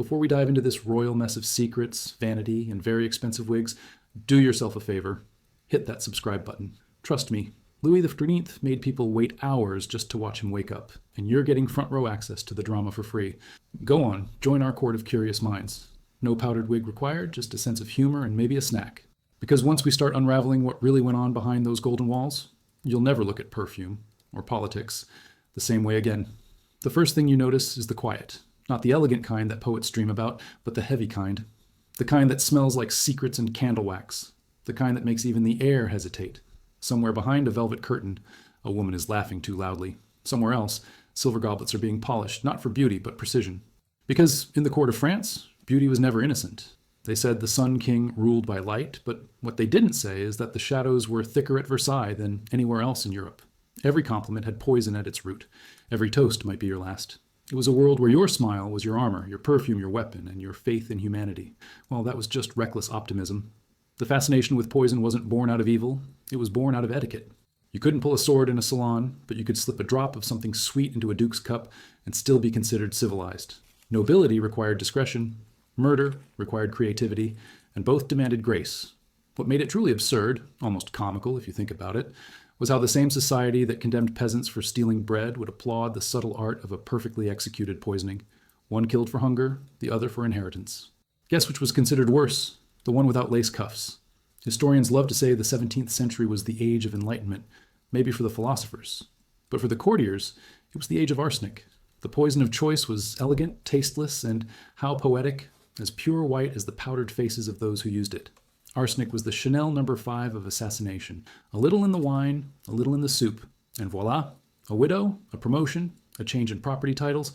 Before we dive into this royal mess of secrets, vanity, and very expensive wigs, do yourself a favor. Hit that subscribe button. Trust me, Louis XIV made people wait hours just to watch him wake up, and you're getting front row access to the drama for free. Go on, join our court of curious minds. No powdered wig required, just a sense of humor and maybe a snack. Because once we start unraveling what really went on behind those golden walls, you'll never look at perfume or politics the same way again. The first thing you notice is the quiet. Not the elegant kind that poets dream about, but the heavy kind. The kind that smells like secrets and candle wax. The kind that makes even the air hesitate. Somewhere behind a velvet curtain, a woman is laughing too loudly. Somewhere else, silver goblets are being polished, not for beauty, but precision. Because in the court of France, beauty was never innocent. They said the Sun King ruled by light, but what they didn't say is that the shadows were thicker at Versailles than anywhere else in Europe. Every compliment had poison at its root. Every toast might be your last. It was a world where your smile was your armor, your perfume your weapon, and your faith in humanity. Well, that was just reckless optimism. The fascination with poison wasn't born out of evil, it was born out of etiquette. You couldn't pull a sword in a salon, but you could slip a drop of something sweet into a duke's cup and still be considered civilized. Nobility required discretion, murder required creativity, and both demanded grace. What made it truly absurd, almost comical if you think about it, was how the same society that condemned peasants for stealing bread would applaud the subtle art of a perfectly executed poisoning. One killed for hunger, the other for inheritance. Guess which was considered worse? The one without lace cuffs. Historians love to say the 17th century was the age of enlightenment, maybe for the philosophers. But for the courtiers, it was the age of arsenic. The poison of choice was elegant, tasteless, and, how poetic, as pure white as the powdered faces of those who used it. Arsenic was the Chanel No. 5 of assassination. A little in the wine, a little in the soup, and voila, a widow, a promotion, a change in property titles.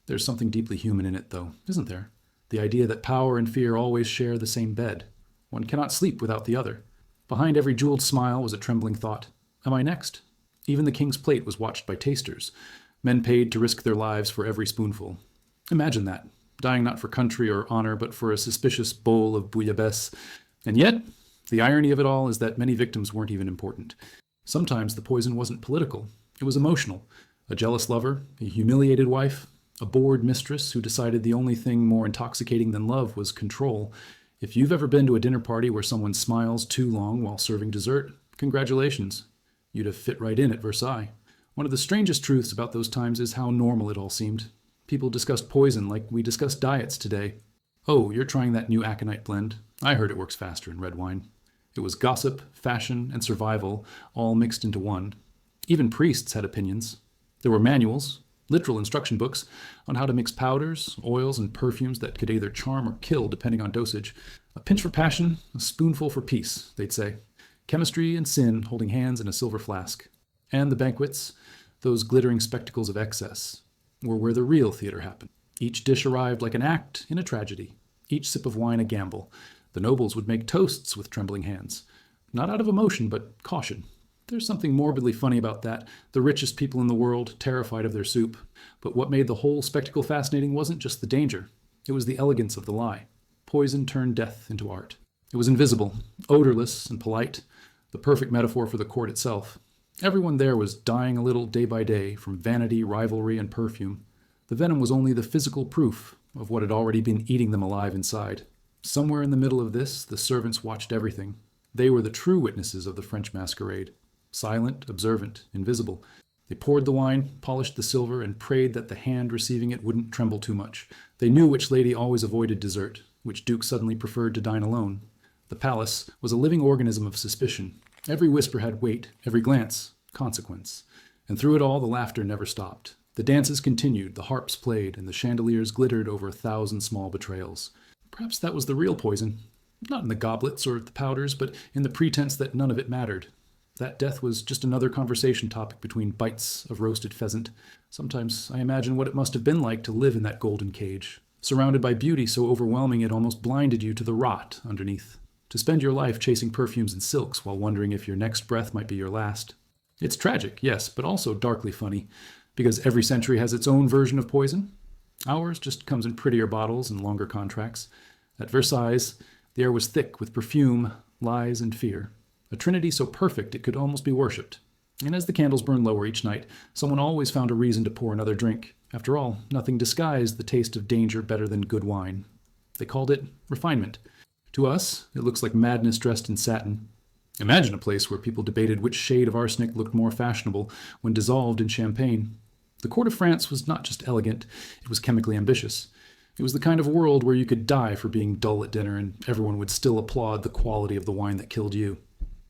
There's something deeply human in it, though, isn't there? The idea that power and fear always share the same bed. One cannot sleep without the other. Behind every jeweled smile was a trembling thought. Am I next? Even the king's plate was watched by tasters, men paid to risk their lives for every spoonful. Imagine that, dying not for country or honor, but for a suspicious bowl of bouillabaisse. And yet, the irony of it all is that many victims weren't even important. Sometimes the poison wasn't political. It was emotional. A jealous lover, a humiliated wife, a bored mistress who decided the only thing more intoxicating than love was control. If you've ever been to a dinner party where someone smiles too long while serving dessert, congratulations. You'd have fit right in at Versailles. One of the strangest truths about those times is how normal it all seemed. People discussed poison like we discuss diets today. Oh, you're trying that new aconite blend. I heard it works faster in red wine. It was gossip, fashion, and survival all mixed into one. Even priests had opinions. There were manuals, literal instruction books, on how to mix powders, oils, and perfumes that could either charm or kill depending on dosage. A pinch for passion, a spoonful for peace, they'd say. Chemistry and sin holding hands in a silver flask. And the banquets, those glittering spectacles of excess, were where the real theater happened. Each dish arrived like an act in a tragedy, each sip of wine a gamble. The nobles would make toasts with trembling hands, not out of emotion, but caution. There's something morbidly funny about that. The richest people in the world, terrified of their soup. But what made the whole spectacle fascinating wasn't just the danger. It was the elegance of the lie. Poison turned death into art. It was invisible, odorless, and polite, the perfect metaphor for the court itself. Everyone there was dying a little day by day from vanity, rivalry, and perfume. The venom was only the physical proof of what had already been eating them alive inside. Somewhere in the middle of this, the servants watched everything. They were the true witnesses of the French masquerade. Silent, observant, invisible. They poured the wine, polished the silver, and prayed that the hand receiving it wouldn't tremble too much. They knew which lady always avoided dessert, which duke suddenly preferred to dine alone. The palace was a living organism of suspicion. Every whisper had weight, every glance, consequence. And through it all, the laughter never stopped. The dances continued, the harps played, and the chandeliers glittered over 1,000 small betrayals. Perhaps that was the real poison. Not in the goblets or the powders, but in the pretense that none of it mattered. That death was just another conversation topic between bites of roasted pheasant. Sometimes I imagine what it must have been like to live in that golden cage, surrounded by beauty so overwhelming it almost blinded you to the rot underneath. To spend your life chasing perfumes and silks while wondering if your next breath might be your last. It's tragic, yes, but also darkly funny, because every century has its own version of poison. Ours just comes in prettier bottles and longer contracts. At Versailles, the air was thick with perfume, lies, and fear. A trinity so perfect it could almost be worshipped. And as the candles burned lower each night, someone always found a reason to pour another drink. After all, nothing disguised the taste of danger better than good wine. They called it refinement. To us, it looks like madness dressed in satin. Imagine a place where people debated which shade of arsenic looked more fashionable when dissolved in champagne. The court of France was not just elegant, it was chemically ambitious. It was the kind of world where you could die for being dull at dinner and everyone would still applaud the quality of the wine that killed you.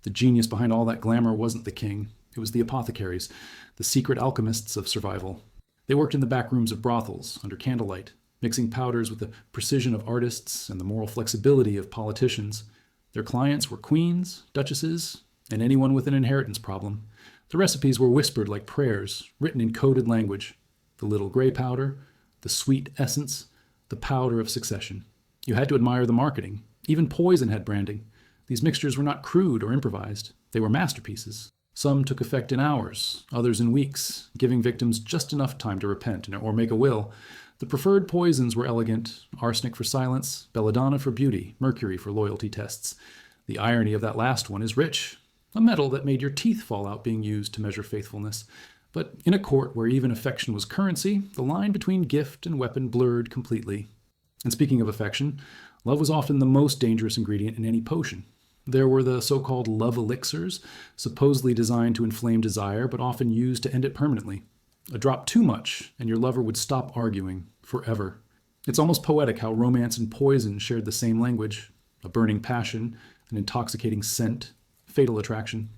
The genius behind all that glamour wasn't the king. It was the apothecaries, the secret alchemists of survival. They worked in the back rooms of brothels, under candlelight, mixing powders with the precision of artists and the moral flexibility of politicians. Their clients were queens, duchesses, and anyone with an inheritance problem. The recipes were whispered like prayers, written in coded language. The little gray powder, the sweet essence, the powder of succession. You had to admire the marketing. Even poison had branding. These mixtures were not crude or improvised. They were masterpieces. Some took effect in hours, others in weeks, giving victims just enough time to repent or make a will. The preferred poisons were elegant: arsenic for silence, belladonna for beauty, mercury for loyalty tests. The irony of that last one is rich. A metal that made your teeth fall out being used to measure faithfulness. But in a court where even affection was currency, the line between gift and weapon blurred completely. And speaking of affection, love was often the most dangerous ingredient in any potion. There were the so-called love elixirs, supposedly designed to inflame desire, but often used to end it permanently. A drop too much, and your lover would stop arguing forever. It's almost poetic how romance and poison shared the same language: a burning passion, an intoxicating scent, fatal attraction.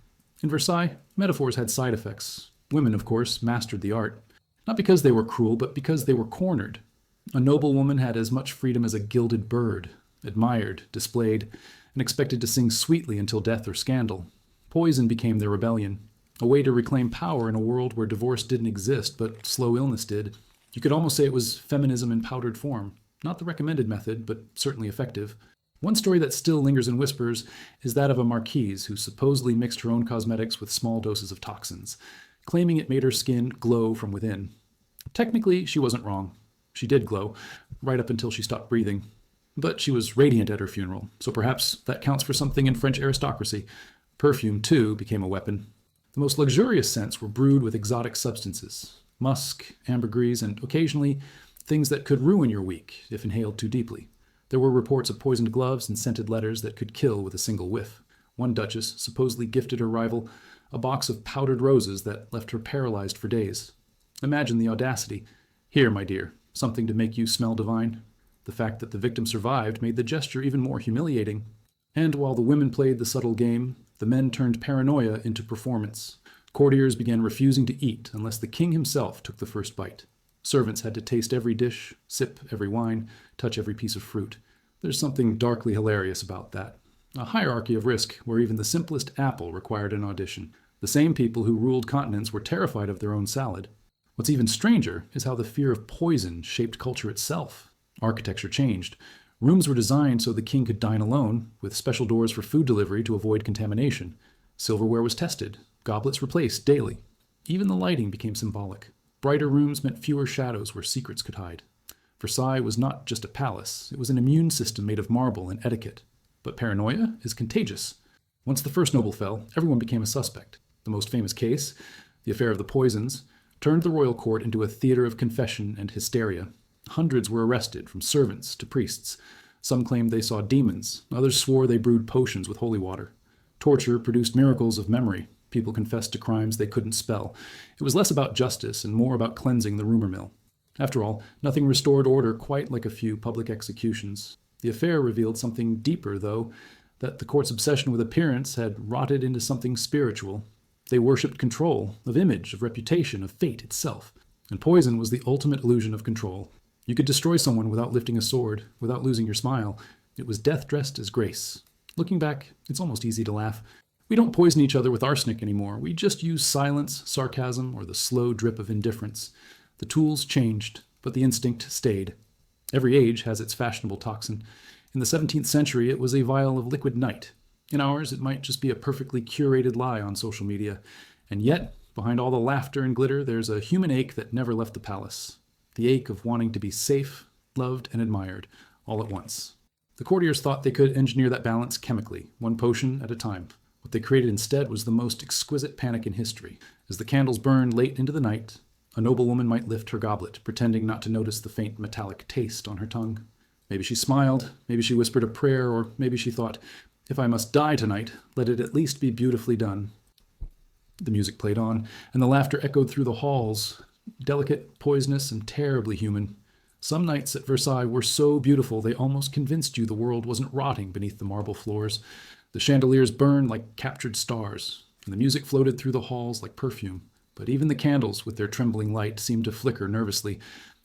In Versailles, metaphors had side effects. Women, of course, mastered the art. Not because they were cruel, but because they were cornered. A noble woman had as much freedom as a gilded bird, admired, displayed, and expected to sing sweetly until death or scandal. Poison became their rebellion, a way to reclaim power in a world where divorce didn't exist, but slow illness did. You could almost say it was feminism in powdered form. Not the recommended method, but certainly effective. One story that still lingers in whispers is that of a marquise who supposedly mixed her own cosmetics with small doses of toxins, claiming it made her skin glow from within. Technically, she wasn't wrong. She did glow, right up until she stopped breathing. But she was radiant at her funeral, so perhaps that counts for something in French aristocracy. Perfume, too, became a weapon. The most luxurious scents were brewed with exotic substances: musk, ambergris, and occasionally things that could ruin your week if inhaled too deeply. There were reports of poisoned gloves and scented letters that could kill with a single whiff. One duchess supposedly gifted her rival a box of powdered roses that left her paralyzed for days. Imagine the audacity. Here, my dear, something to make you smell divine. The fact that the victim survived made the gesture even more humiliating. And while the women played the subtle game, the men turned paranoia into performance. Courtiers began refusing to eat unless the king himself took the first bite. Servants had to taste every dish, sip every wine, touch every piece of fruit. There's something darkly hilarious about that. A hierarchy of risk where even the simplest apple required an audition. The same people who ruled continents were terrified of their own salad. What's even stranger is how the fear of poison shaped culture itself. Architecture changed. Rooms were designed so the king could dine alone, with special doors for food delivery to avoid contamination. Silverware was tested, goblets replaced daily. Even the lighting became symbolic. Brighter rooms meant fewer shadows where secrets could hide. Versailles was not just a palace, it was an immune system made of marble and etiquette. But paranoia is contagious. Once the first noble fell, everyone became a suspect. The most famous case, the affair of the poisons, turned the royal court into a theater of confession and hysteria. Hundreds were arrested, from servants to priests. Some claimed they saw demons. Others swore they brewed potions with holy water. Torture produced miracles of memory. People confessed to crimes they couldn't spell. It was less about justice and more about cleansing the rumor mill. After all, nothing restored order quite like a few public executions. The affair revealed something deeper, though, that the court's obsession with appearance had rotted into something spiritual. They worshipped control, of image, of reputation, of fate itself. And poison was the ultimate illusion of control. You could destroy someone without lifting a sword, without losing your smile. It was death dressed as grace. Looking back, it's almost easy to laugh. We don't poison each other with arsenic anymore. We just use silence, sarcasm, or the slow drip of indifference. The tools changed, but the instinct stayed. Every age has its fashionable toxin. In the 17th century, it was a vial of liquid night. In ours, it might just be a perfectly curated lie on social media. And yet, behind all the laughter and glitter, there's a human ache that never left the palace. The ache of wanting to be safe, loved, and admired, all at once. The courtiers thought they could engineer that balance chemically, one potion at a time. What they created instead was the most exquisite panic in history. As the candles burned late into the night, a noblewoman might lift her goblet, pretending not to notice the faint metallic taste on her tongue. Maybe she smiled, maybe she whispered a prayer, or maybe she thought, "If I must die tonight, let it at least be beautifully done." The music played on, and the laughter echoed through the halls, delicate, poisonous, and terribly human. Some nights at Versailles were so beautiful they almost convinced you the world wasn't rotting beneath the marble floors. The chandeliers burned like captured stars, and the music floated through the halls like perfume. But even the candles, with their trembling light, seemed to flicker nervously,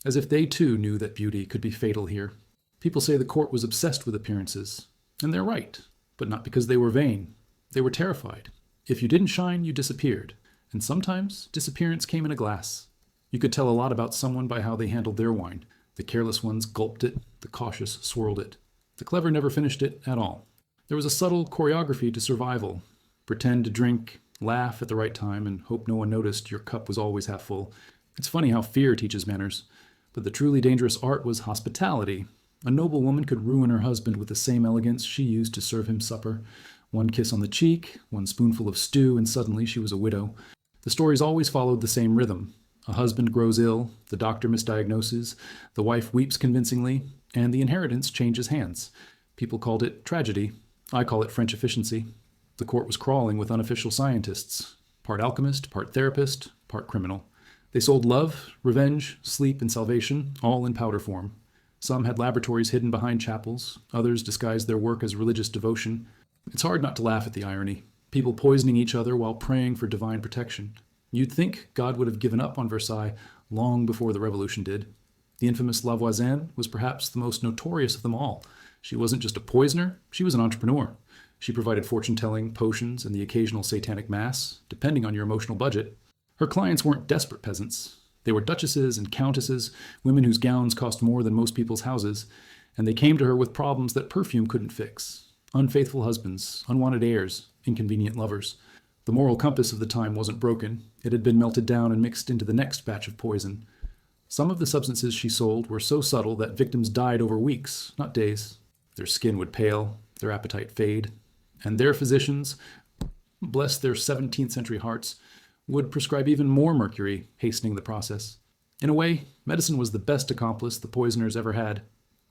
as if they too knew that beauty could be fatal here. People say the court was obsessed with appearances, and they're right, but not because they were vain. They were terrified. If you didn't shine, you disappeared, and sometimes disappearance came in a glass. You could tell a lot about someone by how they handled their wine. The careless ones gulped it, the cautious swirled it. The clever never finished it at all. There was a subtle choreography to survival. Pretend to drink, laugh at the right time, and hope no one noticed your cup was always half full. It's funny how fear teaches manners. But the truly dangerous art was hospitality. A noble woman could ruin her husband with the same elegance she used to serve him supper. One kiss on the cheek, one spoonful of stew, and suddenly she was a widow. The stories always followed the same rhythm. A husband grows ill, the doctor misdiagnoses, the wife weeps convincingly, and the inheritance changes hands. People called it tragedy. I call it French efficiency. The court was crawling with unofficial scientists, part alchemist, part therapist, part criminal. They sold love, revenge, sleep, and salvation, all in powder form. Some had laboratories hidden behind chapels, others disguised their work as religious devotion. It's hard not to laugh at the irony. People poisoning each other while praying for divine protection. You'd think God would have given up on Versailles long before the revolution did. The infamous Lavoisienne was perhaps the most notorious of them all. She wasn't just a poisoner, she was an entrepreneur. She provided fortune-telling, potions, and the occasional satanic mass, depending on your emotional budget. Her clients weren't desperate peasants. They were duchesses and countesses, women whose gowns cost more than most people's houses, and they came to her with problems that perfume couldn't fix. Unfaithful husbands, unwanted heirs, inconvenient lovers. The moral compass of the time wasn't broken. It had been melted down and mixed into the next batch of poison. Some of the substances she sold were so subtle that victims died over weeks, not days. Their skin would pale, their appetite fade, and their physicians, bless their 17th century hearts, would prescribe even more mercury, hastening the process. In a way, medicine was the best accomplice the poisoners ever had.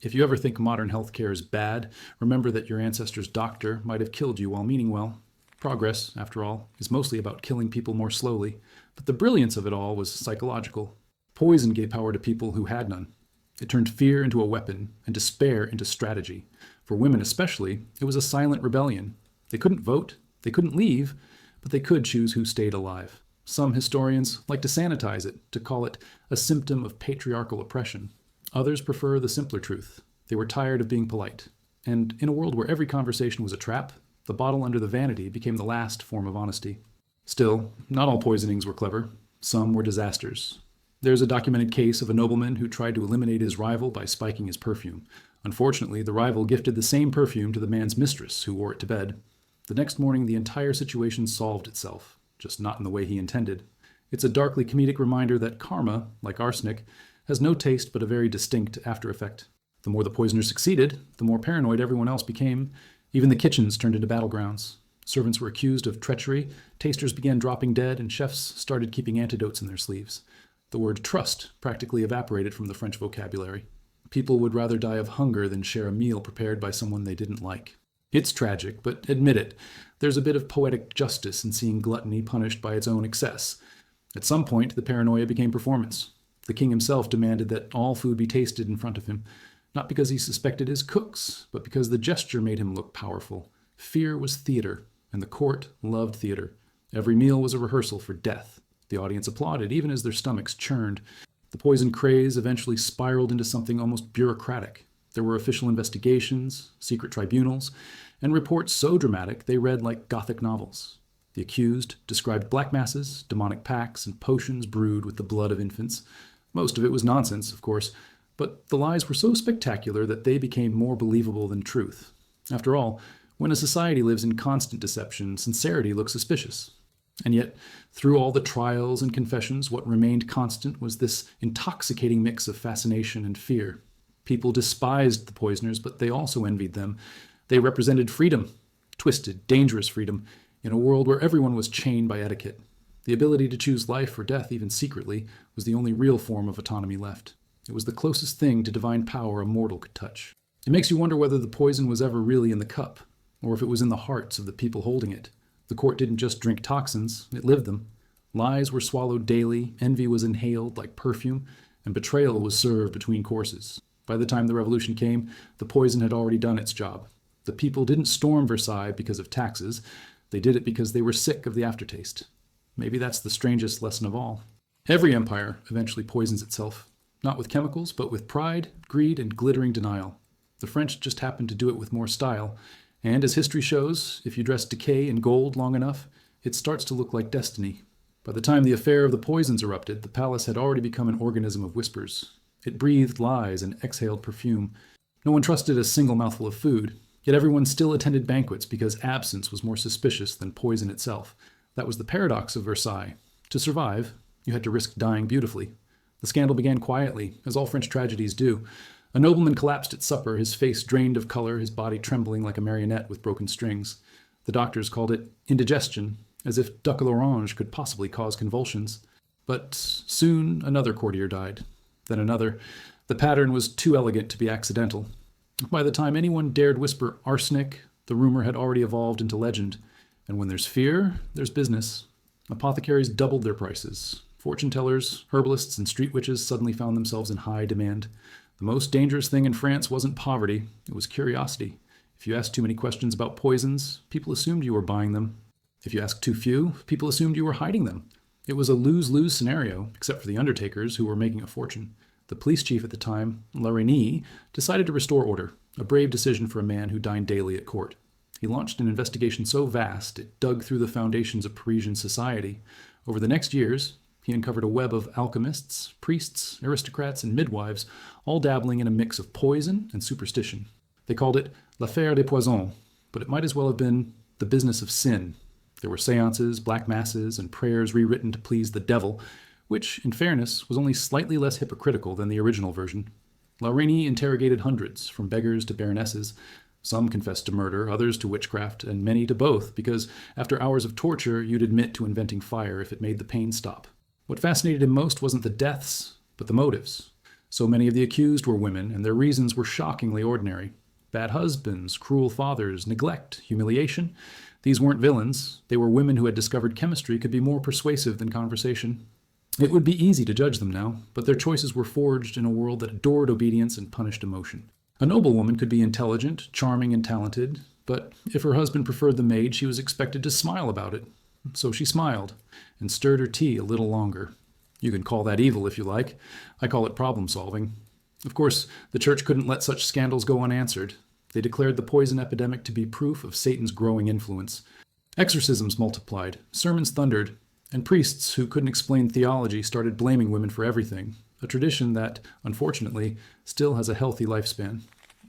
If you ever think modern healthcare is bad, remember that your ancestors' doctor might have killed you while meaning well. Progress, after all, is mostly about killing people more slowly, but the brilliance of it all was psychological. Poison gave power to people who had none. It turned fear into a weapon and despair into strategy. For women especially, it was a silent rebellion. They couldn't vote, they couldn't leave, but they could choose who stayed alive. Some historians like to sanitize it, to call it a symptom of patriarchal oppression. Others prefer the simpler truth. They were tired of being polite. And in a world where every conversation was a trap, the bottle under the vanity became the last form of honesty. Still, not all poisonings were clever. Some were disasters. There's a documented case of a nobleman who tried to eliminate his rival by spiking his perfume. Unfortunately, the rival gifted the same perfume to the man's mistress, who wore it to bed. The next morning, the entire situation solved itself, just not in the way he intended. It's a darkly comedic reminder that karma, like arsenic, has no taste but a very distinct after effect. The more the poisoner succeeded, the more paranoid everyone else became. Even the kitchens turned into battlegrounds. Servants were accused of treachery, tasters began dropping dead, and chefs started keeping antidotes in their sleeves. The word trust practically evaporated from the French vocabulary. People would rather die of hunger than share a meal prepared by someone they didn't like. It's tragic, but admit it, there's a bit of poetic justice in seeing gluttony punished by its own excess. At some point, the paranoia became performance. The king himself demanded that all food be tasted in front of him, not because he suspected his cooks, but because the gesture made him look powerful. Fear was theater, and the court loved theater. Every meal was a rehearsal for death. The audience applauded, even as their stomachs churned. The poison craze eventually spiraled into something almost bureaucratic. There were official investigations, secret tribunals, and reports so dramatic they read like Gothic novels. The accused described black masses, demonic pacts, and potions brewed with the blood of infants. Most of it was nonsense, of course, but the lies were so spectacular that they became more believable than truth. After all, when a society lives in constant deception, sincerity looks suspicious. And yet, through all the trials and confessions, what remained constant was this intoxicating mix of fascination and fear. People despised the poisoners, but they also envied them. They represented freedom, twisted, dangerous freedom, In a world where everyone was chained by etiquette, the ability to choose life or death, even secretly, was the only real form of autonomy left. It was the closest thing to divine power a mortal could touch. It makes you wonder whether the poison was ever really in the cup, or if it was in the hearts of the people holding it. The court didn't just drink toxins, it lived them. Lies were swallowed daily, envy was inhaled like perfume, and betrayal was served between courses. By the time the revolution came, the poison had already done its job. The people didn't storm Versailles because of taxes, they did it because they were sick of the aftertaste. Maybe that's the strangest lesson of all. Every empire eventually poisons itself, not with chemicals, but with pride, greed, and glittering denial. The French just happened to do it with more style, and as history shows, if you dress decay in gold long enough, it starts to look like destiny. By the time the affair of the poisons erupted, the palace had already become an organism of whispers. It breathed lies and exhaled perfume. No one trusted a single mouthful of food, yet everyone still attended banquets because absence was more suspicious than poison itself. That was the paradox of Versailles. To survive, you had to risk dying beautifully. The scandal began quietly, as all French tragedies do. A nobleman collapsed at supper, his face drained of color, his body trembling like a marionette with broken strings. The doctors called it indigestion, as if duck à l'orange could possibly cause convulsions. But soon another courtier died, then another. The pattern was too elegant to be accidental. By the time anyone dared whisper arsenic, the rumor had already evolved into legend. And when there's fear, there's business. Apothecaries doubled their prices. Fortune tellers, herbalists, and street witches suddenly found themselves in high demand. The most dangerous thing in France wasn't poverty, it was curiosity. If you asked too many questions about poisons, people assumed you were buying them. If you asked too few, people assumed you were hiding them. It was a lose-lose scenario, except for the undertakers who were making a fortune. The police chief at the time, La Reynie, decided to restore order, a brave decision for a man who dined daily at court. He launched an investigation so vast it dug through the foundations of Parisian society. Over the next years, he uncovered a web of alchemists, priests, aristocrats, and midwives, all dabbling in a mix of poison and superstition. They called it l'affaire des poisons, but it might as well have been the business of sin. There were seances, black masses, and prayers rewritten to please the devil, which, in fairness, was only slightly less hypocritical than the original version. La Reynie interrogated hundreds, from beggars to baronesses. Some confessed to murder, others to witchcraft, and many to both, because after hours of torture, you'd admit to inventing fire if it made the pain stop. What fascinated him most wasn't the deaths, but the motives. So many of the accused were women, and their reasons were shockingly ordinary. Bad husbands, cruel fathers, neglect, humiliation. These weren't villains. They were women who had discovered chemistry could be more persuasive than conversation. It would be easy to judge them now, but their choices were forged in a world that adored obedience and punished emotion. A noblewoman could be intelligent, charming, and talented, but if her husband preferred the maid, she was expected to smile about it. So she smiled, and stirred her tea a little longer. You can call that evil if you like. I call it problem-solving. Of course, the church couldn't let such scandals go unanswered. They declared the poison epidemic to be proof of Satan's growing influence. Exorcisms multiplied, sermons thundered, and priests who couldn't explain theology started blaming women for everything, a tradition that, unfortunately, still has a healthy lifespan.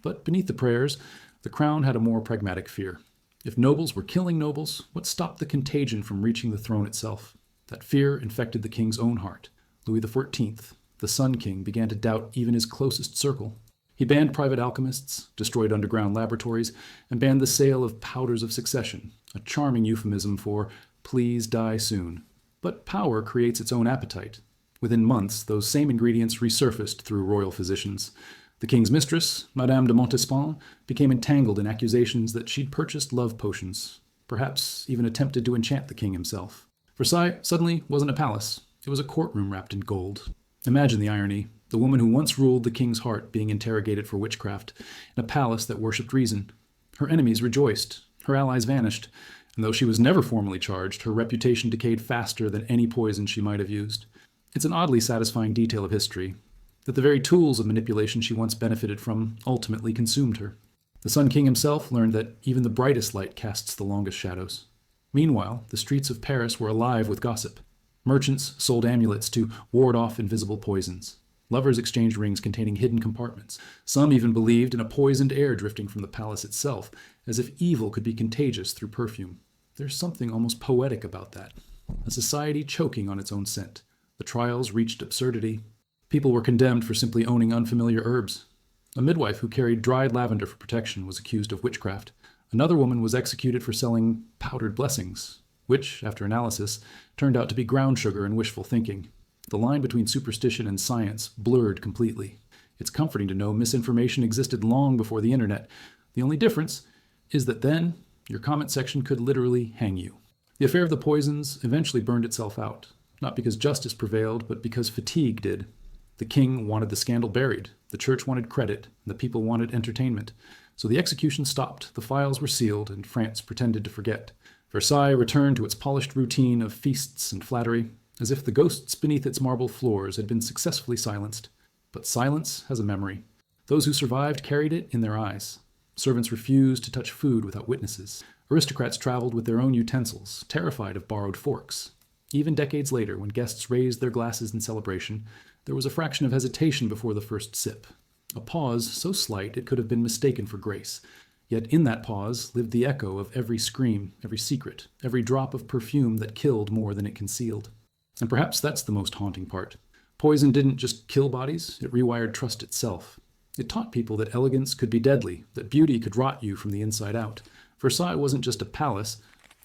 But beneath the prayers, the crown had a more pragmatic fear. If nobles were killing nobles, what stopped the contagion from reaching the throne itself? That fear infected the king's own heart. Louis XIV, the Sun King, began to doubt even his closest circle. He banned private alchemists, destroyed underground laboratories, and banned the sale of powders of succession, a charming euphemism for "please die soon." But power creates its own appetite. Within months, those same ingredients resurfaced through royal physicians. The king's mistress, Madame de Montespan, became entangled in accusations that she'd purchased love potions, perhaps even attempted to enchant the king himself. Versailles suddenly wasn't a palace. It was a courtroom wrapped in gold. Imagine the irony. The woman who once ruled the king's heart being interrogated for witchcraft in a palace that worshipped reason. Her enemies rejoiced. Her allies vanished. And though she was never formally charged, her reputation decayed faster than any poison she might have used. It's an oddly satisfying detail of history, that the very tools of manipulation she once benefited from ultimately consumed her. The Sun King himself learned that even the brightest light casts the longest shadows. Meanwhile, the streets of Paris were alive with gossip. Merchants sold amulets to ward off invisible poisons. Lovers exchanged rings containing hidden compartments. Some even believed in a poisoned air drifting from the palace itself, as if evil could be contagious through perfume. There's something almost poetic about that. A society choking on its own scent. The trials reached absurdity. People were condemned for simply owning unfamiliar herbs. A midwife who carried dried lavender for protection was accused of witchcraft. Another woman was executed for selling powdered blessings, which, after analysis, turned out to be ground sugar and wishful thinking. The line between superstition and science blurred completely. It's comforting to know misinformation existed long before the internet. The only difference is that then your comment section could literally hang you. The affair of the poisons eventually burned itself out, not because justice prevailed, but because fatigue did. The king wanted the scandal buried, the church wanted credit, and the people wanted entertainment. So the execution stopped, the files were sealed, and France pretended to forget. Versailles returned to its polished routine of feasts and flattery, as if the ghosts beneath its marble floors had been successfully silenced. But silence has a memory. Those who survived carried it in their eyes. Servants refused to touch food without witnesses. Aristocrats traveled with their own utensils, terrified of borrowed forks. Even decades later, when guests raised their glasses in celebration, there was a fraction of hesitation before the first sip. A pause so slight it could have been mistaken for grace. Yet in that pause lived the echo of every scream, every secret, every drop of perfume that killed more than it concealed. And perhaps that's the most haunting part. Poison didn't just kill bodies, it rewired trust itself. It taught people that elegance could be deadly, that beauty could rot you from the inside out. Versailles wasn't just a palace,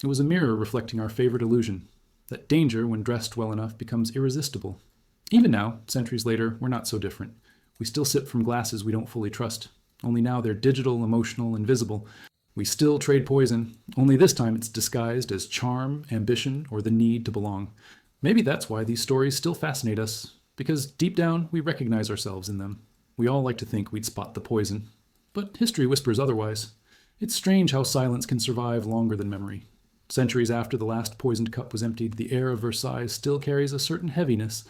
it was a mirror reflecting our favorite illusion, that danger, when dressed well enough, becomes irresistible. Even now, centuries later, we're not so different. We still sip from glasses we don't fully trust. Only now they're digital, emotional, and visible. We still trade poison, only this time it's disguised as charm, ambition, or the need to belong. Maybe that's why these stories still fascinate us, because deep down we recognize ourselves in them. We all like to think we'd spot the poison, but history whispers otherwise. It's strange how silence can survive longer than memory. Centuries after the last poisoned cup was emptied, the air of Versailles still carries a certain heaviness,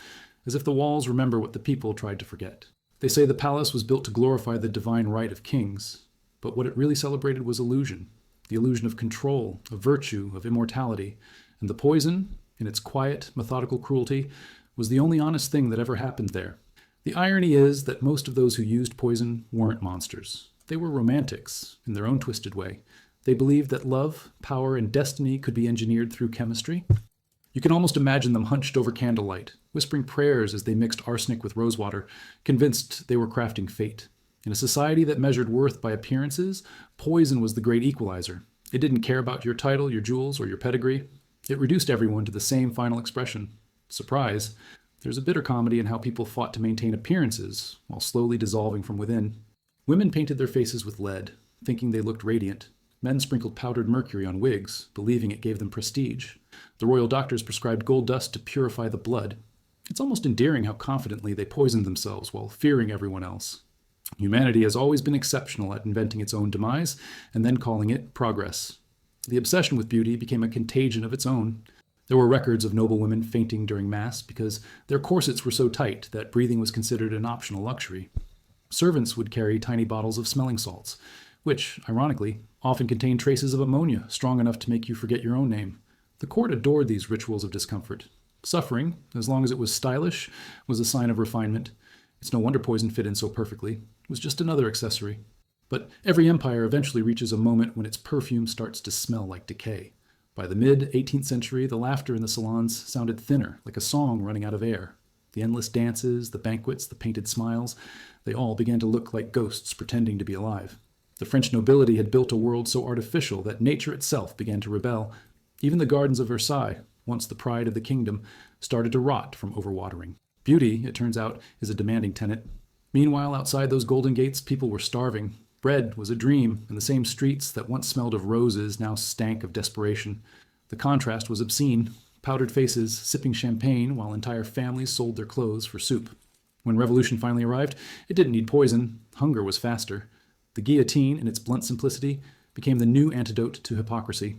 as if the walls remember what the people tried to forget. They say the palace was built to glorify the divine right of kings, but what it really celebrated was illusion, the illusion of control, of virtue, of immortality, and the poison, in its quiet, methodical cruelty, was the only honest thing that ever happened there. The irony is that most of those who used poison weren't monsters. They were romantics, in their own twisted way. They believed that love, power, and destiny could be engineered through chemistry. You can almost imagine them hunched over candlelight, whispering prayers as they mixed arsenic with rosewater, convinced they were crafting fate. In a society that measured worth by appearances, poison was the great equalizer. It didn't care about your title, your jewels, or your pedigree. It reduced everyone to the same final expression. Surprise. There's a bitter comedy in how people fought to maintain appearances while slowly dissolving from within. Women painted their faces with lead, thinking they looked radiant. Men sprinkled powdered mercury on wigs, believing it gave them prestige. The royal doctors prescribed gold dust to purify the blood. It's almost endearing how confidently they poisoned themselves while fearing everyone else. Humanity has always been exceptional at inventing its own demise and then calling it progress. The obsession with beauty became a contagion of its own. There were records of noble women fainting during Mass because their corsets were so tight that breathing was considered an optional luxury. Servants would carry tiny bottles of smelling salts, which, ironically, often contained traces of ammonia strong enough to make you forget your own name. The court adored these rituals of discomfort. Suffering, as long as it was stylish, was a sign of refinement. It's no wonder poison fit in so perfectly. It was just another accessory. But every empire eventually reaches a moment when its perfume starts to smell like decay. By the mid-18th century, the laughter in the salons sounded thinner, like a song running out of air. The endless dances, the banquets, the painted smiles, they all began to look like ghosts pretending to be alive. The French nobility had built a world so artificial that nature itself began to rebel. Even the gardens of Versailles, once the pride of the kingdom, started to rot from overwatering. Beauty, it turns out, is a demanding tenet. Meanwhile, outside those golden gates, people were starving. Bread was a dream, and the same streets that once smelled of roses now stank of desperation. The contrast was obscene. Powdered faces sipping champagne while entire families sold their clothes for soup. When revolution finally arrived, it didn't need poison. Hunger was faster. The guillotine, in its blunt simplicity, became the new antidote to hypocrisy.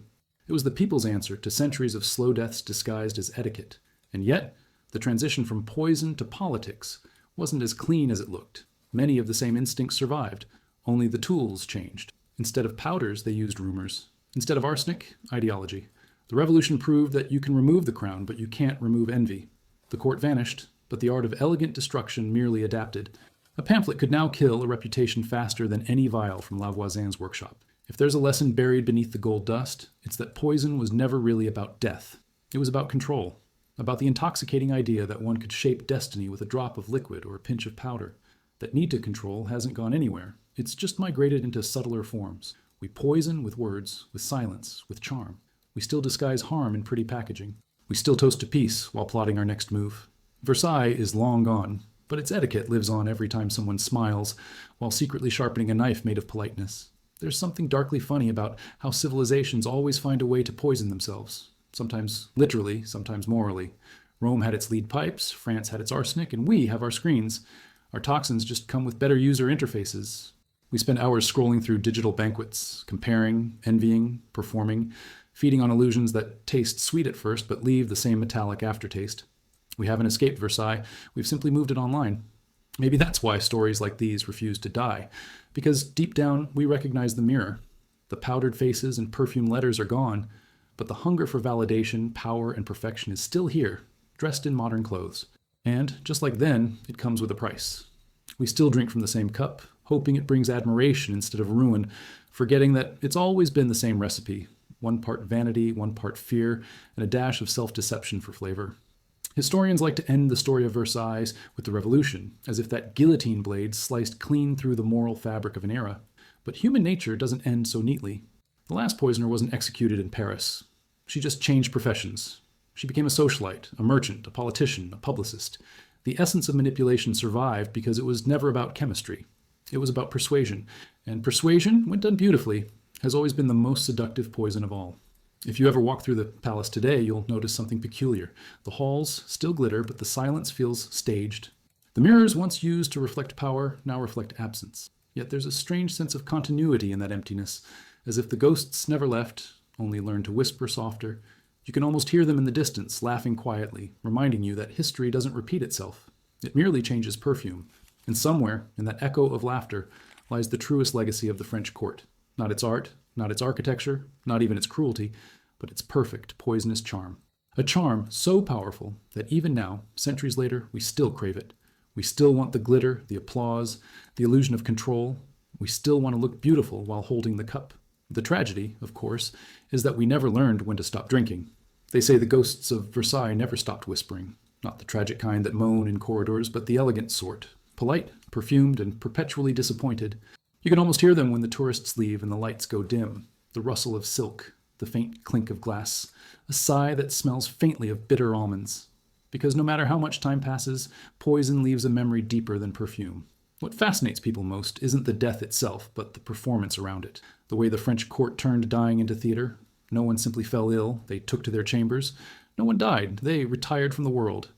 It was the people's answer to centuries of slow deaths disguised as etiquette. And yet, the transition from poison to politics wasn't as clean as it looked. Many of the same instincts survived, only the tools changed. Instead of powders, they used rumors. Instead of arsenic, ideology. The revolution proved that you can remove the crown, but you can't remove envy. The court vanished, but the art of elegant destruction merely adapted. A pamphlet could now kill a reputation faster than any vial from Lavoisin's workshop. If there's a lesson buried beneath the gold dust, it's that poison was never really about death. It was about control, about the intoxicating idea that one could shape destiny with a drop of liquid or a pinch of powder. That need to control hasn't gone anywhere. It's just migrated into subtler forms. We poison with words, with silence, with charm. We still disguise harm in pretty packaging. We still toast to peace while plotting our next move. Versailles is long gone, but its etiquette lives on every time someone smiles while secretly sharpening a knife made of politeness. There's something darkly funny about how civilizations always find a way to poison themselves, sometimes literally, sometimes morally. Rome had its lead pipes, France had its arsenic, and we have our screens. Our toxins just come with better user interfaces. We spend hours scrolling through digital banquets, comparing, envying, performing, feeding on illusions that taste sweet at first but leave the same metallic aftertaste. We haven't escaped Versailles, we've simply moved it online. Maybe that's why stories like these refuse to die, because deep down we recognize the mirror. The powdered faces and perfumed letters are gone, but the hunger for validation, power, and perfection is still here, dressed in modern clothes. And, just like then, it comes with a price. We still drink from the same cup, hoping it brings admiration instead of ruin, forgetting that it's always been the same recipe, one part vanity, one part fear, and a dash of self-deception for flavor. Historians like to end the story of Versailles with the Revolution, as if that guillotine blade sliced clean through the moral fabric of an era. But human nature doesn't end so neatly. The last poisoner wasn't executed in Paris. She just changed professions. She became a socialite, a merchant, a politician, a publicist. The essence of manipulation survived because it was never about chemistry. It was about persuasion. And persuasion, when done beautifully, has always been the most seductive poison of all. If you ever walk through the palace today, you'll notice something peculiar. The halls still glitter, but the silence feels staged. The mirrors once used to reflect power now reflect absence. Yet there's a strange sense of continuity in that emptiness, as if the ghosts never left, only learned to whisper softer. You can almost hear them in the distance, laughing quietly, reminding you that history doesn't repeat itself. It merely changes perfume. And somewhere, in that echo of laughter, lies the truest legacy of the French court. Not its art, not its architecture, not even its cruelty, but its perfect, poisonous charm. A charm so powerful that even now, centuries later, we still crave it. We still want the glitter, the applause, the illusion of control. We still want to look beautiful while holding the cup. The tragedy, of course, is that we never learned when to stop drinking. They say the ghosts of Versailles never stopped whispering. Not the tragic kind that moan in corridors, but the elegant sort. Polite, perfumed, and perpetually disappointed. You can almost hear them when the tourists leave and the lights go dim. The rustle of silk, the faint clink of glass, a sigh that smells faintly of bitter almonds. Because no matter how much time passes, poison leaves a memory deeper than perfume. What fascinates people most isn't the death itself, but the performance around it. The way the French court turned dying into theater. No one simply fell ill, they took to their chambers. No one died, they retired from the world.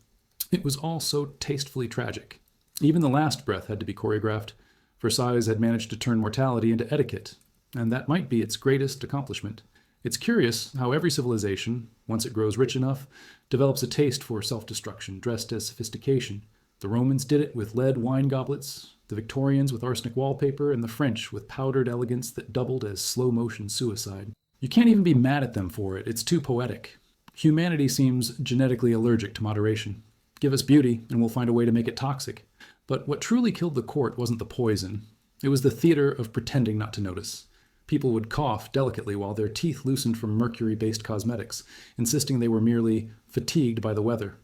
It was all so tastefully tragic. Even the last breath had to be choreographed. Versailles had managed to turn mortality into etiquette, and that might be its greatest accomplishment. It's curious how every civilization, once it grows rich enough, develops a taste for self-destruction dressed as sophistication. The Romans did it with lead wine goblets, the Victorians with arsenic wallpaper, and the French with powdered elegance that doubled as slow-motion suicide. You can't even be mad at them for it, it's too poetic. Humanity seems genetically allergic to moderation. Give us beauty, and we'll find a way to make it toxic. But what truly killed the court wasn't the poison. It was the theater of pretending not to notice. People would cough delicately while their teeth loosened from mercury-based cosmetics, insisting they were merely fatigued by the weather.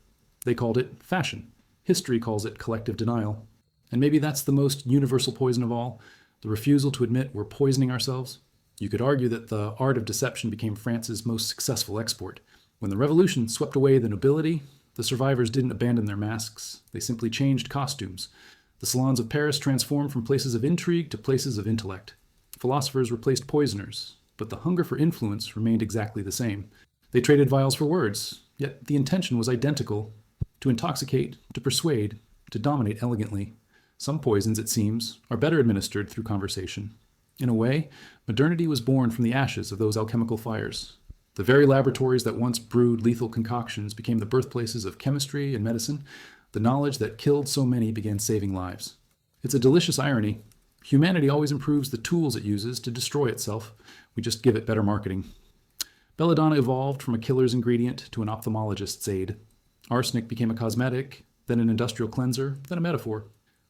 They called it fashion. History calls it collective denial. And maybe that's the most universal poison of all, the refusal to admit we're poisoning ourselves. You could argue that the art of deception became France's most successful export. When the revolution swept away the nobility, the survivors didn't abandon their masks. They simply changed costumes. The salons of Paris transformed from places of intrigue to places of intellect. Philosophers replaced poisoners, but the hunger for influence remained exactly the same. They traded vials for words, yet the intention was identical: to intoxicate, to persuade, to dominate elegantly. Some poisons, it seems, are better administered through conversation. In a way, modernity was born from the ashes of those alchemical fires. The very laboratories that once brewed lethal concoctions became the birthplaces of chemistry and medicine. The knowledge that killed so many began saving lives. It's a delicious irony. Humanity always improves the tools it uses to destroy itself. We just give it better marketing. Belladonna evolved from a killer's ingredient to an ophthalmologist's aid. Arsenic became a cosmetic, then an industrial cleanser, then a metaphor.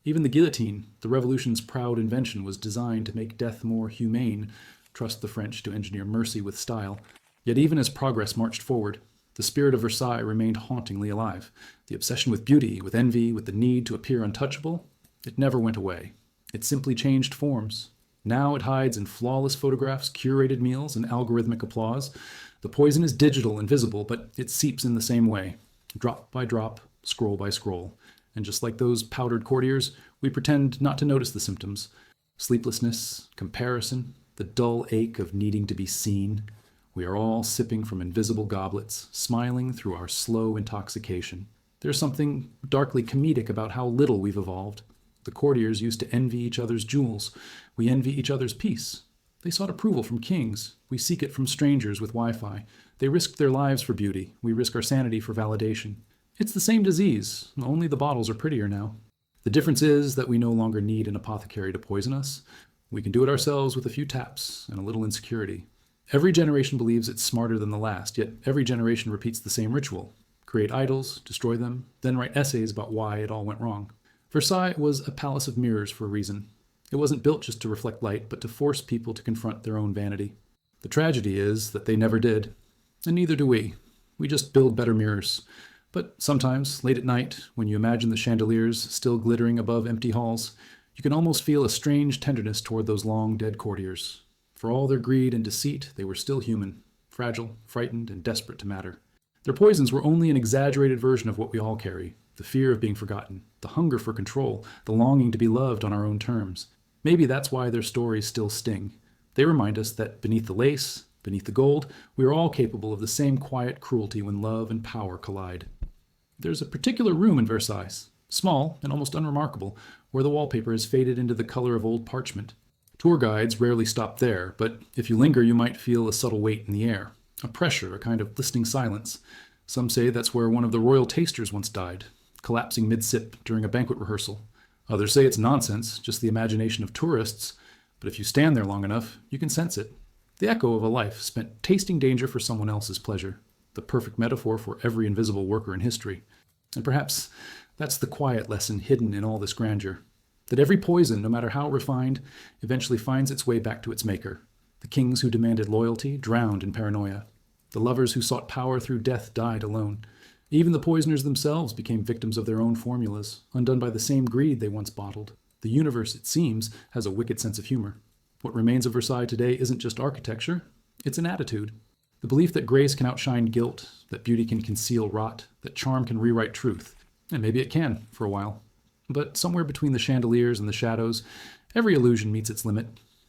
Even the guillotine, the revolution's proud invention, was designed to make death more humane. Trust the French to engineer mercy with style. Yet even as progress marched forward, the spirit of Versailles remained hauntingly alive. The obsession with beauty, with envy, with the need to appear untouchable, it never went away. It simply changed forms. Now it hides in flawless photographs, curated meals, and algorithmic applause. The poison is digital and visible, but it seeps in the same way, drop by drop, scroll by scroll. And just like those powdered courtiers, we pretend not to notice the symptoms. Sleeplessness, comparison, the dull ache of needing to be seen. We are all sipping from invisible goblets, smiling through our slow intoxication. There's something darkly comedic about how little we've evolved. The courtiers used to envy each other's jewels. We envy each other's peace. They sought approval from kings. We seek it from strangers with Wi-Fi. They risked their lives for beauty. We risk our sanity for validation. It's the same disease, only the bottles are prettier now. The difference is that we no longer need an apothecary to poison us. We can do it ourselves with a few taps and a little insecurity. Every generation believes it's smarter than the last, yet every generation repeats the same ritual. Create idols, destroy them, then write essays about why it all went wrong. Versailles was a palace of mirrors for a reason. It wasn't built just to reflect light, but to force people to confront their own vanity. The tragedy is that they never did, and neither do we. We just build better mirrors. But sometimes, late at night, when you imagine the chandeliers still glittering above empty halls, you can almost feel a strange tenderness toward those long dead courtiers. For all their greed and deceit, they were still human, fragile, frightened, and desperate to matter. Their poisons were only an exaggerated version of what we all carry: the fear of being forgotten, the hunger for control, the longing to be loved on our own terms. Maybe that's why their stories still sting. They remind us that beneath the lace, beneath the gold, we are all capable of the same quiet cruelty when love and power collide. There's a particular room in Versailles, small and almost unremarkable, where the wallpaper has faded into the color of old parchment. Tour guides rarely stop there, but if you linger you might feel a subtle weight in the air, a pressure, a kind of listening silence. Some say that's where one of the royal tasters once died, collapsing mid-sip during a banquet rehearsal. Others say it's nonsense, just the imagination of tourists, but if you stand there long enough, you can sense it. The echo of a life spent tasting danger for someone else's pleasure, the perfect metaphor for every invisible worker in history. And perhaps that's the quiet lesson hidden in all this grandeur, that every poison, no matter how refined, eventually finds its way back to its maker. The kings who demanded loyalty drowned in paranoia. The lovers who sought power through death died alone. Even the poisoners themselves became victims of their own formulas, undone by the same greed they once bottled. The universe, it seems, has a wicked sense of humor. What remains of Versailles today isn't just architecture, it's an attitude. The belief that grace can outshine guilt, that beauty can conceal rot, that charm can rewrite truth. And maybe it can, for a while. But somewhere between the chandeliers and the shadows, every illusion meets its limit.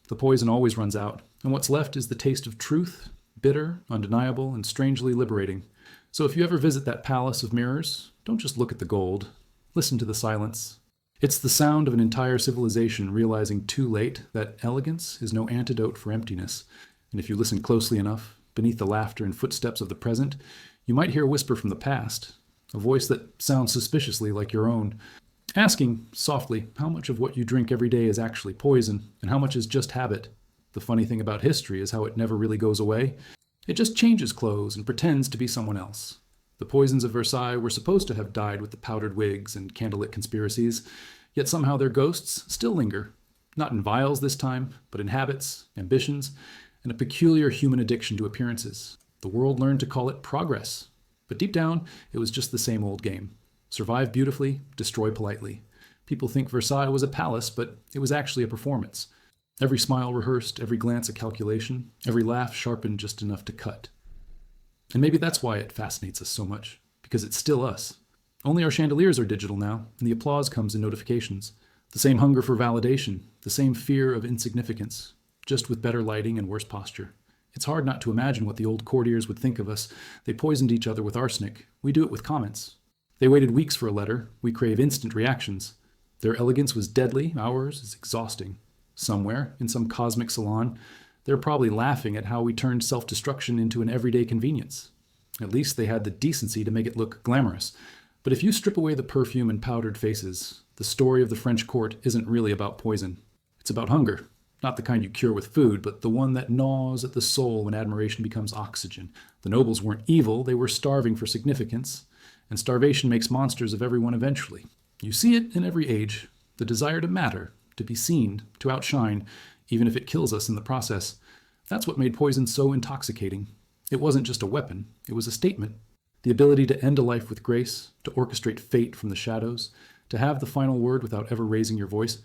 The poison always runs out, and what's left is the taste of truth, bitter, undeniable, and strangely liberating. So if you ever visit that palace of mirrors, don't just look at the gold. Listen to the silence. It's the sound of an entire civilization realizing too late that elegance is no antidote for emptiness. And if you listen closely enough, beneath the laughter and footsteps of the present, you might hear a whisper from the past, a voice that sounds suspiciously like your own, asking softly how much of what you drink every day is actually poison and how much is just habit. The funny thing about history is how it never really goes away. It just changes clothes and pretends to be someone else. The poisons of Versailles were supposed to have died with the powdered wigs and candlelit conspiracies, yet somehow their ghosts still linger, not in vials this time, but in habits, ambitions, and a peculiar human addiction to appearances. The world learned to call it progress, but deep down, it was just the same old game. Survive beautifully, destroy politely. People think Versailles was a palace, but it was actually a performance. Every smile rehearsed, every glance a calculation, every laugh sharpened just enough to cut. And maybe that's why it fascinates us so much, because it's still us. Only our chandeliers are digital now, and the applause comes in notifications. The same hunger for validation, the same fear of insignificance, just with better lighting and worse posture. It's hard not to imagine what the old courtiers would think of us. They poisoned each other with arsenic. We do it with comments. They waited weeks for a letter. We crave instant reactions. Their elegance was deadly. Ours is exhausting. Somewhere, in some cosmic salon, they're probably laughing at how we turned self-destruction into an everyday convenience. At least they had the decency to make it look glamorous. But if you strip away the perfume and powdered faces, the story of the French court isn't really about poison. It's about hunger. Not the kind you cure with food, but the one that gnaws at the soul when admiration becomes oxygen. The nobles weren't evil, they were starving for significance. And starvation makes monsters of everyone eventually. You see it in every age. The desire to matter, to be seen, to outshine, even if it kills us in the process. That's what made poison so intoxicating. It wasn't just a weapon, it was a statement. The ability to end a life with grace, to orchestrate fate from the shadows, to have the final word without ever raising your voice.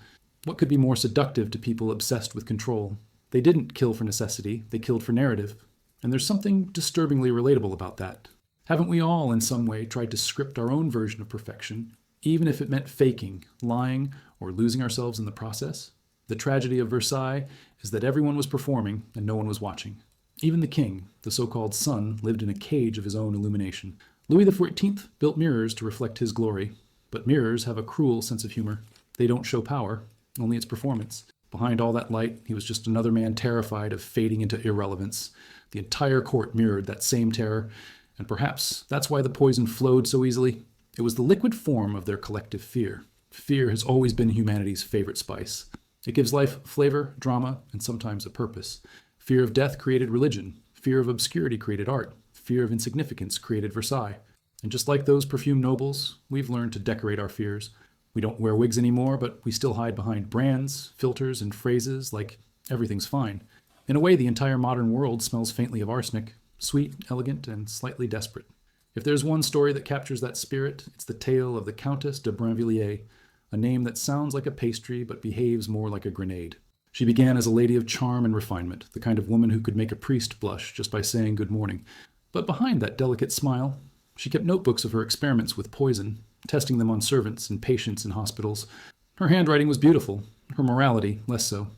What could be more seductive to people obsessed with control? They didn't kill for necessity, they killed for narrative. And there's something disturbingly relatable about that. Haven't we all, in some way, tried to script our own version of perfection, even if it meant faking, lying, or losing ourselves in the process? The tragedy of Versailles is that everyone was performing and no one was watching. Even the king, the so-called sun, lived in a cage of his own illumination. Louis XIV built mirrors to reflect his glory, but mirrors have a cruel sense of humor. They don't show power, only its performance. Behind all that light, he was just another man terrified of fading into irrelevance. The entire court mirrored that same terror, and perhaps that's why the poison flowed so easily. It was the liquid form of their collective fear. Fear has always been humanity's favorite spice. It gives life flavor, drama, and sometimes a purpose. Fear of death created religion. Fear of obscurity created art. Fear of insignificance created Versailles. And just like those perfumed nobles, we've learned to decorate our fears. We don't wear wigs anymore, but we still hide behind brands, filters, and phrases like everything's fine. In a way, the entire modern world smells faintly of arsenic, sweet, elegant, and slightly desperate. If there's one story that captures that spirit, it's the tale of the Countess de Brinvilliers, a name that sounds like a pastry but behaves more like a grenade. She began as a lady of charm and refinement, the kind of woman who could make a priest blush just by saying good morning. But behind that delicate smile, she kept notebooks of her experiments with poison, testing them on servants and patients in hospitals. Her handwriting was beautiful, her morality less so.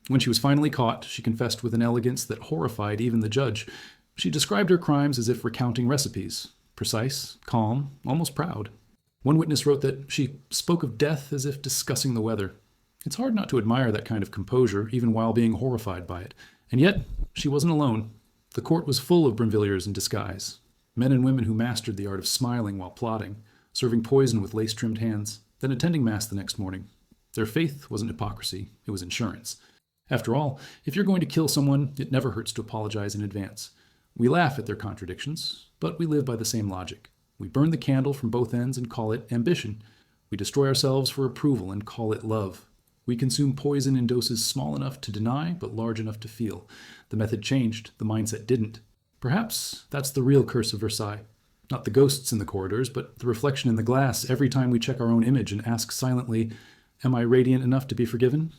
When she was finally caught, she confessed with an elegance that horrified even the judge. She described her crimes as if recounting recipes, precise, calm, almost proud. One witness wrote that she spoke of death as if discussing the weather. It's hard not to admire that kind of composure, even while being horrified by it. And yet, she wasn't alone. The court was full of Brinvilliers in disguise, men and women who mastered the art of smiling while plotting, serving poison with lace-trimmed hands, then attending Mass the next morning. Their faith wasn't hypocrisy, it was insurance. After all, if you're going to kill someone, it never hurts to apologize in advance. We laugh at their contradictions, but we live by the same logic. We burn the candle from both ends and call it ambition. We destroy ourselves for approval and call it love. We consume poison in doses small enough to deny, but large enough to feel. The method changed, the mindset didn't. Perhaps that's the real curse of Versailles. Not the ghosts in the corridors, but the reflection in the glass every time we check our own image and ask silently, am I radiant enough to be forgiven?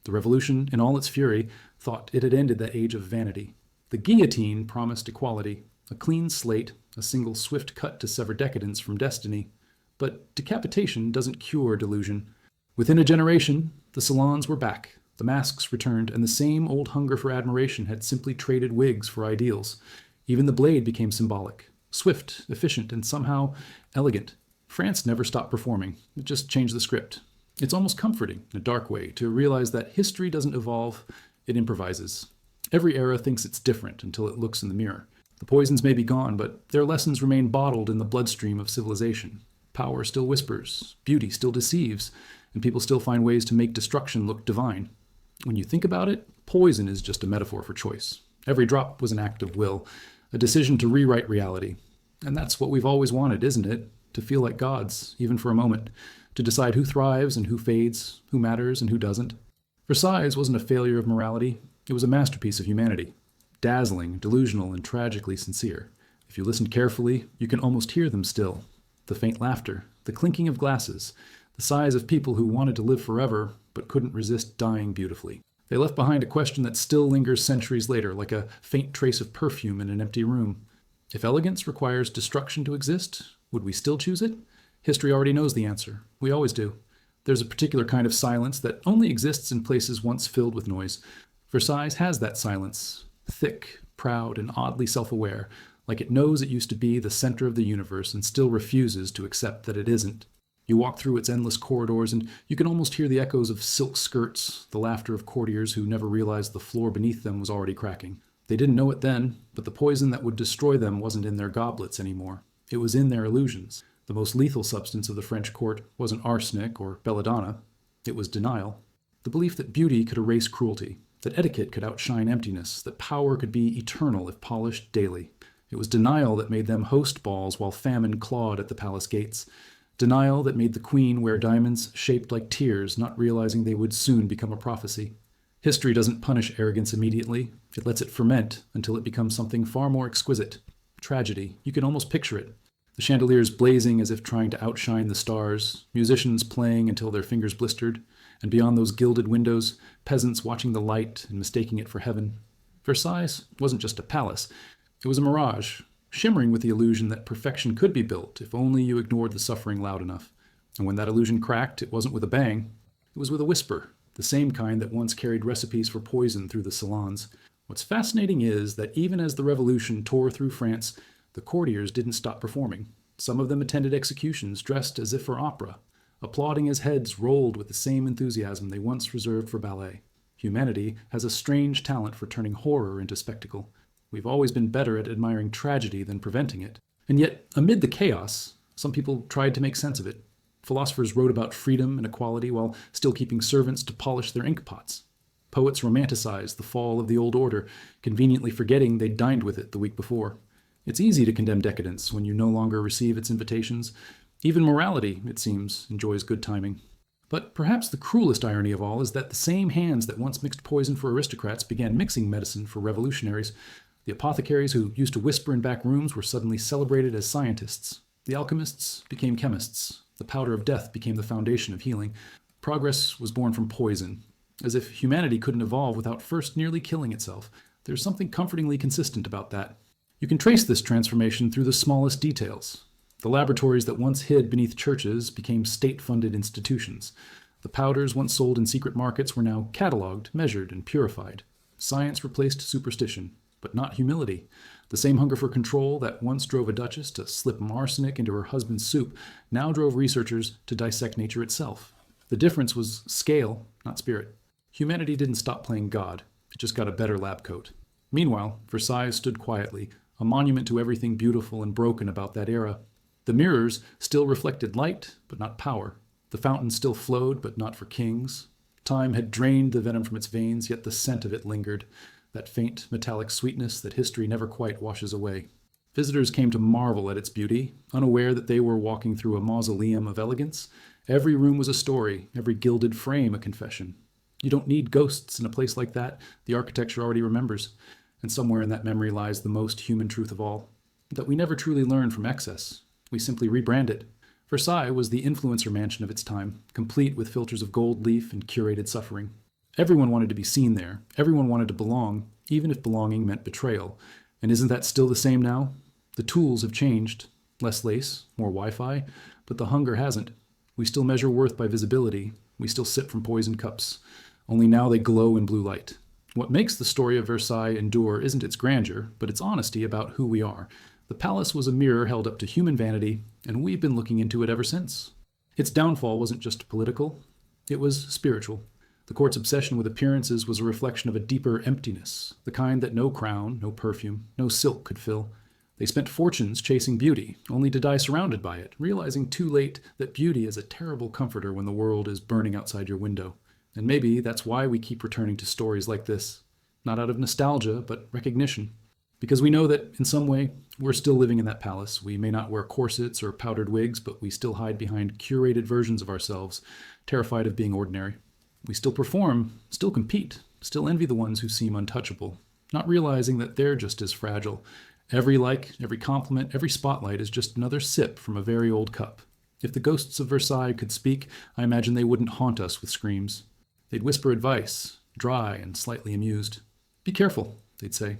The revolution, in all its fury, thought it had ended that age of vanity. The guillotine promised equality, a clean slate, a single swift cut to sever decadence from destiny. But decapitation doesn't cure delusion. Within a generation, the salons were back, the masks returned, and the same old hunger for admiration had simply traded wigs for ideals. Even the blade became symbolic, swift, efficient, and somehow elegant. France never stopped performing, it just changed the script. It's almost comforting, in a dark way, to realize that history doesn't evolve, it improvises. Every era thinks it's different until it looks in the mirror. The poisons may be gone, but their lessons remain bottled in the bloodstream of civilization. Power still whispers, beauty still deceives, and people still find ways to make destruction look divine. When you think about it, poison is just a metaphor for choice. Every drop was an act of will, a decision to rewrite reality. And that's what we've always wanted, isn't it? To feel like gods, even for a moment. To decide who thrives and who fades, who matters and who doesn't. Versailles wasn't a failure of morality, it was a masterpiece of humanity. Dazzling, delusional, and tragically sincere. If you listen carefully, you can almost hear them still. The faint laughter, the clinking of glasses, the sighs of people who wanted to live forever but couldn't resist dying beautifully. They left behind a question that still lingers centuries later, like a faint trace of perfume in an empty room. If elegance requires destruction to exist, would we still choose it? History already knows the answer. We always do. There's a particular kind of silence that only exists in places once filled with noise. Versailles has that silence, thick, proud, and oddly self-aware, like it knows it used to be the center of the universe and still refuses to accept that it isn't. You walk through its endless corridors and you can almost hear the echoes of silk skirts, the laughter of courtiers who never realized the floor beneath them was already cracking. They didn't know it then, but the poison that would destroy them wasn't in their goblets anymore. It was in their illusions. The most lethal substance of the French court wasn't arsenic or belladonna. It was denial. The belief that beauty could erase cruelty, that etiquette could outshine emptiness, that power could be eternal if polished daily. It was denial that made them host balls while famine clawed at the palace gates. Denial that made the queen wear diamonds shaped like tears, not realizing they would soon become a prophecy. History doesn't punish arrogance immediately. It lets it ferment until it becomes something far more exquisite. Tragedy. You can almost picture it. The chandeliers blazing as if trying to outshine the stars, musicians playing until their fingers blistered, And beyond those gilded windows, peasants watching the light and mistaking it for heaven. Versailles wasn't just a palace, it was a mirage, shimmering with the illusion that perfection could be built if only you ignored the suffering loud enough. And when that illusion cracked, it wasn't with a bang, it was with a whisper, the same kind that once carried recipes for poison through the salons. What's fascinating is that even as the revolution tore through France, the courtiers didn't stop performing. Some of them attended executions dressed as if for opera, applauding as heads rolled with the same enthusiasm they once reserved for ballet. Humanity has a strange talent for turning horror into spectacle. We've always been better at admiring tragedy than preventing it. And yet, amid the chaos, some people tried to make sense of it. Philosophers wrote about freedom and equality while still keeping servants to polish their inkpots. Poets romanticized the fall of the old order, conveniently forgetting they'd dined with it the week before. It's easy to condemn decadence when you no longer receive its invitations. Even morality, it seems, enjoys good timing. But perhaps the cruelest irony of all is that the same hands that once mixed poison for aristocrats began mixing medicine for revolutionaries. The apothecaries who used to whisper in back rooms were suddenly celebrated as scientists. The alchemists became chemists. The powder of death became the foundation of healing. Progress was born from poison, as if humanity couldn't evolve without first nearly killing itself. There's something comfortingly consistent about that. You can trace this transformation through the smallest details. The laboratories that once hid beneath churches became state-funded institutions. The powders once sold in secret markets were now cataloged, measured, and purified. Science replaced superstition, but not humility. The same hunger for control that once drove a duchess to slip arsenic into her husband's soup now drove researchers to dissect nature itself. The difference was scale, not spirit. Humanity didn't stop playing God. It just got a better lab coat. Meanwhile, Versailles stood quietly, a monument to everything beautiful and broken about that era. The mirrors still reflected light, but not power. The fountain still flowed, but not for kings. Time had drained the venom from its veins, yet the scent of it lingered, that faint metallic sweetness that history never quite washes away. Visitors came to marvel at its beauty, unaware that they were walking through a mausoleum of elegance. Every room was a story, every gilded frame a confession. You don't need ghosts in a place like that. The architecture already remembers. And somewhere in that memory lies the most human truth of all, that we never truly learn from excess. We simply rebrand it. Versailles was the influencer mansion of its time, complete with filters of gold leaf and curated suffering. Everyone wanted to be seen there. Everyone wanted to belong, even if belonging meant betrayal. And isn't that still the same now? The tools have changed. Less lace, more Wi-Fi, but the hunger hasn't. We still measure worth by visibility. We still sip from poisoned cups. Only now they glow in blue light. What makes the story of Versailles endure isn't its grandeur, but its honesty about who we are. The palace was a mirror held up to human vanity, and we've been looking into it ever since. Its downfall wasn't just political, it was spiritual. The court's obsession with appearances was a reflection of a deeper emptiness, the kind that no crown, no perfume, no silk could fill. They spent fortunes chasing beauty, only to die surrounded by it, realizing too late that beauty is a terrible comforter when the world is burning outside your window. And maybe that's why we keep returning to stories like this. Not out of nostalgia, but recognition. Because we know that, in some way, we're still living in that palace. We may not wear corsets or powdered wigs, but we still hide behind curated versions of ourselves, terrified of being ordinary. We still perform, still compete, still envy the ones who seem untouchable, not realizing that they're just as fragile. Every like, every compliment, every spotlight is just another sip from a very old cup. If the ghosts of Versailles could speak, I imagine they wouldn't haunt us with screams. They'd whisper advice, dry and slightly amused. Be careful, they'd say.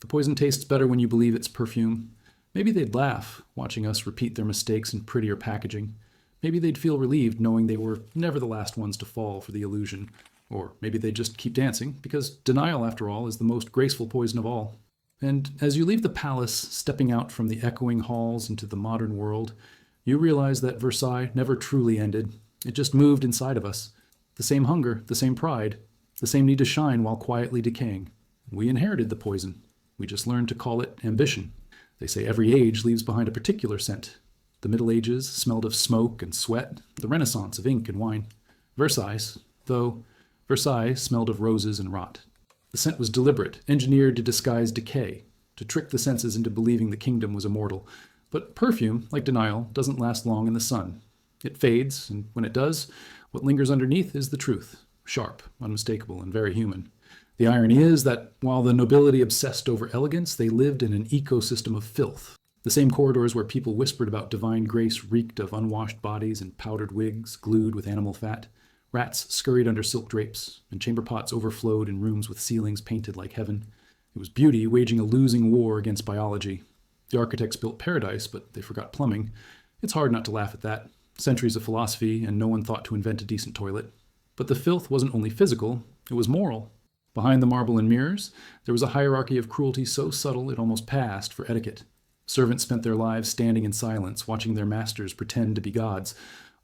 The poison tastes better when you believe it's perfume. Maybe they'd laugh, watching us repeat their mistakes in prettier packaging. Maybe they'd feel relieved knowing they were never the last ones to fall for the illusion. Or maybe they'd just keep dancing, because denial, after all, is the most graceful poison of all. And as you leave the palace, stepping out from the echoing halls into the modern world, you realize that Versailles never truly ended. It just moved inside of us. The same hunger, the same pride, the same need to shine while quietly decaying. We inherited the poison. We just learned to call it ambition. They say every age leaves behind a particular scent. The Middle Ages smelled of smoke and sweat, the Renaissance of ink and wine. Versailles smelled of roses and rot. The scent was deliberate, engineered to disguise decay, to trick the senses into believing the kingdom was immortal. But perfume, like denial, doesn't last long in the sun. It fades, and when it does, what lingers underneath is the truth, sharp, unmistakable, and very human. The irony is that while the nobility obsessed over elegance, they lived in an ecosystem of filth. The same corridors where people whispered about divine grace reeked of unwashed bodies and powdered wigs glued with animal fat. Rats scurried under silk drapes, and chamber pots overflowed in rooms with ceilings painted like heaven. It was beauty waging a losing war against biology. The architects built paradise, but they forgot plumbing. It's hard not to laugh at that. Centuries of philosophy, and no one thought to invent a decent toilet. But the filth wasn't only physical, it was moral. Behind the marble and mirrors, there was a hierarchy of cruelty so subtle it almost passed for etiquette. Servants spent their lives standing in silence, watching their masters pretend to be gods.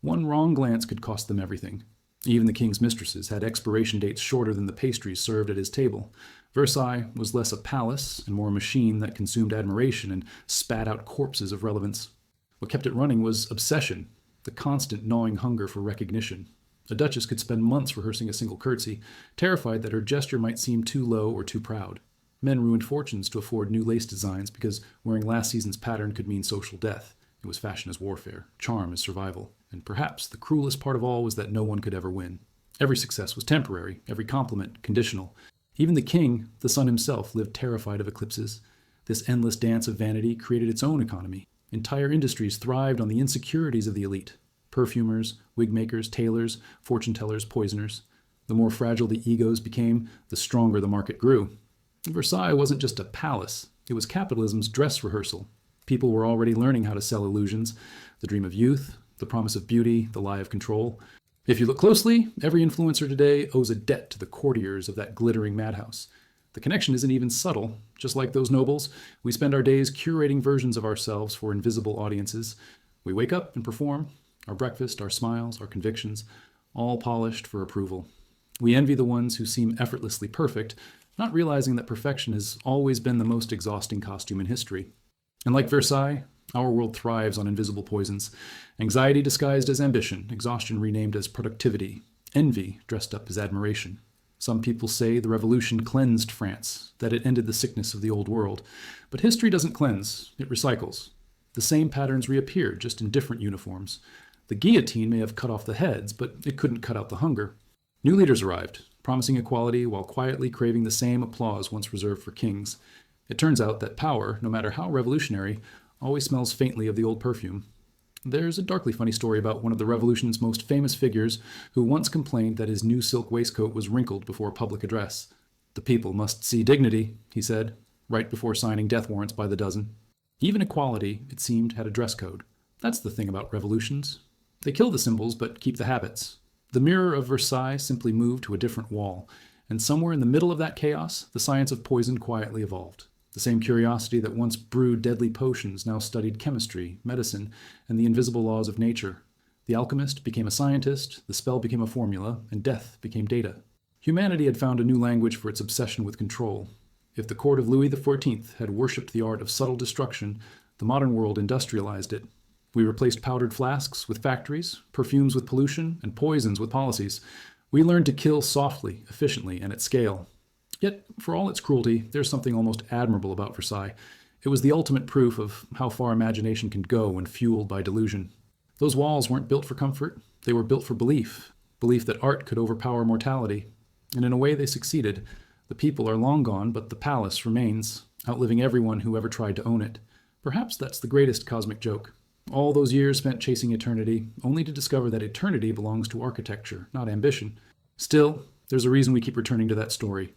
One wrong glance could cost them everything. Even the king's mistresses had expiration dates shorter than the pastries served at his table. Versailles was less a palace and more a machine that consumed admiration and spat out corpses of relevance. What kept it running was obsession, the constant gnawing hunger for recognition. A duchess could spend months rehearsing a single curtsy, terrified that her gesture might seem too low or too proud. Men ruined fortunes to afford new lace designs because wearing last season's pattern could mean social death. It was fashion as warfare, charm as survival. And perhaps the cruelest part of all was that no one could ever win. Every success was temporary, every compliment conditional. Even the king, the sun himself, lived terrified of eclipses. This endless dance of vanity created its own economy. Entire industries thrived on the insecurities of the elite. Perfumers, wig makers, tailors, fortune tellers, poisoners. The more fragile the egos became, the stronger the market grew. Versailles wasn't just a palace. It was capitalism's dress rehearsal. People were already learning how to sell illusions, the dream of youth, the promise of beauty, the lie of control. If you look closely, every influencer today owes a debt to the courtiers of that glittering madhouse. The connection isn't even subtle. Just like those nobles, we spend our days curating versions of ourselves for invisible audiences. We wake up and perform, our breakfast, our smiles, our convictions, all polished for approval. We envy the ones who seem effortlessly perfect, not realizing that perfection has always been the most exhausting costume in history. And like Versailles, our world thrives on invisible poisons. Anxiety disguised as ambition, exhaustion renamed as productivity, envy dressed up as admiration. Some people say the revolution cleansed France, that it ended the sickness of the old world. But history doesn't cleanse, it recycles. The same patterns reappeared, just in different uniforms. The guillotine may have cut off the heads, but it couldn't cut out the hunger. New leaders arrived, promising equality while quietly craving the same applause once reserved for kings. It turns out that power, no matter how revolutionary, always smells faintly of the old perfume. There's a darkly funny story about one of the revolution's most famous figures who once complained that his new silk waistcoat was wrinkled before a public address. "The people must see dignity," he said, right before signing death warrants by the dozen. Even equality, it seemed, had a dress code. That's the thing about revolutions. They kill the symbols but keep the habits. The mirror of Versailles simply moved to a different wall, and somewhere in the middle of that chaos, the science of poison quietly evolved. The same curiosity that once brewed deadly potions now studied chemistry, medicine, and the invisible laws of nature. The alchemist became a scientist, the spell became a formula, and death became data. Humanity had found a new language for its obsession with control. If the court of Louis XIV had worshipped the art of subtle destruction, the modern world industrialized it. We replaced powdered flasks with factories, perfumes with pollution, and poisons with policies. We learned to kill softly, efficiently, and at scale. Yet, for all its cruelty, there's something almost admirable about Versailles. It was the ultimate proof of how far imagination can go when fueled by delusion. Those walls weren't built for comfort, they were built for belief. Belief that art could overpower mortality. And in a way they succeeded. The people are long gone, but the palace remains, outliving everyone who ever tried to own it. Perhaps that's the greatest cosmic joke. All those years spent chasing eternity, only to discover that eternity belongs to architecture, not ambition. Still, there's a reason we keep returning to that story.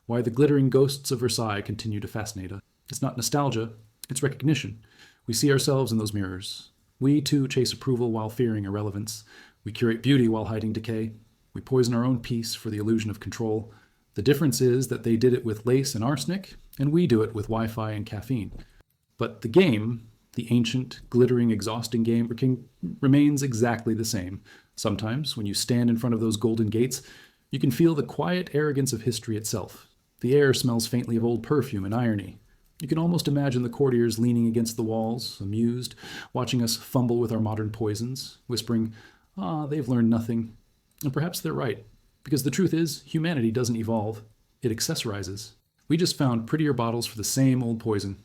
Why the glittering ghosts of Versailles continue to fascinate us. It's not nostalgia, it's recognition. We see ourselves in those mirrors. We, too, chase approval while fearing irrelevance. We curate beauty while hiding decay. We poison our own peace for the illusion of control. The difference is that they did it with lace and arsenic, and we do it with Wi-Fi and caffeine. But the game, the ancient, glittering, exhausting game, remains exactly the same. Sometimes, when you stand in front of those golden gates, you can feel the quiet arrogance of history itself. The air smells faintly of old perfume and irony. You can almost imagine the courtiers leaning against the walls, amused, watching us fumble with our modern poisons, whispering, they've learned nothing. And perhaps they're right, because the truth is, humanity doesn't evolve. It accessorizes. We just found prettier bottles for the same old poison.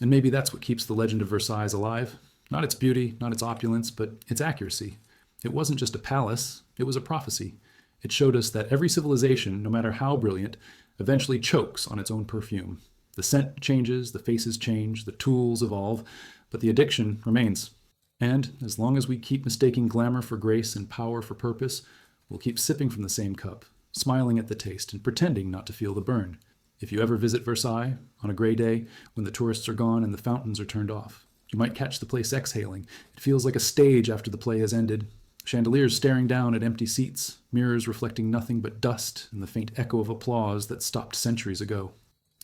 And maybe that's what keeps the legend of Versailles alive. Not its beauty, not its opulence, but its accuracy. It wasn't just a palace, it was a prophecy. It showed us that every civilization, no matter how brilliant, eventually chokes on its own perfume. The scent changes, the faces change, the tools evolve, but the addiction remains. And as long as we keep mistaking glamour for grace and power for purpose, We'll keep sipping from the same cup, smiling at the taste and pretending not to feel the burn. If you ever visit Versailles on a gray day when the tourists are gone and the fountains are turned off, you might catch the place exhaling. It feels like a stage after the play has ended. Chandeliers staring down at empty seats, mirrors reflecting nothing but dust and the faint echo of applause that stopped centuries ago.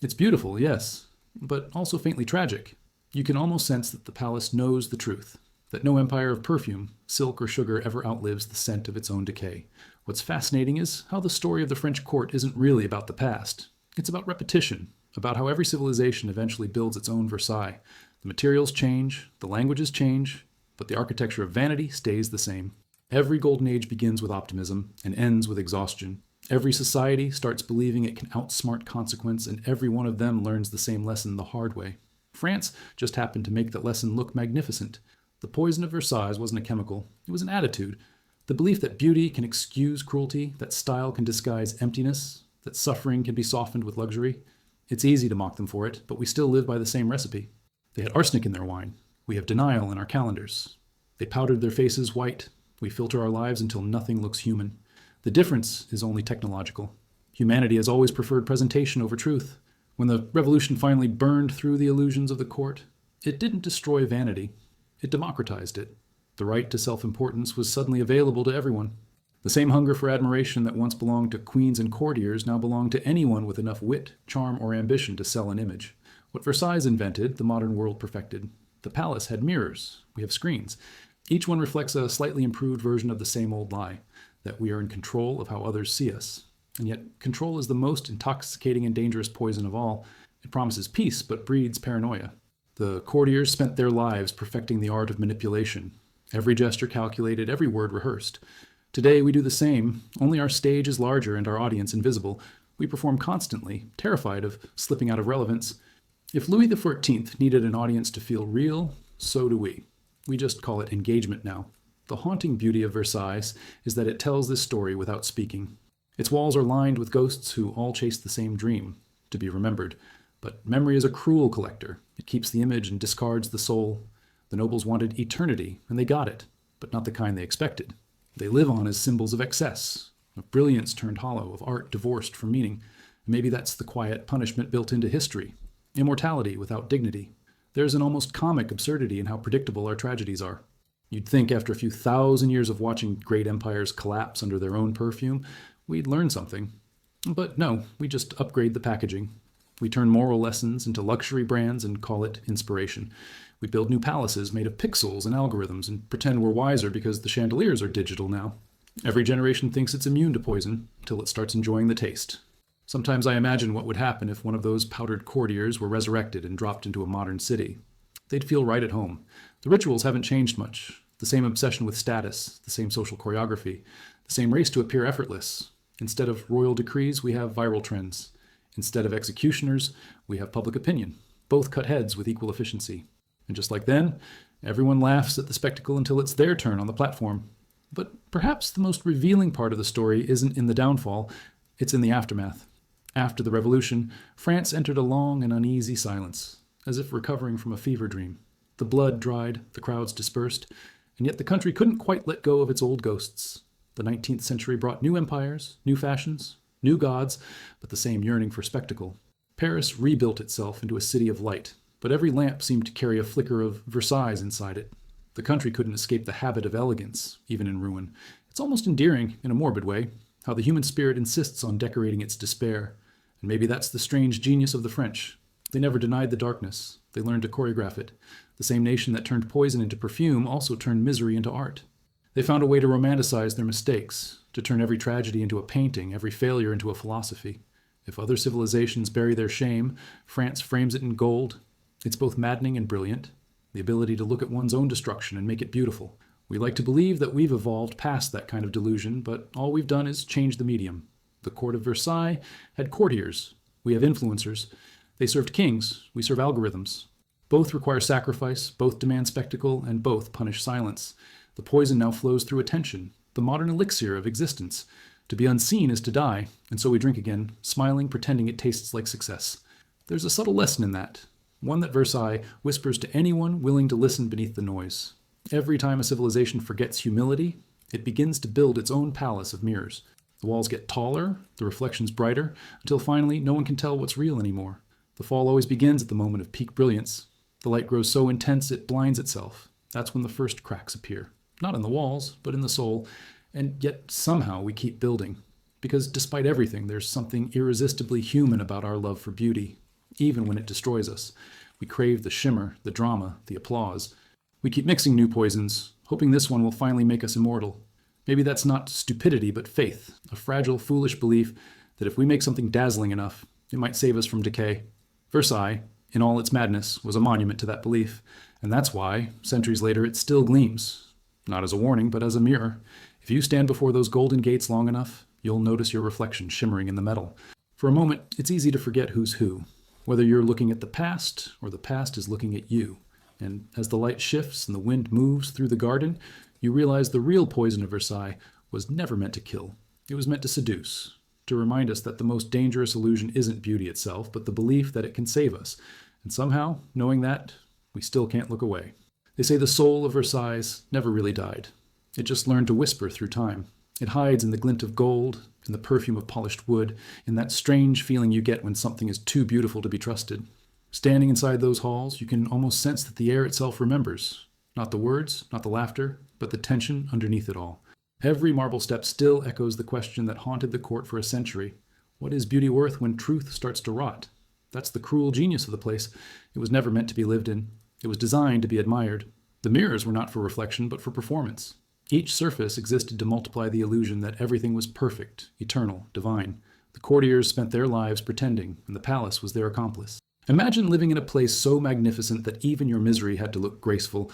It's beautiful, yes, but also faintly tragic. You can almost sense that the palace knows the truth, that no empire of perfume, silk, or sugar ever outlives the scent of its own decay. What's fascinating is how the story of the French court isn't really about the past. It's about repetition, about how every civilization eventually builds its own Versailles. The materials change, the languages change, but the architecture of vanity stays the same. Every golden age begins with optimism and ends with exhaustion. Every society starts believing it can outsmart consequence, and every one of them learns the same lesson the hard way. France just happened to make that lesson look magnificent. The poison of Versailles wasn't a chemical, it was an attitude. The belief that beauty can excuse cruelty, that style can disguise emptiness, that suffering can be softened with luxury. It's easy to mock them for it, but we still live by the same recipe. They had arsenic in their wine. We have denial in our calendars. They powdered their faces white. We filter our lives until nothing looks human. The difference is only technological. Humanity has always preferred presentation over truth. When the revolution finally burned through the illusions of the court, it didn't destroy vanity. It democratized it. The right to self-importance was suddenly available to everyone. The same hunger for admiration that once belonged to queens and courtiers now belonged to anyone with enough wit, charm, or ambition to sell an image. What Versailles invented, the modern world perfected. The palace had mirrors. We have screens. Each one reflects a slightly improved version of the same old lie, that we are in control of how others see us. And yet, control is the most intoxicating and dangerous poison of all. It promises peace, but breeds paranoia. The courtiers spent their lives perfecting the art of manipulation. Every gesture calculated, every word rehearsed. Today, we do the same, only our stage is larger and our audience invisible. We perform constantly, terrified of slipping out of relevance. If Louis XIV needed an audience to feel real, so do we. We just call it engagement now. The haunting beauty of Versailles is that it tells this story without speaking. Its walls are lined with ghosts who all chase the same dream, to be remembered. But memory is a cruel collector. It keeps the image and discards the soul. The nobles wanted eternity, and they got it, but not the kind they expected. They live on as symbols of excess, of brilliance turned hollow, of art divorced from meaning. Maybe that's the quiet punishment built into history. Immortality without dignity. There's an almost comic absurdity in how predictable our tragedies are. You'd think after a few thousand years of watching great empires collapse under their own perfume, we'd learn something. But no, we just upgrade the packaging. We turn moral lessons into luxury brands and call it inspiration. We build new palaces made of pixels and algorithms and pretend we're wiser because the chandeliers are digital now. Every generation thinks it's immune to poison till it starts enjoying the taste. Sometimes I imagine what would happen if one of those powdered courtiers were resurrected and dropped into a modern city. They'd feel right at home. The rituals haven't changed much. The same obsession with status, the same social choreography, the same race to appear effortless. Instead of royal decrees, we have viral trends. Instead of executioners, we have public opinion. Both cut heads with equal efficiency. And just like then, everyone laughs at the spectacle until it's their turn on the platform. But perhaps the most revealing part of the story isn't in the downfall, it's in the aftermath. After the revolution, France entered a long and uneasy silence, as if recovering from a fever dream. The blood dried, the crowds dispersed, and yet the country couldn't quite let go of its old ghosts. The 19th century brought new empires, new fashions, new gods, but the same yearning for spectacle. Paris rebuilt itself into a city of light, but every lamp seemed to carry a flicker of Versailles inside it. The country couldn't escape the habit of elegance, even in ruin. It's almost endearing, in a morbid way, how the human spirit insists on decorating its despair. And maybe that's the strange genius of the French. They never denied the darkness. They learned to choreograph it. The same nation that turned poison into perfume also turned misery into art. They found a way to romanticize their mistakes, to turn every tragedy into a painting, every failure into a philosophy. If other civilizations bury their shame, France frames it in gold. It's both maddening and brilliant, the ability to look at one's own destruction and make it beautiful. We like to believe that we've evolved past that kind of delusion, but all we've done is change the medium. The court of Versailles had courtiers. We have influencers. They served kings. We serve algorithms. Both require sacrifice, both demand spectacle, and both punish silence. The poison now flows through attention, the modern elixir of existence. To be unseen is to die, and so we drink again, smiling, pretending it tastes like success. There's a subtle lesson in that, one that Versailles whispers to anyone willing to listen beneath the noise. Every time a civilization forgets humility, It begins to build its own palace of mirrors. The walls get taller, the reflections brighter, until finally no one can tell what's real anymore. The fall always begins at the moment of peak brilliance. The light grows so intense it blinds itself. That's when the first cracks appear. Not in the walls, but in the soul. And yet somehow we keep building. Because despite everything, there's something irresistibly human about our love for beauty, even when it destroys us. We crave the shimmer, the drama, the applause. We keep mixing new poisons, hoping this one will finally make us immortal. Maybe that's not stupidity, but faith, a fragile, foolish belief that if we make something dazzling enough, it might save us from decay. Versailles, in all its madness, was a monument to that belief, and that's why, centuries later, it still gleams. Not as a warning, but as a mirror. If you stand before those golden gates long enough, you'll notice your reflection shimmering in the metal. For a moment, it's easy to forget who's who, whether you're looking at the past or the past is looking at you. And as the light shifts and the wind moves through the garden, you realize the real poison of Versailles was never meant to kill. It was meant to seduce, to remind us that the most dangerous illusion isn't beauty itself, but the belief that it can save us. And somehow, knowing that, we still can't look away. They say the soul of Versailles never really died. It just learned to whisper through time. It hides in the glint of gold, in the perfume of polished wood, in that strange feeling you get when something is too beautiful to be trusted. Standing inside those halls, you can almost sense that the air itself remembers. Not the words, not the laughter, but the tension underneath it all. Every marble step still echoes the question that haunted the court for a century. What is beauty worth when truth starts to rot? That's the cruel genius of the place. It was never meant to be lived in. It was designed to be admired. The mirrors were not for reflection, but for performance. Each surface existed to multiply the illusion that everything was perfect, eternal, divine. The courtiers spent their lives pretending, and the palace was their accomplice. Imagine living in a place so magnificent that even your misery had to look graceful.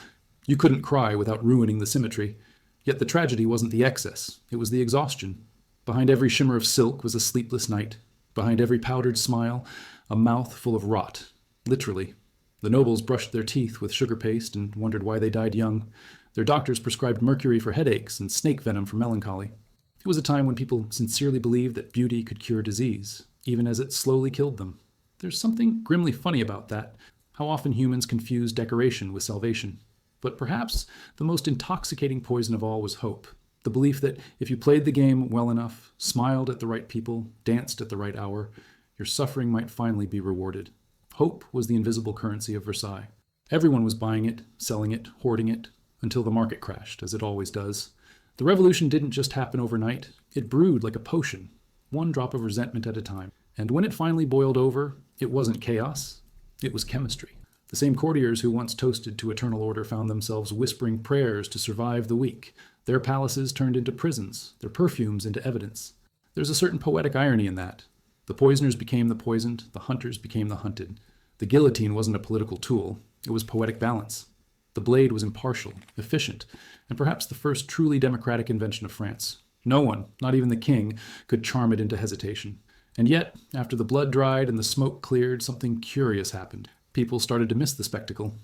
You couldn't cry without ruining the symmetry. Yet the tragedy wasn't the excess, it was the exhaustion. Behind every shimmer of silk was a sleepless night. Behind every powdered smile, a mouth full of rot. Literally. The nobles brushed their teeth with sugar paste and wondered why they died young. Their doctors prescribed mercury for headaches and snake venom for melancholy. It was a time when people sincerely believed that beauty could cure disease, even as it slowly killed them. There's something grimly funny about that, how often humans confuse decoration with salvation. But perhaps the most intoxicating poison of all was hope, the belief that if you played the game well enough, smiled at the right people, danced at the right hour, your suffering might finally be rewarded. Hope was the invisible currency of Versailles. Everyone was buying it, selling it, hoarding it, until the market crashed, as it always does. The revolution didn't just happen overnight. It brewed like a potion, one drop of resentment at a time. And when it finally boiled over, it wasn't chaos, it was chemistry. The same courtiers who once toasted to eternal order found themselves whispering prayers to survive the week. Their palaces turned into prisons, their perfumes into evidence. There's a certain poetic irony in that. The poisoners became the poisoned, the hunters became the hunted. The guillotine wasn't a political tool, it was poetic balance. The blade was impartial, efficient, and perhaps the first truly democratic invention of France. No one, not even the king, could charm it into hesitation. And yet, after the blood dried and the smoke cleared, something curious happened. People started to miss the spectacle.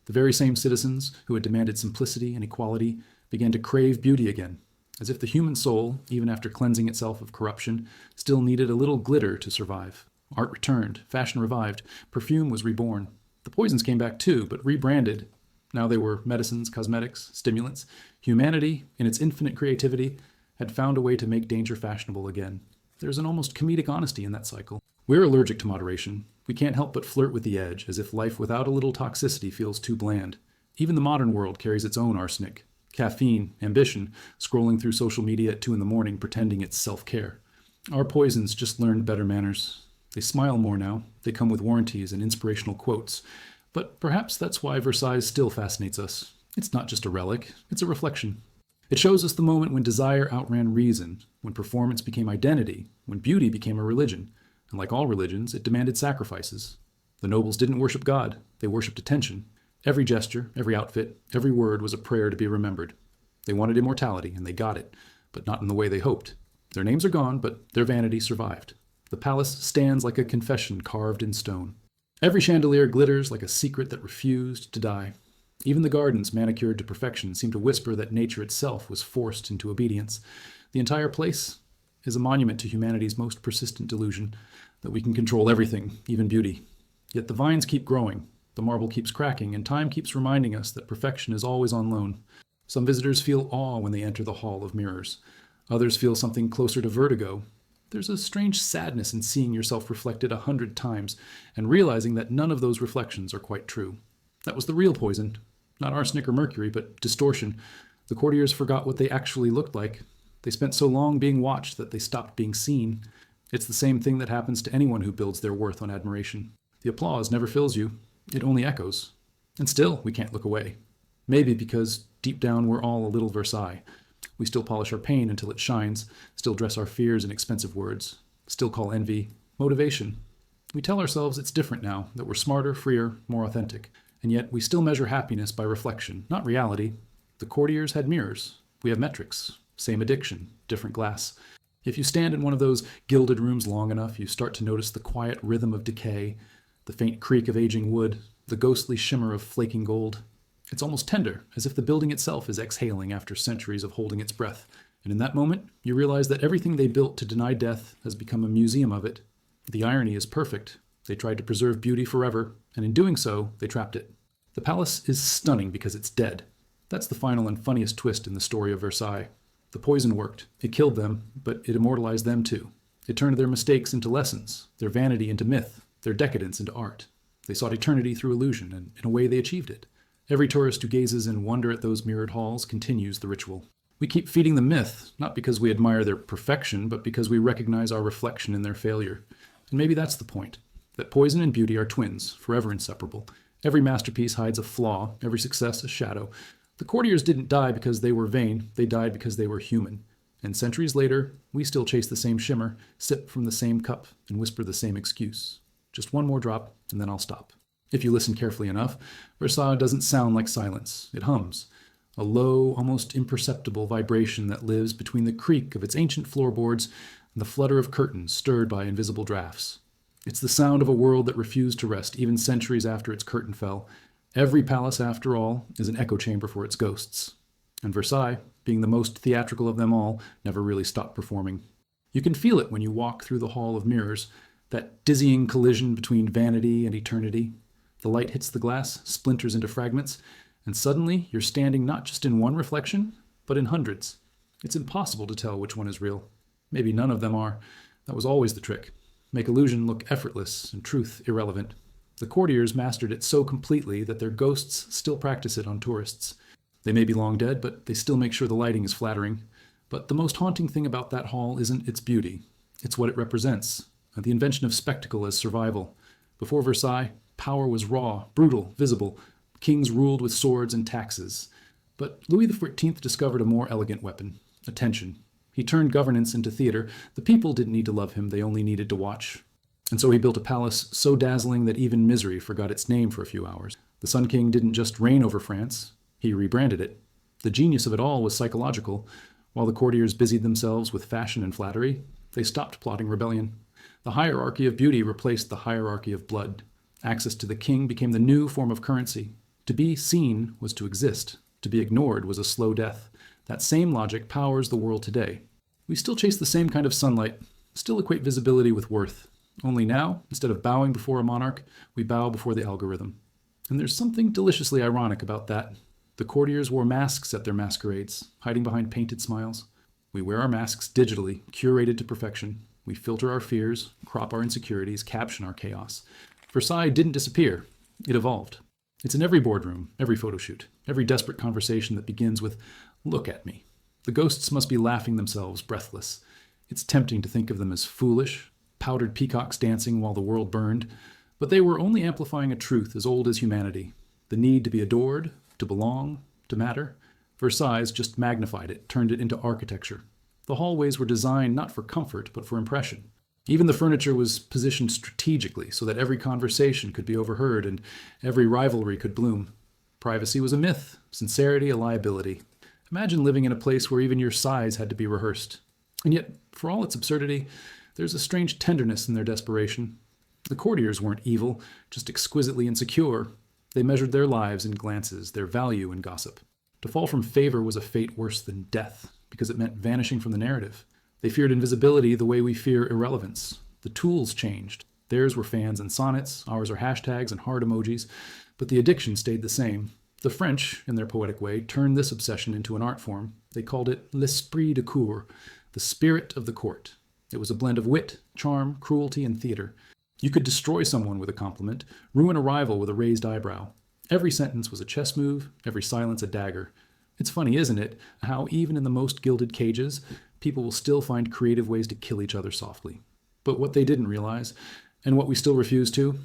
The very same citizens who had demanded simplicity and equality began to crave beauty again, as if the human soul, even after cleansing itself of corruption, still needed a little glitter to survive. Art returned, fashion revived, perfume was reborn. The poisons came back too, but rebranded. Now they were medicines, cosmetics, stimulants. Humanity, in its infinite creativity, had found a way to make danger fashionable again. There's an almost comedic honesty in that cycle. We're allergic to moderation. We can't help but flirt with the edge, as if life without a little toxicity feels too bland. Even the modern world carries its own arsenic. Caffeine, ambition, scrolling through social media at 2 a.m. pretending it's self-care. Our poisons just learned better manners. They smile more now. They come with warranties and inspirational quotes. But perhaps that's why Versailles still fascinates us. It's not just a relic, it's a reflection. It shows us the moment when desire outran reason, when performance became identity, when beauty became a religion. And like all religions, it demanded sacrifices. The nobles didn't worship God, they worshipped attention. Every gesture, every outfit, every word was a prayer to be remembered. They wanted immortality, and they got it, but not in the way they hoped. Their names are gone, but their vanity survived. The palace stands like a confession carved in stone. Every chandelier glitters like a secret that refused to die. Even the gardens, manicured to perfection, seem to whisper that nature itself was forced into obedience. The entire place is a monument to humanity's most persistent delusion, that we can control everything, even beauty. Yet the vines keep growing, the marble keeps cracking, and time keeps reminding us that perfection is always on loan. Some visitors feel awe when they enter the Hall of Mirrors. Others feel something closer to vertigo. There's a strange sadness in seeing yourself reflected 100 times and realizing that none of those reflections are quite true. That was the real poison. Not arsenic or mercury, but distortion. The courtiers forgot what they actually looked like. They spent so long being watched that they stopped being seen. It's the same thing that happens to anyone who builds their worth on admiration. The applause never fills you. It only echoes. And still, we can't look away. Maybe because deep down we're all a little Versailles. We still polish our pain until it shines, still dress our fears in expensive words, still call envy motivation. We tell ourselves it's different now, that we're smarter, freer, more authentic. And yet we still measure happiness by reflection, not reality. The courtiers had mirrors. We have metrics. Same addiction, different glass. If you stand in one of those gilded rooms long enough, you start to notice the quiet rhythm of decay, the faint creak of aging wood, the ghostly shimmer of flaking gold. It's almost tender, as if the building itself is exhaling after centuries of holding its breath. And in that moment, you realize that everything they built to deny death has become a museum of it. The irony is perfect. They tried to preserve beauty forever, and in doing so, they trapped it. The palace is stunning because it's dead. That's the final and funniest twist in the story of Versailles. The poison worked. It killed them, but it immortalized them too. It turned their mistakes into lessons, their vanity into myth, their decadence into art. They sought eternity through illusion, and in a way they achieved it. Every tourist who gazes in wonder at those mirrored halls continues the ritual. We keep feeding the myth, not because we admire their perfection, but because we recognize our reflection in their failure. And maybe that's the point, that poison and beauty are twins, forever inseparable. Every masterpiece hides a flaw, every success a shadow. The courtiers didn't die because they were vain, they died because they were human. And centuries later, we still chase the same shimmer, sip from the same cup, and whisper the same excuse. Just one more drop, and then I'll stop. If you listen carefully enough, Versailles doesn't sound like silence. It hums, a low, almost imperceptible vibration that lives between the creak of its ancient floorboards and the flutter of curtains stirred by invisible drafts. It's the sound of a world that refused to rest even centuries after its curtain fell. Every palace, after all, is an echo chamber for its ghosts. And Versailles, being the most theatrical of them all, never really stopped performing. You can feel it when you walk through the Hall of Mirrors, that dizzying collision between vanity and eternity. The light hits the glass, splinters into fragments, and suddenly you're standing not just in one reflection, but in hundreds. It's impossible to tell which one is real. Maybe none of them are. That was always the trick. Make illusion look effortless and truth irrelevant. The courtiers mastered it so completely that their ghosts still practice it on tourists. They may be long dead, but they still make sure the lighting is flattering. But the most haunting thing about that hall isn't its beauty. It's what it represents, the invention of spectacle as survival. Before Versailles, power was raw, brutal, visible. Kings ruled with swords and taxes. But Louis XIV discovered a more elegant weapon, attention. He turned governance into theater. The people didn't need to love him, they only needed to watch. And so he built a palace so dazzling that even misery forgot its name for a few hours. The Sun King didn't just reign over France, he rebranded it. The genius of it all was psychological. While the courtiers busied themselves with fashion and flattery, they stopped plotting rebellion. The hierarchy of beauty replaced the hierarchy of blood. Access to the king became the new form of currency. To be seen was to exist. To be ignored was a slow death. That same logic powers the world today. We still chase the same kind of sunlight, still equate visibility with worth. Only now, instead of bowing before a monarch, we bow before the algorithm. And there's something deliciously ironic about that. The courtiers wore masks at their masquerades, hiding behind painted smiles. We wear our masks digitally, curated to perfection. We filter our fears, crop our insecurities, caption our chaos. Versailles didn't disappear. It evolved. It's in every boardroom, every photo shoot, every desperate conversation that begins with, "Look at me." The ghosts must be laughing themselves, breathless. It's tempting to think of them as foolish, powdered peacocks dancing while the world burned, but they were only amplifying a truth as old as humanity, the need to be adored, to belong, to matter. Versailles just magnified it, turned it into architecture. The hallways were designed not for comfort, but for impression. Even the furniture was positioned strategically so that every conversation could be overheard and every rivalry could bloom. Privacy was a myth, sincerity a liability. Imagine living in a place where even your size had to be rehearsed. And yet, for all its absurdity, there's a strange tenderness in their desperation. The courtiers weren't evil, just exquisitely insecure. They measured their lives in glances, their value in gossip. To fall from favor was a fate worse than death, because it meant vanishing from the narrative. They feared invisibility the way we fear irrelevance. The tools changed. Theirs were fans and sonnets, ours are hashtags and heart emojis, but the addiction stayed the same. The French, in their poetic way, turned this obsession into an art form. They called it l'esprit de cour, the spirit of the court. It was a blend of wit, charm, cruelty, and theater. You could destroy someone with a compliment, ruin a rival with a raised eyebrow. Every sentence was a chess move, every silence a dagger. It's funny, isn't it, how even in the most gilded cages, people will still find creative ways to kill each other softly. But what they didn't realize, and what we still refuse to,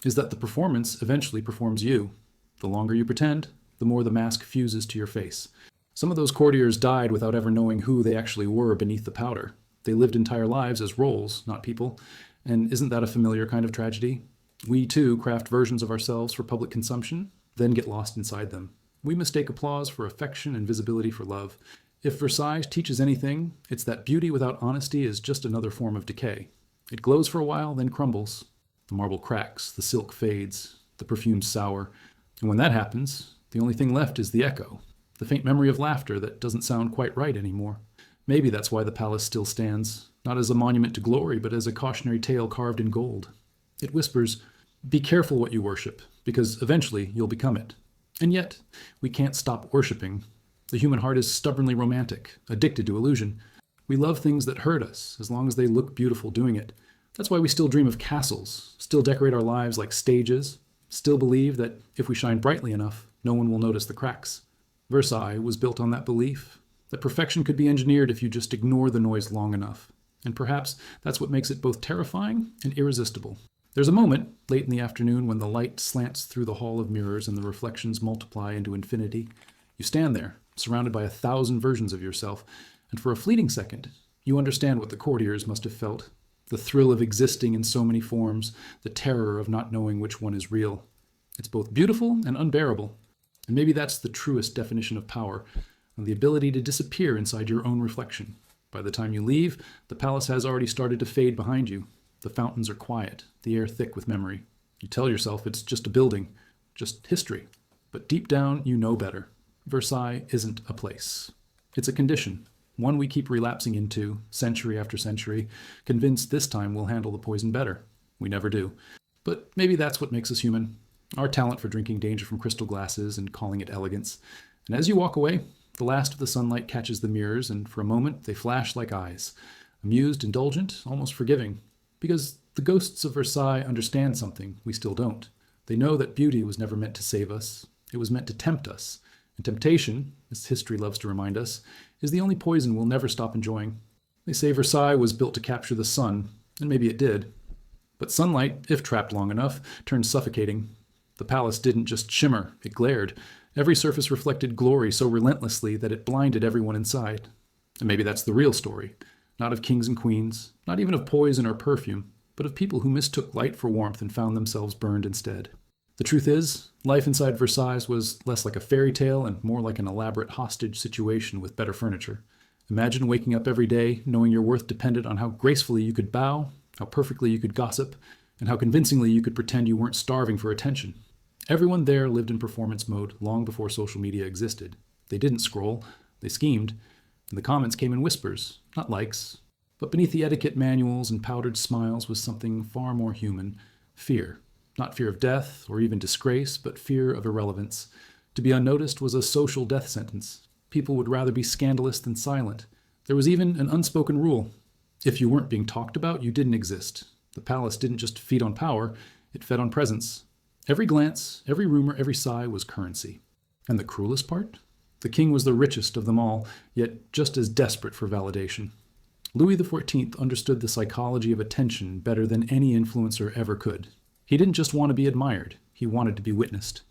is that the performance eventually performs you. The longer you pretend, the more the mask fuses to your face. Some of those courtiers died without ever knowing who they actually were beneath the powder. They lived entire lives as roles, not people. And isn't that a familiar kind of tragedy? We, too, craft versions of ourselves for public consumption, then get lost inside them. We mistake applause for affection and visibility for love. If Versailles teaches anything, it's that beauty without honesty is just another form of decay. It glows for a while, then crumbles. The marble cracks, the silk fades, the perfume's sour. And when that happens, the only thing left is the echo, the faint memory of laughter that doesn't sound quite right anymore. Maybe that's why the palace still stands, not as a monument to glory, but as a cautionary tale carved in gold. It whispers, be careful what you worship, because eventually you'll become it. And yet, we can't stop worshiping. The human heart is stubbornly romantic, addicted to illusion. We love things that hurt us, as long as they look beautiful doing it. That's why we still dream of castles, still decorate our lives like stages, still believe that if we shine brightly enough, no one will notice the cracks. Versailles was built on that belief, that perfection could be engineered if you just ignore the noise long enough. And perhaps that's what makes it both terrifying and irresistible. There's a moment, late in the afternoon, when the light slants through the hall of mirrors and the reflections multiply into infinity. You stand there, surrounded by 1,000 versions of yourself, and for a fleeting second, you understand what the courtiers must have felt. The thrill of existing in so many forms, the terror of not knowing which one is real. It's both beautiful and unbearable. And maybe that's the truest definition of power, the ability to disappear inside your own reflection. By the time you leave, the palace has already started to fade behind you. The fountains are quiet, the air thick with memory. You tell yourself it's just a building, just history. But deep down, you know better. Versailles isn't a place. It's a condition, one we keep relapsing into, century after century, convinced this time we'll handle the poison better. We never do. But maybe that's what makes us human. Our talent for drinking danger from crystal glasses and calling it elegance. And as you walk away, the last of the sunlight catches the mirrors, and for a moment they flash like eyes. Amused, indulgent, almost forgiving. Because the ghosts of Versailles understand something we still don't. They know that beauty was never meant to save us. It was meant to tempt us. And temptation, as history loves to remind us, is the only poison we'll never stop enjoying. They say Versailles was built to capture the sun, and maybe it did. But sunlight, if trapped long enough, turns suffocating. The palace didn't just shimmer, it glared. Every surface reflected glory so relentlessly that it blinded everyone inside. And maybe that's the real story. Not of kings and queens, not even of poison or perfume, but of people who mistook light for warmth and found themselves burned instead. The truth is, life inside Versailles was less like a fairy tale and more like an elaborate hostage situation with better furniture. Imagine waking up every day knowing your worth depended on how gracefully you could bow, how perfectly you could gossip, and how convincingly you could pretend you weren't starving for attention. Everyone there lived in performance mode long before social media existed. They didn't scroll, they schemed, and the comments came in whispers, not likes. But beneath the etiquette manuals and powdered smiles was something far more human, fear. Not fear of death or even disgrace, but fear of irrelevance. To be unnoticed was a social death sentence. People would rather be scandalous than silent. There was even an unspoken rule. If you weren't being talked about, you didn't exist. The palace didn't just feed on power, it fed on presence. Every glance, every rumor, every sigh was currency. And the cruelest part? The king was the richest of them all, yet just as desperate for validation. Louis XIV understood the psychology of attention better than any influencer ever could. He didn't just want to be admired, he wanted to be witnessed.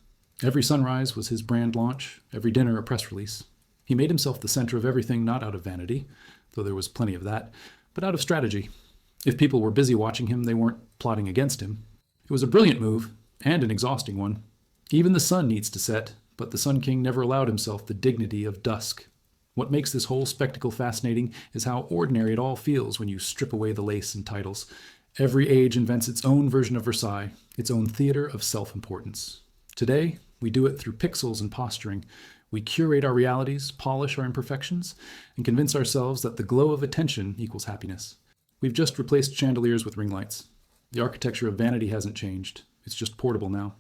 Every sunrise was his brand launch, every dinner a press release. He made himself the center of everything not out of vanity, though there was plenty of that, but out of strategy. If people were busy watching him, they weren't plotting against him. It was a brilliant move, and an exhausting one. Even the sun needs to set, but the Sun King never allowed himself the dignity of dusk. What makes this whole spectacle fascinating is how ordinary it all feels when you strip away the lace and titles. Every age invents its own version of Versailles, its own theater of self-importance. Today, we do it through pixels and posturing. We curate our realities, polish our imperfections, and convince ourselves that the glow of attention equals happiness. We've just replaced chandeliers with ring lights. The architecture of vanity hasn't changed. It's just portable now.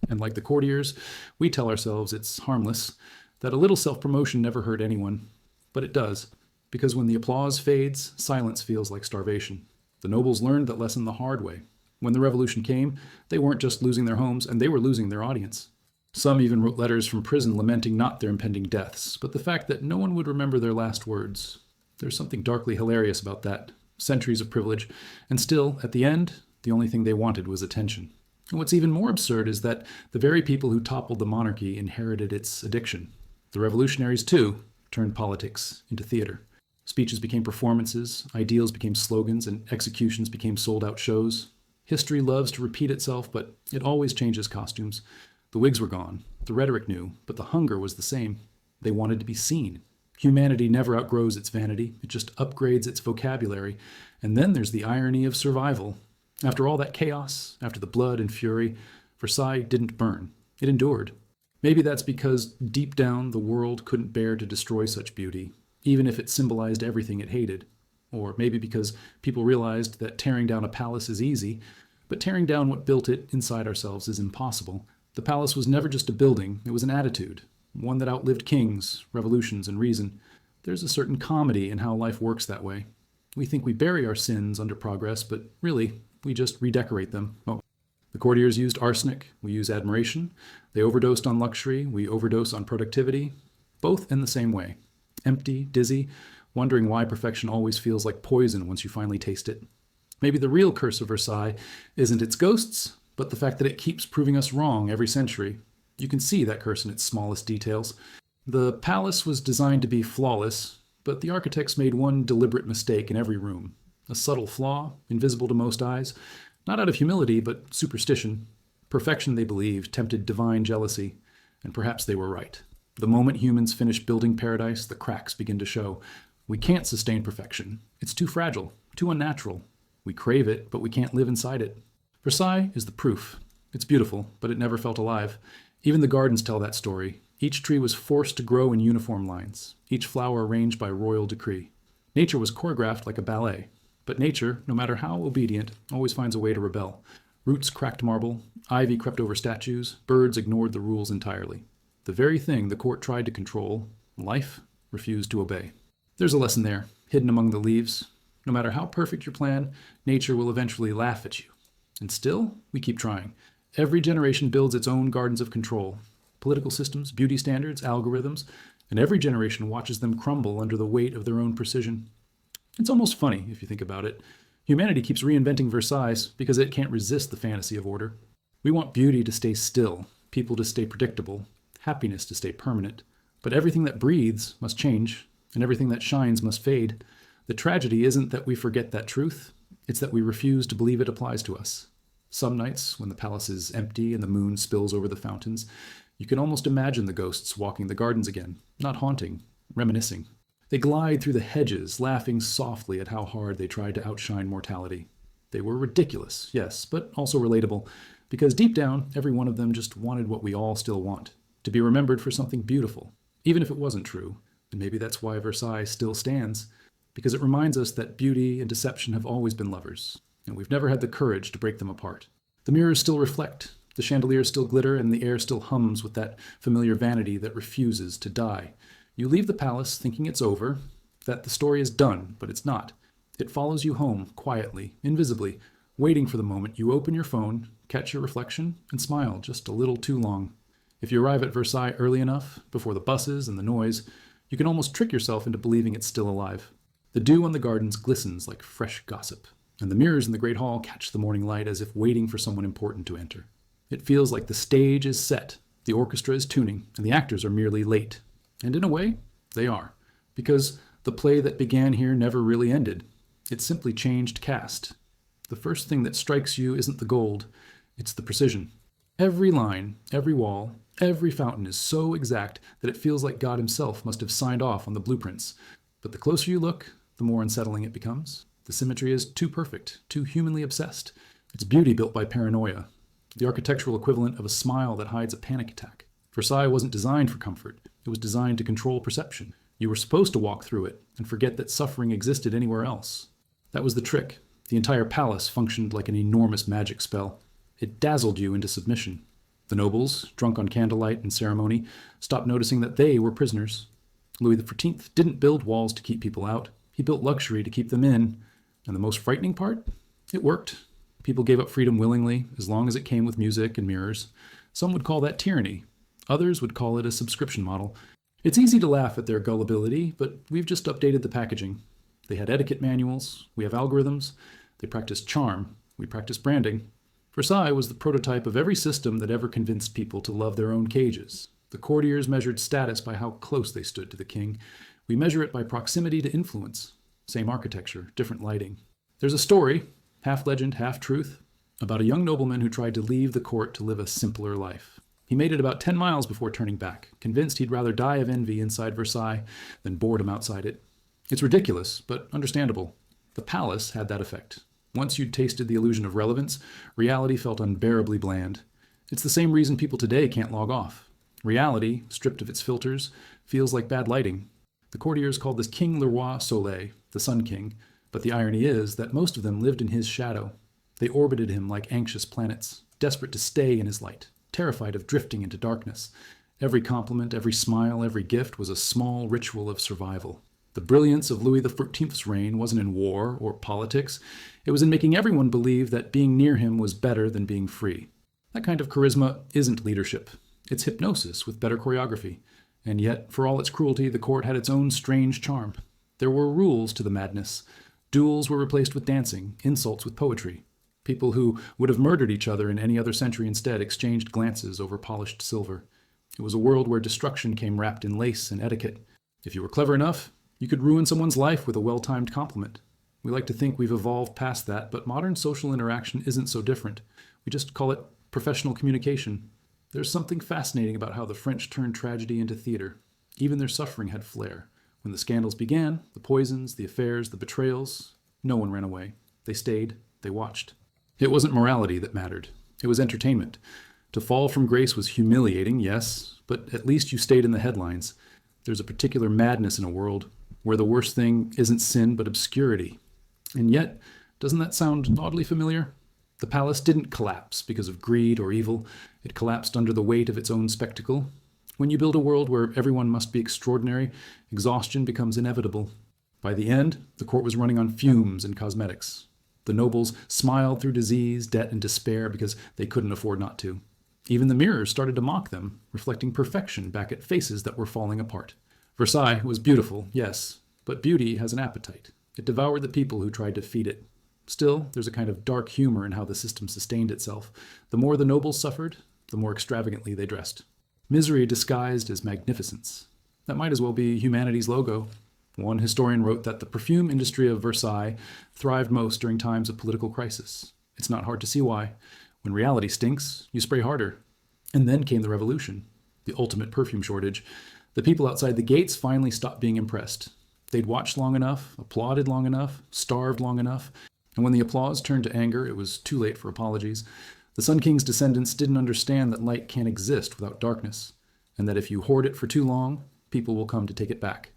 And like the courtiers, we tell ourselves it's harmless, that a little self-promotion never hurt anyone. But it does, because when the applause fades, silence feels like starvation. The nobles learned that lesson the hard way. When the revolution came, they weren't just losing their homes, and they were losing their audience. Some even wrote letters from prison lamenting not their impending deaths, but the fact that no one would remember their last words. There's something darkly hilarious about that. Centuries of privilege, and still, at the end, the only thing they wanted was attention. And what's even more absurd is that the very people who toppled the monarchy inherited its addiction. The revolutionaries, too, turned politics into theater. Speeches became performances, ideals became slogans, and executions became sold-out shows. History loves to repeat itself, but it always changes costumes. The wigs were gone, the rhetoric new, but the hunger was the same. They wanted to be seen. Humanity never outgrows its vanity, it just upgrades its vocabulary. And then there's the irony of survival. After all that chaos, after the blood and fury, Versailles didn't burn. It endured. Maybe that's because deep down the world couldn't bear to destroy such beauty, even if it symbolized everything it hated. Or maybe because people realized that tearing down a palace is easy, but tearing down what built it inside ourselves is impossible. The palace was never just a building, it was an attitude, one that outlived kings, revolutions, and reason. There's a certain comedy in how life works that way. We think we bury our sins under progress, but really, we just redecorate them. Oh. The courtiers used arsenic, we use admiration. They overdosed on luxury, we overdose on productivity. Both in the same way. Empty, dizzy, wondering why perfection always feels like poison once you finally taste it. Maybe the real curse of Versailles isn't its ghosts, but the fact that it keeps proving us wrong every century. You can see that curse in its smallest details. The palace was designed to be flawless, but the architects made one deliberate mistake in every room. A subtle flaw, invisible to most eyes, not out of humility, but superstition. Perfection, they believed, tempted divine jealousy, and perhaps they were right. The moment humans finish building paradise, the cracks begin to show. We can't sustain perfection. It's too fragile, too unnatural. We crave it, but we can't live inside it. Versailles is the proof. It's beautiful, but it never felt alive. Even the gardens tell that story. Each tree was forced to grow in uniform lines, each flower arranged by royal decree. Nature was choreographed like a ballet. But nature, no matter how obedient, always finds a way to rebel. Roots cracked marble, ivy crept over statues, birds ignored the rules entirely. The very thing the court tried to control, life, refused to obey. There's a lesson there, hidden among the leaves. No matter how perfect your plan, nature will eventually laugh at you. And still, we keep trying. Every generation builds its own gardens of control. Political systems, beauty standards, algorithms, and every generation watches them crumble under the weight of their own precision. It's almost funny, if you think about it. Humanity keeps reinventing Versailles because it can't resist the fantasy of order. We want beauty to stay still, people to stay predictable, happiness to stay permanent. But everything that breathes must change, and everything that shines must fade. The tragedy isn't that we forget that truth, it's that we refuse to believe it applies to us. Some nights, when the palace is empty and the moon spills over the fountains, you can almost imagine the ghosts walking the gardens again, not haunting, reminiscing. They glide through the hedges, laughing softly at how hard they tried to outshine mortality. They were ridiculous, yes, but also relatable, because deep down, every one of them just wanted what we all still want, to be remembered for something beautiful, even if it wasn't true. And maybe that's why Versailles still stands, because it reminds us that beauty and deception have always been lovers, and we've never had the courage to break them apart. The mirrors still reflect, the chandeliers still glitter, and the air still hums with that familiar vanity that refuses to die. You leave the palace thinking it's over, that the story is done, but it's not. It follows you home, quietly, invisibly, waiting for the moment you open your phone, catch your reflection, and smile just a little too long. If you arrive at Versailles early enough, before the buses and the noise, you can almost trick yourself into believing it's still alive. The dew on the gardens glistens like fresh gossip, and the mirrors in the great hall catch the morning light as if waiting for someone important to enter. It feels like the stage is set, the orchestra is tuning, and the actors are merely late. And in a way, they are, because the play that began here never really ended. It simply changed cast. The first thing that strikes you isn't the gold, it's the precision. Every line, every wall, every fountain is so exact that it feels like God himself must have signed off on the blueprints. But the closer you look, the more unsettling it becomes. The symmetry is too perfect, too humanly obsessed. It's beauty built by paranoia, the architectural equivalent of a smile that hides a panic attack. Versailles wasn't designed for comfort. It was designed to control perception. You were supposed to walk through it and forget that suffering existed anywhere else. That was the trick. The entire palace functioned like an enormous magic spell. It dazzled you into submission. The nobles, drunk on candlelight and ceremony, stopped noticing that they were prisoners. Louis XIV didn't build walls to keep people out. He built luxury to keep them in. And the most frightening part? It worked. People gave up freedom willingly, as long as it came with music and mirrors. Some would call that tyranny. Others would call it a subscription model. It's easy to laugh at their gullibility, but we've just updated the packaging. They had etiquette manuals. We have algorithms. They practiced charm. We practice branding. Versailles was the prototype of every system that ever convinced people to love their own cages. The courtiers measured status by how close they stood to the king. We measure it by proximity to influence. Same architecture, different lighting. There's a story, half legend, half truth, about a young nobleman who tried to leave the court to live a simpler life. He made it about 10 miles before turning back, convinced he'd rather die of envy inside Versailles than boredom outside it. It's ridiculous, but understandable. The palace had that effect. Once you'd tasted the illusion of relevance, reality felt unbearably bland. It's the same reason people today can't log off. Reality, stripped of its filters, feels like bad lighting. The courtiers called this King Le Roi Soleil, the Sun King, but the irony is that most of them lived in his shadow. They orbited him like anxious planets, desperate to stay in his light, terrified of drifting into darkness. Every compliment, every smile, every gift was a small ritual of survival. The brilliance of Louis XIV's reign wasn't in war or politics. It was in making everyone believe that being near him was better than being free. That kind of charisma isn't leadership. It's hypnosis with better choreography. And yet, for all its cruelty, the court had its own strange charm. There were rules to the madness. Duels were replaced with dancing, insults with poetry. People who would have murdered each other in any other century instead exchanged glances over polished silver. It was a world where destruction came wrapped in lace and etiquette. If you were clever enough, you could ruin someone's life with a well-timed compliment. We like to think we've evolved past that, but modern social interaction isn't so different. We just call it professional communication. There's something fascinating about how the French turned tragedy into theater. Even their suffering had flair. When the scandals began, the poisons, the affairs, the betrayals, no one ran away. They stayed, they watched. It wasn't morality that mattered. It was entertainment. To fall from grace was humiliating, yes, but at least you stayed in the headlines. There's a particular madness in a world where the worst thing isn't sin but obscurity. And yet, doesn't that sound oddly familiar? The palace didn't collapse because of greed or evil. It collapsed under the weight of its own spectacle. When you build a world where everyone must be extraordinary, exhaustion becomes inevitable. By the end, the court was running on fumes and cosmetics. The nobles smiled through disease, debt, and despair because they couldn't afford not to. Even the mirrors started to mock them, reflecting perfection back at faces that were falling apart. Versailles was beautiful, yes, but beauty has an appetite. It devoured the people who tried to feed it. Still, there's a kind of dark humor in how the system sustained itself. The more the nobles suffered, the more extravagantly they dressed. Misery disguised as magnificence. That might as well be humanity's logo. One historian wrote that the perfume industry of Versailles thrived most during times of political crisis. It's not hard to see why. When reality stinks, you spray harder. And then came the revolution, the ultimate perfume shortage. The people outside the gates finally stopped being impressed. They'd watched long enough, applauded long enough, starved long enough, and when the applause turned to anger, it was too late for apologies. The Sun King's descendants didn't understand that light can't exist without darkness, and that if you hoard it for too long, people will come to take it back.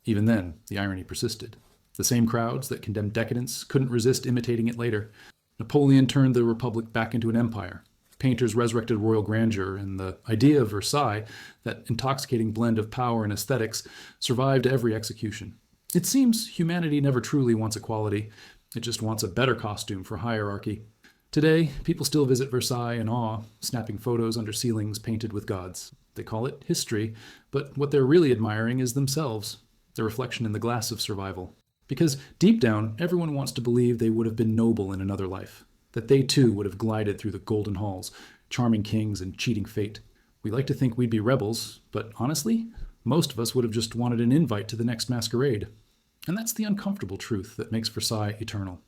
Even then, the irony persisted. The same crowds that condemned decadence couldn't resist imitating it later. Napoleon turned the Republic back into an empire. Painters resurrected royal grandeur, and the idea of Versailles, that intoxicating blend of power and aesthetics, survived every execution. It seems humanity never truly wants equality. It just wants a better costume for hierarchy. Today, people still visit Versailles in awe, snapping photos under ceilings painted with gods. They call it history, but what they're really admiring is themselves, the reflection in the glass of survival. Because deep down, everyone wants to believe they would have been noble in another life, that they too would have glided through the golden halls, charming kings and cheating fate. We like to think we'd be rebels, but honestly, most of us would have just wanted an invite to the next masquerade. And that's the uncomfortable truth that makes Versailles eternal.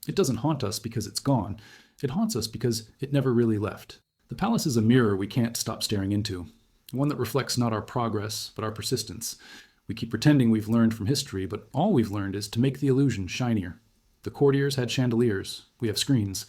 It doesn't haunt us because it's gone. It haunts us because it never really left. The palace is a mirror we can't stop staring into, one that reflects not our progress, but our persistence. We keep pretending we've learned from history, but all we've learned is to make the illusion shinier. The courtiers had chandeliers. We have screens.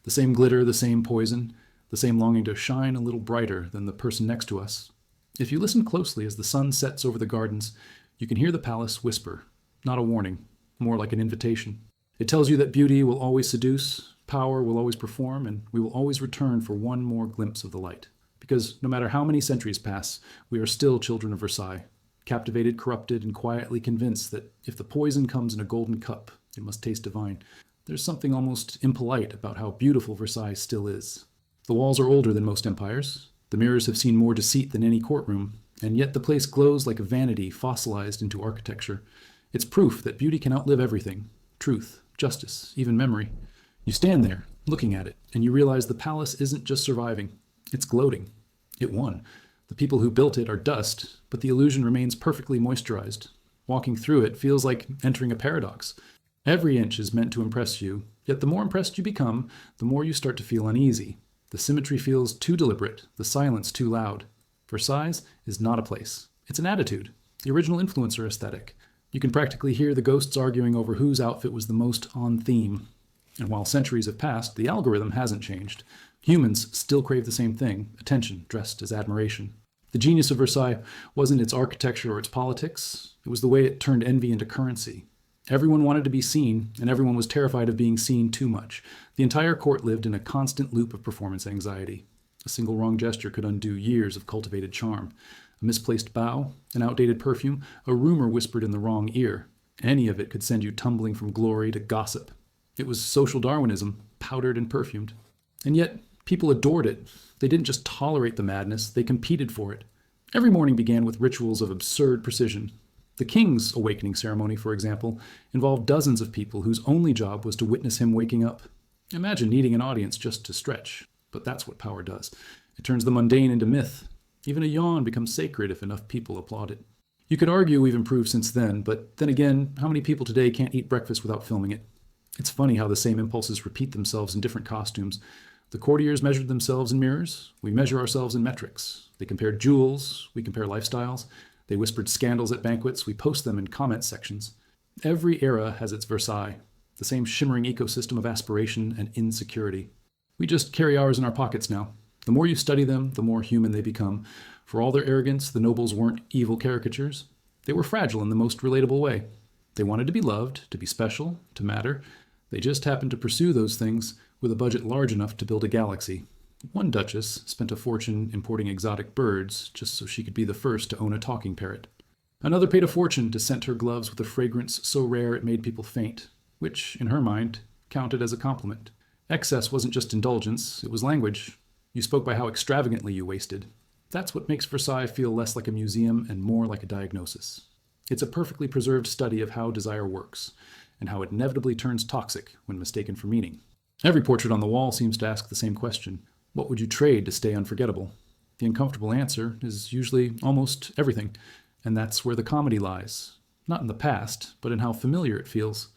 The same glitter, the same poison, the same longing to shine a little brighter than the person next to us. If you listen closely as the sun sets over the gardens, you can hear the palace whisper, not a warning, more like an invitation. It tells you that beauty will always seduce, power will always perform, and we will always return for one more glimpse of the light. Because no matter how many centuries pass, we are still children of Versailles, captivated, corrupted, and quietly convinced that if the poison comes in a golden cup, it must taste divine. There's something almost impolite about how beautiful Versailles still is. The walls are older than most empires. The mirrors have seen more deceit than any courtroom, and yet the place glows like a vanity fossilized into architecture. It's proof that beauty can outlive everything: truth, justice, even memory. You stand there, looking at it, and you realize the palace isn't just surviving, it's gloating. It won. The people who built it are dust, but the illusion remains perfectly moisturized. Walking through it feels like entering a paradox. Every inch is meant to impress you, yet the more impressed you become, the more you start to feel uneasy. The symmetry feels too deliberate, the silence too loud. Versailles is not a place. It's an attitude, the original influencer aesthetic. You can practically hear the ghosts arguing over whose outfit was the most on theme. And while centuries have passed, the algorithm hasn't changed. Humans still crave the same thing: attention dressed as admiration. The genius of Versailles wasn't its architecture or its politics. It was the way it turned envy into currency. Everyone wanted to be seen, and everyone was terrified of being seen too much. The entire court lived in a constant loop of performance anxiety. A single wrong gesture could undo years of cultivated charm. A misplaced bow, an outdated perfume, a rumor whispered in the wrong ear. Any of it could send you tumbling from glory to gossip. It was social Darwinism, powdered and perfumed. And yet, people adored it. They didn't just tolerate the madness, they competed for it. Every morning began with rituals of absurd precision. The king's awakening ceremony, for example, involved dozens of people whose only job was to witness him waking up. Imagine needing an audience just to stretch. But that's what power does. It turns the mundane into myth. Even a yawn becomes sacred if enough people applaud it. You could argue we've improved since then, but then again, how many people today can't eat breakfast without filming it? It's funny how the same impulses repeat themselves in different costumes. The courtiers measured themselves in mirrors. We measure ourselves in metrics. They compared jewels. We compare lifestyles. They whispered scandals at banquets. We post them in comment sections. Every era has its Versailles, the same shimmering ecosystem of aspiration and insecurity. We just carry ours in our pockets now. The more you study them, the more human they become. For all their arrogance, the nobles weren't evil caricatures. They were fragile in the most relatable way. They wanted to be loved, to be special, to matter. They just happened to pursue those things with a budget large enough to build a galaxy. One duchess spent a fortune importing exotic birds just so she could be the first to own a talking parrot. Another paid a fortune to scent her gloves with a fragrance so rare it made people faint, which, in her mind, counted as a compliment. Excess wasn't just indulgence, it was language. You spoke by how extravagantly you wasted. That's what makes Versailles feel less like a museum and more like a diagnosis. It's a perfectly preserved study of how desire works, and how it inevitably turns toxic when mistaken for meaning. Every portrait on the wall seems to ask the same question: what would you trade to stay unforgettable? The uncomfortable answer is usually almost everything, and that's where the comedy lies. Not in the past, but in how familiar it feels.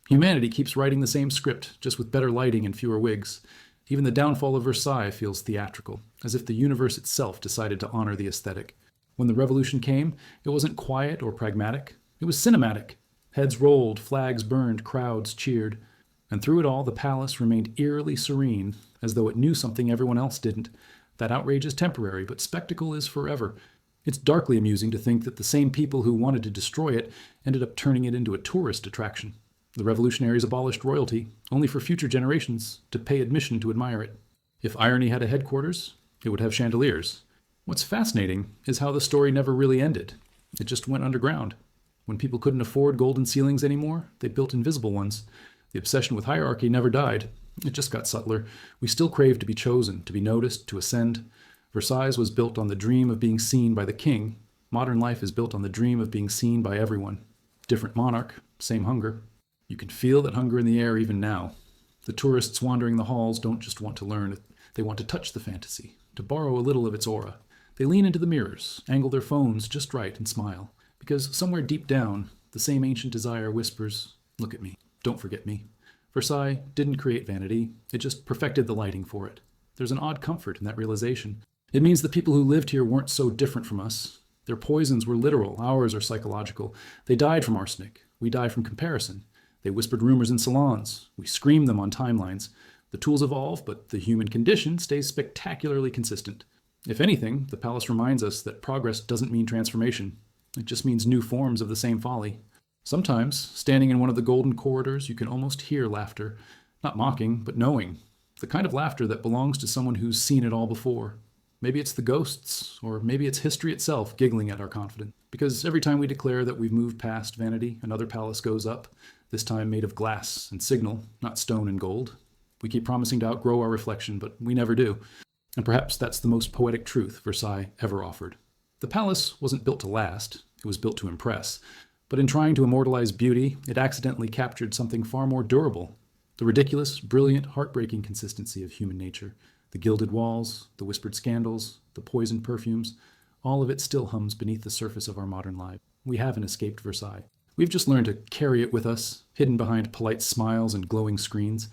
Humanity keeps writing the same script, just with better lighting and fewer wigs. Even the downfall of Versailles feels theatrical, as if the universe itself decided to honor the aesthetic. When the revolution came, it wasn't quiet or pragmatic. It was cinematic. Heads rolled, flags burned, crowds cheered. And through it all, the palace remained eerily serene, as though it knew something everyone else didn't. That outrage is temporary, but spectacle is forever. It's darkly amusing to think that the same people who wanted to destroy it ended up turning it into a tourist attraction. The revolutionaries abolished royalty, only for future generations to pay admission to admire it. If irony had a headquarters, it would have chandeliers. What's fascinating is how the story never really ended. It just went underground. When people couldn't afford golden ceilings anymore, they built invisible ones. The obsession with hierarchy never died. It just got subtler. We still crave to be chosen, to be noticed, to ascend. Versailles was built on the dream of being seen by the king. Modern life is built on the dream of being seen by everyone. Different monarch, same hunger. You can feel that hunger in the air even now. The tourists wandering the halls don't just want to learn. They want to touch the fantasy, to borrow a little of its aura. They lean into the mirrors, angle their phones just right, and smile. Because somewhere deep down, the same ancient desire whispers, "Look at me. Don't forget me." Versailles didn't create vanity. It just perfected the lighting for it. There's an odd comfort in that realization. It means the people who lived here weren't so different from us. Their poisons were literal. Ours are psychological. They died from arsenic. We die from comparison. They whispered rumors in salons. We screamed them on timelines. The tools evolve, but the human condition stays spectacularly consistent. If anything, the palace reminds us that progress doesn't mean transformation. It just means new forms of the same folly. Sometimes, standing in one of the golden corridors, you can almost hear laughter. Not mocking, but knowing. The kind of laughter that belongs to someone who's seen it all before. Maybe it's the ghosts, or maybe it's history itself giggling at our confidence. Because every time we declare that we've moved past vanity, another palace goes up, this time made of glass and signal, not stone and gold. We keep promising to outgrow our reflection, but we never do. And perhaps that's the most poetic truth Versailles ever offered. The palace wasn't built to last, it was built to impress. But in trying to immortalize beauty, it accidentally captured something far more durable. The ridiculous, brilliant, heartbreaking consistency of human nature. The gilded walls, the whispered scandals, the poisoned perfumes, all of it still hums beneath the surface of our modern life. We haven't escaped Versailles. We've just learned to carry it with us, hidden behind polite smiles and glowing screens.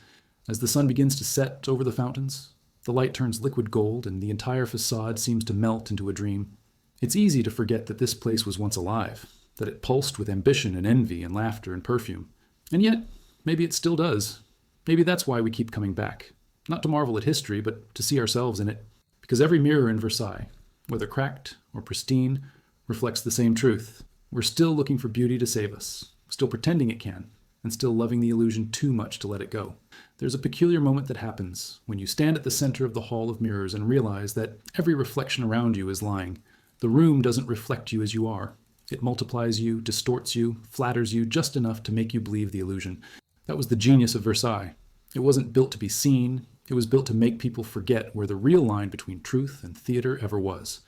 As the sun begins to set over the fountains, the light turns liquid gold and the entire facade seems to melt into a dream. It's easy to forget that this place was once alive, that it pulsed with ambition and envy and laughter and perfume. And yet, maybe it still does. Maybe that's why we keep coming back. Not to marvel at history, but to see ourselves in it. Because every mirror in Versailles, whether cracked or pristine, reflects the same truth. We're still looking for beauty to save us, still pretending it can, and still loving the illusion too much to let it go. There's a peculiar moment that happens when you stand at the center of the hall of mirrors and realize that every reflection around you is lying. The room doesn't reflect you as you are. It multiplies you, distorts you, flatters you just enough to make you believe the illusion. That was the genius of Versailles. It wasn't built to be seen. It was built to make people forget where the real line between truth and theater ever was.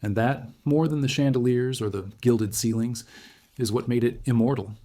And that, more than the chandeliers or the gilded ceilings, is what made it immortal.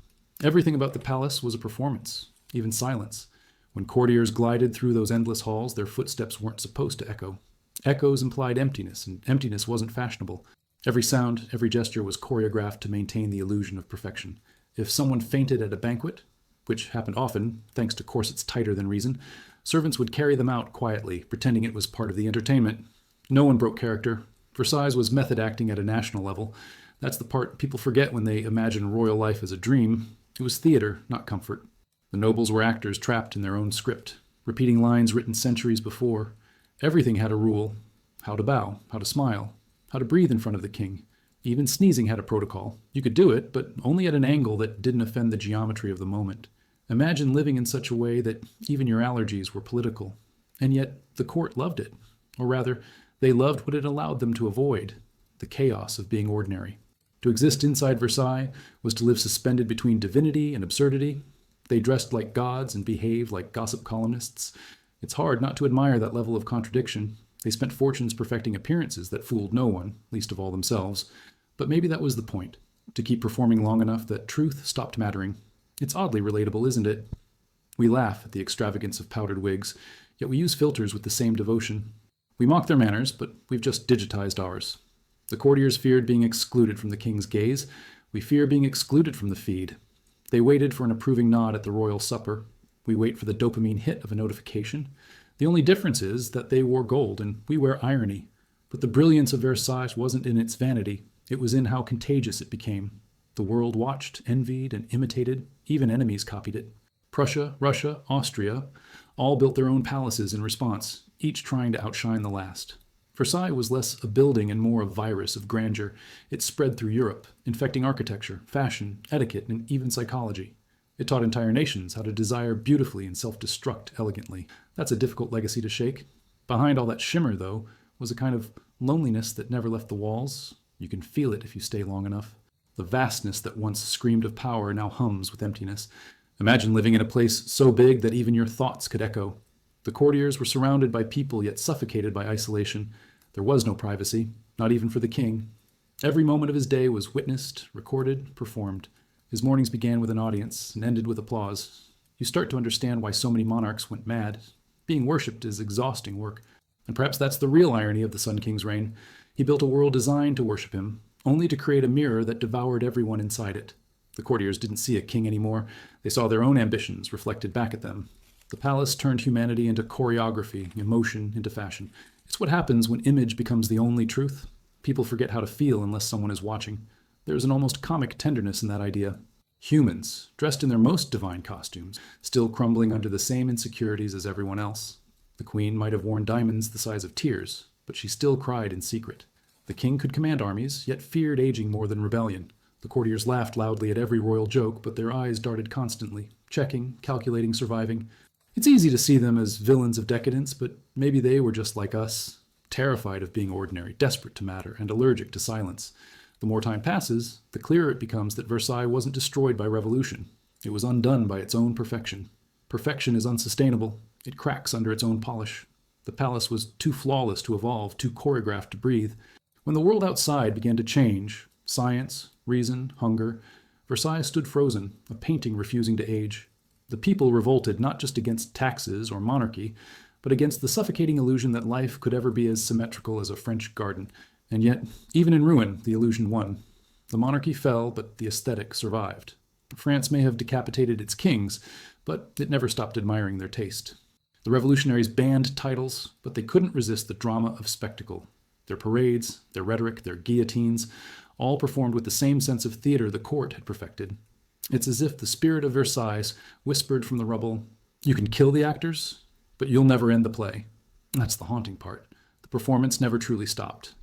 Everything about the palace was a performance, even silence. When courtiers glided through those endless halls, their footsteps weren't supposed to echo. Echoes implied emptiness, and emptiness wasn't fashionable. Every sound, every gesture was choreographed to maintain the illusion of perfection. If someone fainted at a banquet, which happened often, thanks to corsets tighter than reason, servants would carry them out quietly, pretending it was part of the entertainment. No one broke character. Versailles was method acting at a national level. That's the part people forget when they imagine royal life as a dream. It was theater, not comfort. The nobles were actors trapped in their own script, repeating lines written centuries before. Everything had a rule: how to bow, how to smile, how to breathe in front of the king. Even sneezing had a protocol. You could do it, but only at an angle that didn't offend the geometry of the moment. Imagine living in such a way that even your allergies were political. And yet, the court loved it. Or rather, they loved what it allowed them to avoid: the chaos of being ordinary. To exist inside Versailles was to live suspended between divinity and absurdity. They dressed like gods and behaved like gossip columnists. It's hard not to admire that level of contradiction. They spent fortunes perfecting appearances that fooled no one, least of all themselves. But maybe that was the point, to keep performing long enough that truth stopped mattering. It's oddly relatable, isn't it? We laugh at the extravagance of powdered wigs, yet we use filters with the same devotion. We mock their manners, but we've just digitized ours. The courtiers feared being excluded from the king's gaze. We fear being excluded from the feed. They waited for an approving nod at the royal supper. We wait for the dopamine hit of a notification. The only difference is that they wore gold and we wear irony. But the brilliance of Versailles wasn't in its vanity. It was in how contagious it became. The world watched, envied, and imitated. Even enemies copied it. Prussia, Russia, Austria all built their own palaces in response, each trying to outshine the last. Versailles was less a building and more a virus of grandeur. It spread through Europe, infecting architecture, fashion, etiquette, and even psychology. It taught entire nations how to desire beautifully and self-destruct elegantly. That's a difficult legacy to shake. Behind all that shimmer, though, was a kind of loneliness that never left the walls. You can feel it if you stay long enough. The vastness that once screamed of power now hums with emptiness. Imagine living in a place so big that even your thoughts could echo. The courtiers were surrounded by people yet suffocated by isolation. There was no privacy, not even for the king. Every moment of his day was witnessed, recorded, performed. His mornings began with an audience and ended with applause. You start to understand why so many monarchs went mad. Being worshipped is exhausting work. And perhaps that's the real irony of the Sun King's reign. He built a world designed to worship him, only to create a mirror that devoured everyone inside it. The courtiers didn't see a king anymore. They saw their own ambitions reflected back at them. The palace turned humanity into choreography, emotion into fashion. It's what happens when image becomes the only truth. People forget how to feel unless someone is watching. There's an almost comic tenderness in that idea. Humans, dressed in their most divine costumes, still crumbling under the same insecurities as everyone else. The queen might have worn diamonds the size of tears, but she still cried in secret. The king could command armies, yet feared aging more than rebellion. The courtiers laughed loudly at every royal joke, but their eyes darted constantly, checking, calculating, surviving. It's easy to see them as villains of decadence, but maybe they were just like us. terrified of being ordinary, desperate to matter, and allergic to silence. The more time passes, the clearer it becomes that Versailles wasn't destroyed by revolution. It was undone by its own perfection. Perfection is unsustainable. It cracks under its own polish. The palace was too flawless to evolve, too choreographed to breathe. When the world outside began to change, science, reason, hunger, Versailles stood frozen, a painting refusing to age. The people revolted not just against taxes or monarchy, but against the suffocating illusion that life could ever be as symmetrical as a French garden. And yet, even in ruin, the illusion won. The monarchy fell, but the aesthetic survived. France may have decapitated its kings, but it never stopped admiring their taste. The revolutionaries banned titles, but they couldn't resist the drama of spectacle. Their parades, their rhetoric, their guillotines, all performed with the same sense of theater the court had perfected. It's as if the spirit of Versailles whispered from the rubble, "You can kill the actors, but you'll never end the play." That's the haunting part. The performance never truly stopped.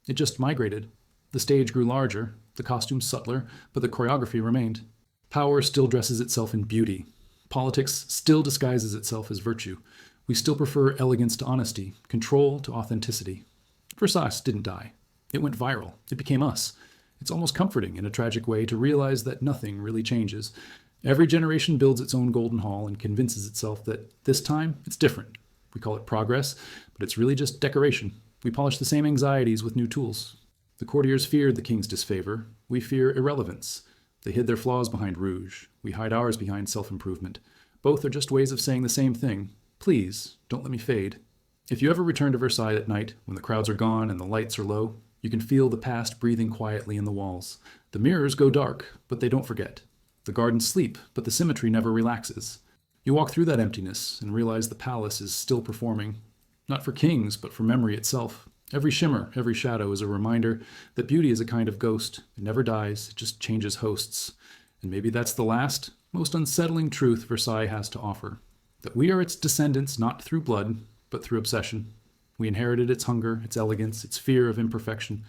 It just migrated. The stage grew larger, the costumes subtler, but the choreography remained. Power still dresses itself in beauty. Politics still disguises itself as virtue. We still prefer elegance to honesty, control to authenticity. Versailles didn't die. It went viral. It became us. It's almost comforting in a tragic way to realize that nothing really changes. Every generation builds its own golden hall and convinces itself that this time it's different. We call it progress, but it's really just decoration. We polish the same anxieties with new tools. The courtiers feared the king's disfavor. We fear irrelevance. They hid their flaws behind rouge. We hide ours behind self-improvement. Both are just ways of saying the same thing. Please, don't let me fade. If you ever return to Versailles at night, when the crowds are gone and the lights are low, you can feel the past breathing quietly in the walls. The mirrors go dark, but they don't forget. The gardens sleep, but the symmetry never relaxes. You walk through that emptiness and realize the palace is still performing. Not for kings, but for memory itself. Every shimmer, every shadow is a reminder that beauty is a kind of ghost. It never dies, it just changes hosts. And maybe that's the last, most unsettling truth Versailles has to offer. That we are its descendants not through blood, but through obsession. We inherited its hunger, its elegance, its fear of imperfection.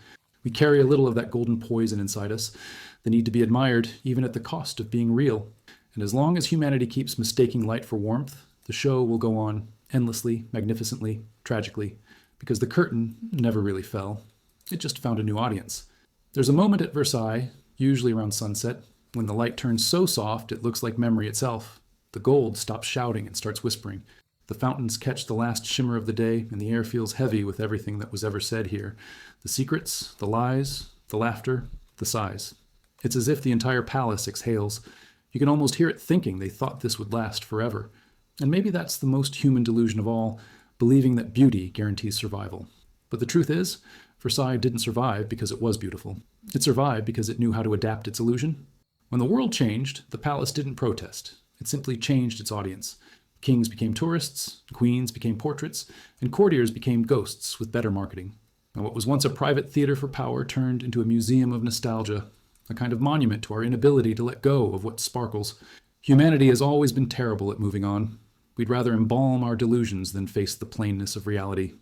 We carry a little of that golden poison inside us, the need to be admired even at the cost of being real. And as long as humanity keeps mistaking light for warmth, the show will go on endlessly, magnificently, tragically, because the curtain never really fell. It just found a new audience. There's a moment at Versailles, usually around sunset, when the light turns so soft it looks like memory itself. The gold stops shouting and starts whispering. The fountains catch the last shimmer of the day, and the air feels heavy with everything that was ever said here. The secrets, the lies, the laughter, the sighs. It's as if the entire palace exhales. You can almost hear it thinking they thought this would last forever. And maybe that's the most human delusion of all, believing that beauty guarantees survival. But the truth is, Versailles didn't survive because it was beautiful. It survived because it knew how to adapt its illusion. When the world changed, the palace didn't protest. It simply changed its audience. Kings became tourists, queens became portraits, and courtiers became ghosts with better marketing. And what was once a private theater for power turned into a museum of nostalgia, a kind of monument to our inability to let go of what sparkles. Humanity has always been terrible at moving on. We'd rather embalm our delusions than face the plainness of reality.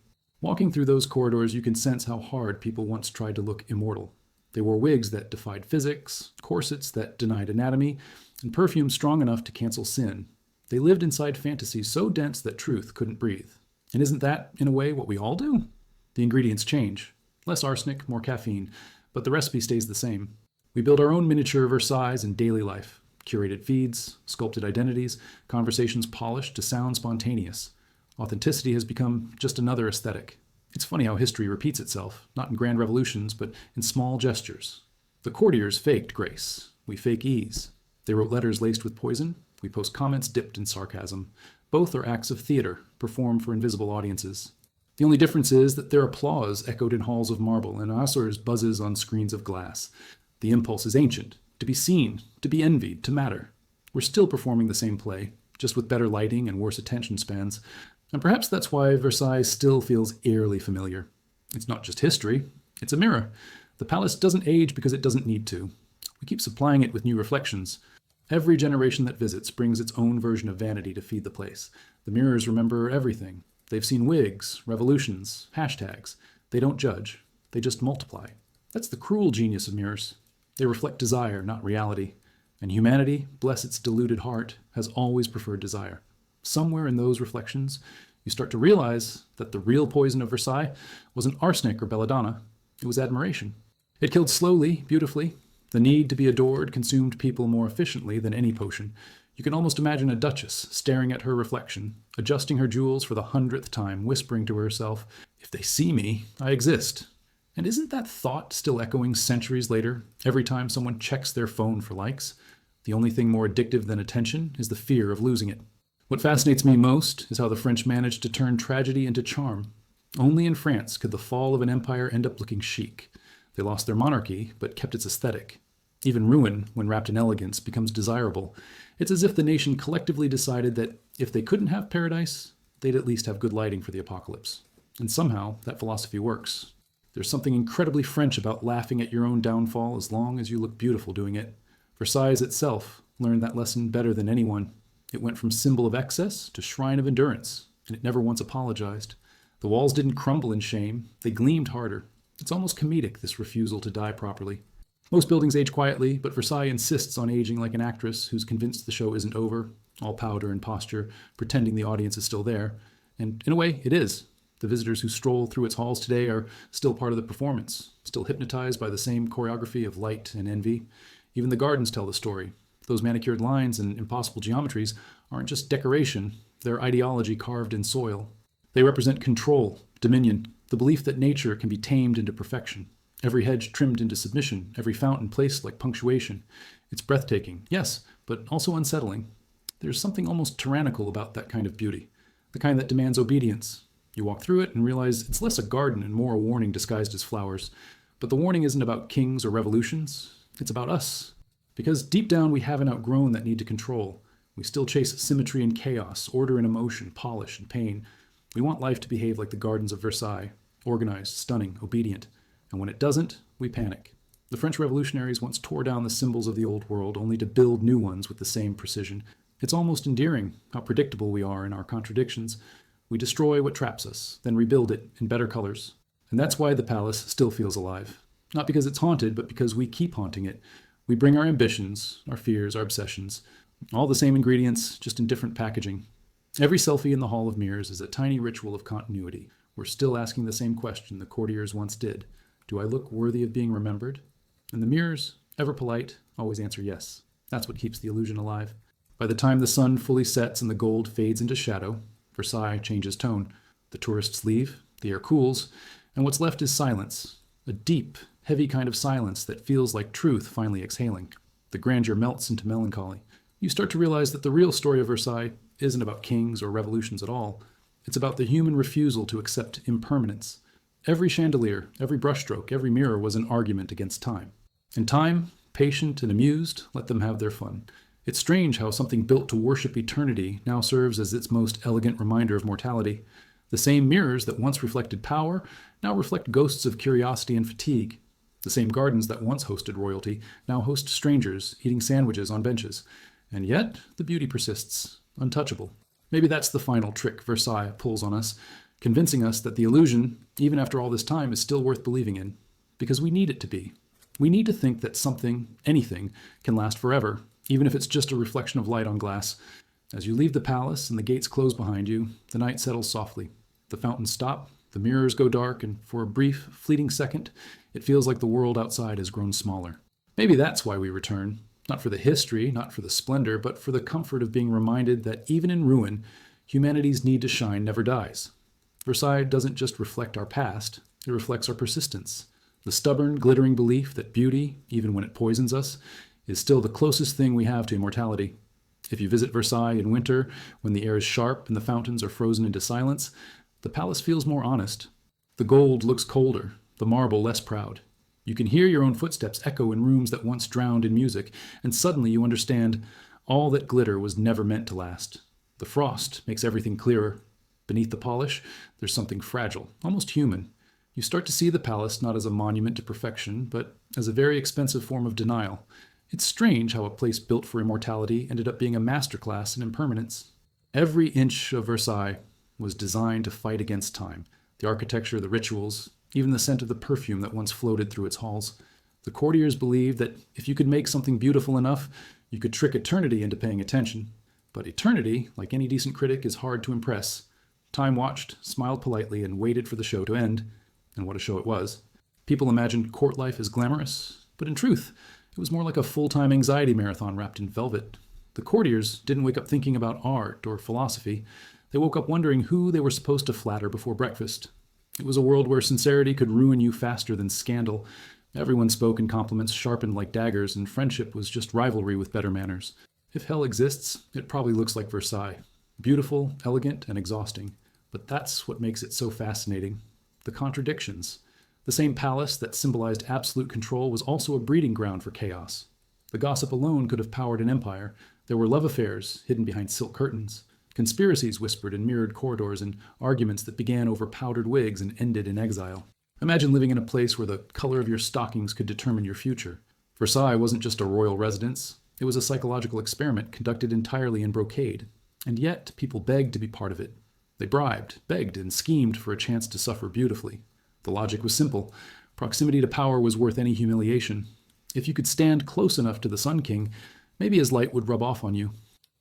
Walking through those corridors, you can sense how hard people once tried to look immortal. They wore wigs that defied physics, corsets that denied anatomy, and perfumes strong enough to cancel sin. They lived inside fantasies so dense that truth couldn't breathe. And isn't that, in a way, what we all do? The ingredients change. Less arsenic, more caffeine, but the recipe stays the same. We build our own miniature Versailles in daily life. Curated feeds, sculpted identities, conversations polished to sound spontaneous. Authenticity has become just another aesthetic. It's funny how history repeats itself, not in grand revolutions, but in small gestures. The courtiers faked grace. We fake ease. They wrote letters laced with poison. We post comments dipped in sarcasm. Both are acts of theater, performed for invisible audiences. The only difference is that their applause echoed in halls of marble and ours buzzes on screens of glass. The impulse is ancient, to be seen, to be envied, to matter. We're still performing the same play, just with better lighting and worse attention spans. And perhaps that's why Versailles still feels eerily familiar. It's not just history, it's a mirror. The palace doesn't age because it doesn't need to. We keep supplying it with new reflections. Every generation that visits brings its own version of vanity to feed the place. The mirrors remember everything. They've seen wigs, revolutions, hashtags. They don't judge. They just multiply. That's the cruel genius of mirrors. They reflect desire, not reality. And humanity, bless its deluded heart, has always preferred desire. Somewhere in those reflections, You start to realize that the real poison of Versailles wasn't arsenic or belladonna, it was admiration. It killed slowly, beautifully. The need to be adored consumed people more efficiently than any potion. You can almost imagine a duchess staring at her reflection, adjusting her jewels for the 100th time, whispering to herself, "If they see me, I exist." And isn't that thought still echoing centuries later, every time someone checks their phone for likes? The only thing more addictive than attention is the fear of losing it. What fascinates me most is how the French managed to turn tragedy into charm. Only in France could the fall of an empire end up looking chic. They lost their monarchy, but kept its aesthetic. Even ruin, when wrapped in elegance, becomes desirable. It's as if the nation collectively decided that if they couldn't have paradise, they'd at least have good lighting for the apocalypse. And somehow, that philosophy works. There's something incredibly French about laughing at your own downfall as long as you look beautiful doing it. Versailles itself learned that lesson better than anyone. It went from symbol of excess to shrine of endurance, and it never once apologized. The walls didn't crumble in shame, they gleamed harder. It's almost comedic, this refusal to die properly. Most buildings age quietly, but Versailles insists on aging like an actress who's convinced the show isn't over, all powder and posture, pretending the audience is still there. And in a way, it is. The visitors who stroll through its halls today are still part of the performance, still hypnotized by the same choreography of light and envy. Even the gardens tell the story. Those manicured lines and impossible geometries aren't just decoration, they're ideology carved in soil. They represent control, dominion, the belief that nature can be tamed into perfection. Every hedge trimmed into submission, every fountain placed like punctuation. It's breathtaking, yes, but also unsettling. There's something almost tyrannical about that kind of beauty, the kind that demands obedience. You walk through it and realize it's less a garden and more a warning disguised as flowers. But the warning isn't about kings or revolutions, it's about us. Because deep down we haven't outgrown that need to control. We still chase symmetry and chaos, order and emotion, polish and pain. We want life to behave like the gardens of Versailles, organized, stunning, obedient. And when it doesn't, we panic. The French revolutionaries once tore down the symbols of the old world only to build new ones with the same precision. It's almost endearing how predictable we are in our contradictions. We destroy what traps us, then rebuild it in better colors. And that's why the palace still feels alive. Not because it's haunted, but because we keep haunting it. We bring our ambitions, our fears, our obsessions, all the same ingredients, just in different packaging. Every selfie in the Hall of Mirrors is a tiny ritual of continuity. We're still asking the same question the courtiers once did. Do I look worthy of being remembered? And the mirrors, ever polite, always answer yes. That's what keeps the illusion alive. By the time the sun fully sets and the gold fades into shadow, Versailles changes tone. The tourists leave, the air cools, and what's left is silence. A deep, heavy kind of silence that feels like truth finally exhaling. The grandeur melts into melancholy. You start to realize that the real story of Versailles isn't about kings or revolutions at all. It's about the human refusal to accept impermanence. Every chandelier, every brushstroke, every mirror was an argument against time. And time, patient and amused, let them have their fun. It's strange how something built to worship eternity now serves as its most elegant reminder of mortality. The same mirrors that once reflected power now reflect ghosts of curiosity and fatigue. The same gardens that once hosted royalty now host strangers eating sandwiches on benches. And yet, the beauty persists, untouchable. Maybe that's the final trick Versailles pulls on us, convincing us that the illusion, even after all this time, is still worth believing in. Because we need it to be. We need to think that something, anything, can last forever, even if it's just a reflection of light on glass. As you leave the palace and the gates close behind you, the night settles softly. The fountains stop, the mirrors go dark, and for a brief, fleeting second, it feels like the world outside has grown smaller. Maybe that's why we return. Not for the history, not for the splendor, but for the comfort of being reminded that even in ruin, humanity's need to shine never dies. Versailles doesn't just reflect our past, it reflects our persistence. The stubborn, glittering belief that beauty, even when it poisons us, is still the closest thing we have to immortality. If you visit Versailles in winter, when the air is sharp and the fountains are frozen into silence, the palace feels more honest. The gold looks colder, the marble less proud. You can hear your own footsteps echo in rooms that once drowned in music, and suddenly you understand all that glitter was never meant to last. The frost makes everything clearer. Beneath the polish, there's something fragile, almost human. You start to see the palace not as a monument to perfection, but as a very expensive form of denial. It's strange how a place built for immortality ended up being a masterclass in impermanence. Every inch of Versailles was designed to fight against time. The architecture, the rituals, even the scent of the perfume that once floated through its halls. The courtiers believed that if you could make something beautiful enough, you could trick eternity into paying attention. But eternity, like any decent critic, is hard to impress. Time watched, smiled politely, and waited for the show to end. And what a show it was. People imagined court life as glamorous, but in truth, it was more like a full-time anxiety marathon wrapped in velvet. The courtiers didn't wake up thinking about art or philosophy. They woke up wondering who they were supposed to flatter before breakfast. It was a world where sincerity could ruin you faster than scandal. Everyone spoke in compliments sharpened like daggers, and friendship was just rivalry with better manners. If hell exists, it probably looks like Versailles. Beautiful, elegant, and exhausting. But that's what makes it so fascinating. The contradictions. The same palace that symbolized absolute control was also a breeding ground for chaos. The gossip alone could have powered an empire. There were love affairs hidden behind silk curtains, conspiracies whispered in mirrored corridors, and arguments that began over powdered wigs and ended in exile. Imagine living in a place where the color of your stockings could determine your future. Versailles wasn't just a royal residence. It was a psychological experiment conducted entirely in brocade. And yet, people begged to be part of it. They bribed, begged, and schemed for a chance to suffer beautifully. The logic was simple. Proximity to power was worth any humiliation. If you could stand close enough to the Sun King, maybe his light would rub off on you.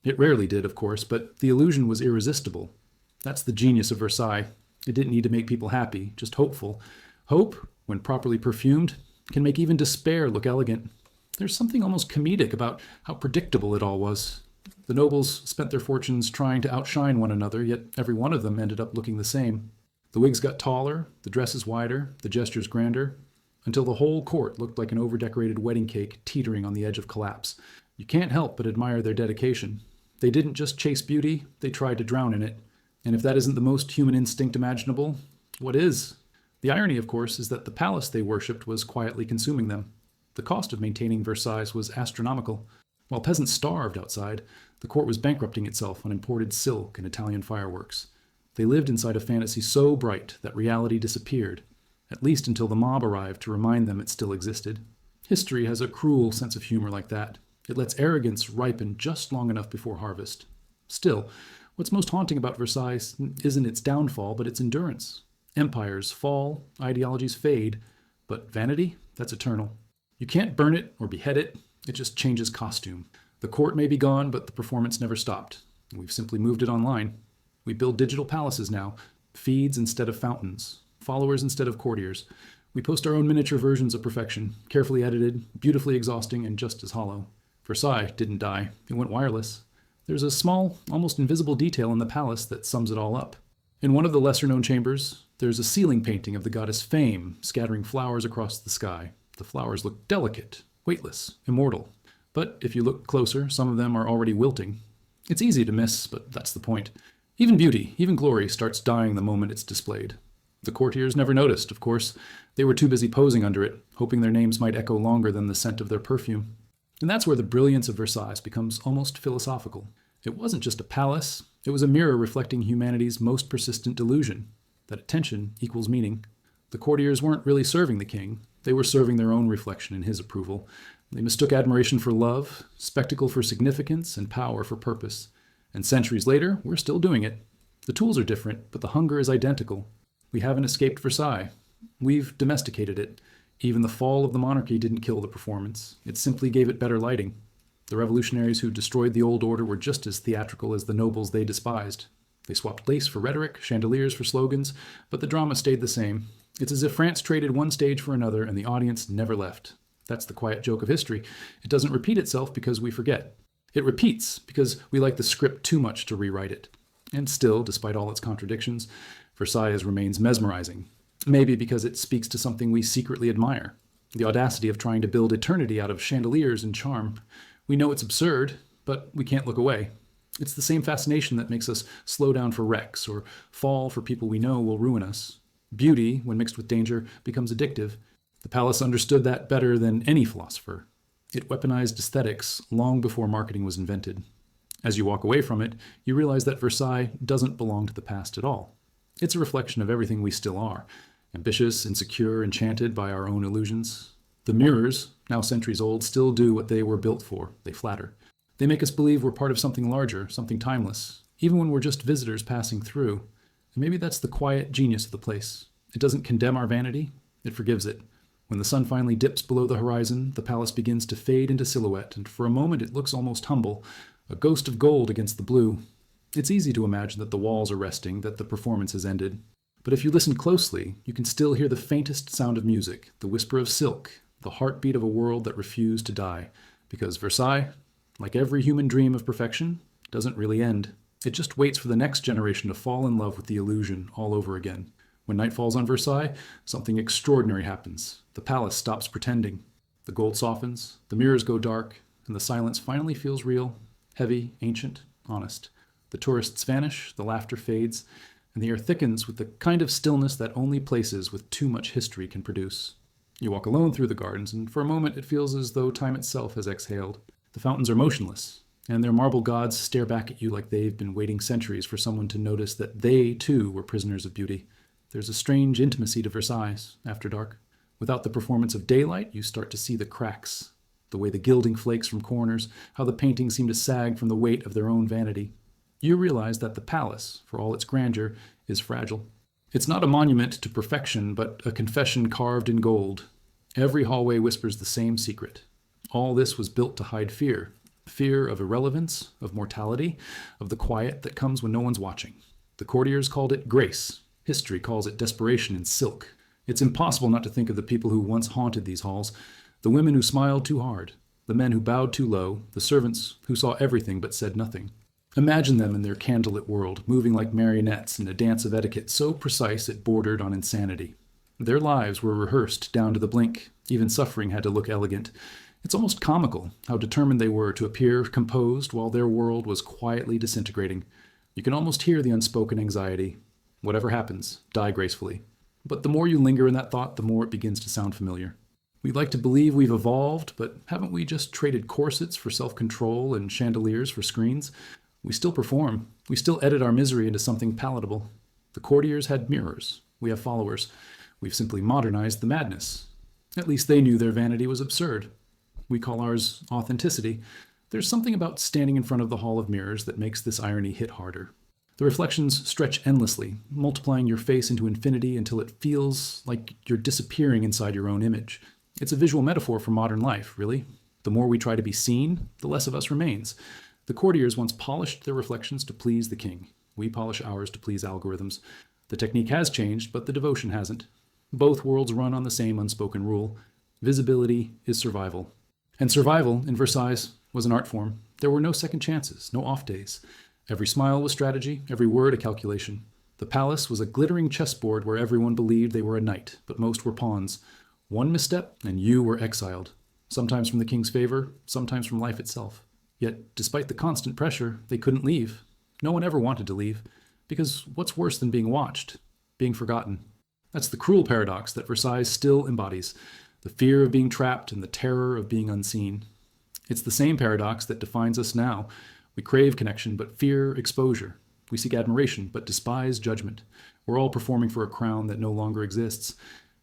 It rarely did, of course, but the illusion was irresistible. That's the genius of Versailles. It didn't need to make people happy, just hopeful. Hope, when properly perfumed, can make even despair look elegant. There's something almost comedic about how predictable it all was. The nobles spent their fortunes trying to outshine one another, yet every one of them ended up looking the same. The wigs got taller, the dresses wider, the gestures grander, until the whole court looked like an over-decorated wedding cake teetering on the edge of collapse. You can't help but admire their dedication. They didn't just chase beauty, they tried to drown in it. And if that isn't the most human instinct imaginable, what is? The irony, of course, is that the palace they worshipped was quietly consuming them. The cost of maintaining Versailles was astronomical. While peasants starved outside, the court was bankrupting itself on imported silk and Italian fireworks. They lived inside a fantasy so bright that reality disappeared, at least until the mob arrived to remind them it still existed. History has a cruel sense of humor like that. It lets arrogance ripen just long enough before harvest. Still, what's most haunting about Versailles isn't its downfall, but its endurance. Empires fall, ideologies fade, but vanity, that's eternal. You can't burn it or behead it, it just changes costume. The court may be gone, but the performance never stopped. We've simply moved it online. We build digital palaces now, feeds instead of fountains, followers instead of courtiers. We post our own miniature versions of perfection, carefully edited, beautifully exhausting, and just as hollow. Versailles didn't die. It went wireless. There's a small, almost invisible detail in the palace that sums it all up. In one of the lesser-known chambers, there's a ceiling painting of the goddess Fame scattering flowers across the sky. The flowers look delicate, weightless, immortal. But if you look closer, some of them are already wilting. It's easy to miss, but that's the point. Even beauty, even glory, starts dying the moment it's displayed. The courtiers never noticed, of course. They were too busy posing under it, hoping their names might echo longer than the scent of their perfume. And that's where the brilliance of Versailles becomes almost philosophical. It wasn't just a palace, it was a mirror reflecting humanity's most persistent delusion, that attention equals meaning. The courtiers weren't really serving the king, they were serving their own reflection in his approval. They mistook admiration for love, spectacle for significance, and power for purpose. And centuries later, we're still doing it. The tools are different, but the hunger is identical. We haven't escaped Versailles. We've domesticated it. Even the fall of the monarchy didn't kill the performance. It simply gave it better lighting. The revolutionaries who destroyed the old order were just as theatrical as the nobles they despised. They swapped lace for rhetoric, chandeliers for slogans, but the drama stayed the same. It's as if France traded one stage for another and the audience never left. That's the quiet joke of history. It doesn't repeat itself because we forget. It repeats because we like the script too much to rewrite it. And still, despite all its contradictions, Versailles remains mesmerizing. Maybe because it speaks to something we secretly admire. The audacity of trying to build eternity out of chandeliers and charm. We know it's absurd, but we can't look away. It's the same fascination that makes us slow down for wrecks or fall for people we know will ruin us. Beauty, when mixed with danger, becomes addictive. The palace understood that better than any philosopher. It weaponized aesthetics long before marketing was invented. As you walk away from it, you realize that Versailles doesn't belong to the past at all. It's a reflection of everything we still are, ambitious, insecure, enchanted by our own illusions. The mirrors, now centuries old, still do what they were built for. They flatter. They make us believe we're part of something larger, something timeless, even when we're just visitors passing through. And maybe that's the quiet genius of the place. It doesn't condemn our vanity, it forgives it. When the sun finally dips below the horizon, the palace begins to fade into silhouette, and for a moment it looks almost humble, a ghost of gold against the blue. It's easy to imagine that the walls are resting, that the performance has ended. But if you listen closely, you can still hear the faintest sound of music, the whisper of silk, the heartbeat of a world that refused to die. Because Versailles, like every human dream of perfection, doesn't really end. It just waits for the next generation to fall in love with the illusion all over again. When night falls on Versailles, something extraordinary happens. The palace stops pretending. The gold softens, the mirrors go dark, and the silence finally feels real, heavy, ancient, honest. The tourists vanish, the laughter fades, and the air thickens with the kind of stillness that only places with too much history can produce. You walk alone through the gardens, and for a moment it feels as though time itself has exhaled. The fountains are motionless, and their marble gods stare back at you like they've been waiting centuries for someone to notice that they, too, were prisoners of beauty. There's a strange intimacy to Versailles after dark. Without the performance of daylight, you start to see the cracks, the way the gilding flakes from corners, how the paintings seem to sag from the weight of their own vanity. You realize that the palace, for all its grandeur, is fragile. It's not a monument to perfection, but a confession carved in gold. Every hallway whispers the same secret. All this was built to hide fear. Fear of irrelevance, of mortality, of the quiet that comes when no one's watching. The courtiers called it grace. History calls it desperation in silk. It's impossible not to think of the people who once haunted these halls, the women who smiled too hard, the men who bowed too low, the servants who saw everything but said nothing. Imagine them in their candlelit world, moving like marionettes in a dance of etiquette so precise it bordered on insanity. Their lives were rehearsed down to the blink. Even suffering had to look elegant. It's almost comical how determined they were to appear composed while their world was quietly disintegrating. You can almost hear the unspoken anxiety. Whatever happens, die gracefully. But the more you linger in that thought, the more it begins to sound familiar. We'd like to believe we've evolved, but haven't we just traded corsets for self-control and chandeliers for screens? We still perform. We still edit our misery into something palatable. The courtiers had mirrors. We have followers. We've simply modernized the madness. At least they knew their vanity was absurd. We call ours authenticity. There's something about standing in front of the Hall of Mirrors that makes this irony hit harder. The reflections stretch endlessly, multiplying your face into infinity until it feels like you're disappearing inside your own image. It's a visual metaphor for modern life, really. The more we try to be seen, the less of us remains. The courtiers once polished their reflections to please the king. We polish ours to please algorithms. The technique has changed, but the devotion hasn't. Both worlds run on the same unspoken rule. Visibility is survival. And survival, in Versailles, was an art form. There were no second chances, no off days. Every smile was strategy, every word a calculation. The palace was a glittering chessboard where everyone believed they were a knight, but most were pawns. One misstep, and you were exiled. Sometimes from the king's favor, sometimes from life itself. Yet, despite the constant pressure, they couldn't leave. No one ever wanted to leave, because what's worse than being watched? Being forgotten. That's the cruel paradox that Versailles still embodies, the fear of being trapped and the terror of being unseen. It's the same paradox that defines us now. We crave connection, but fear exposure. We seek admiration, but despise judgment. We're all performing for a crown that no longer exists.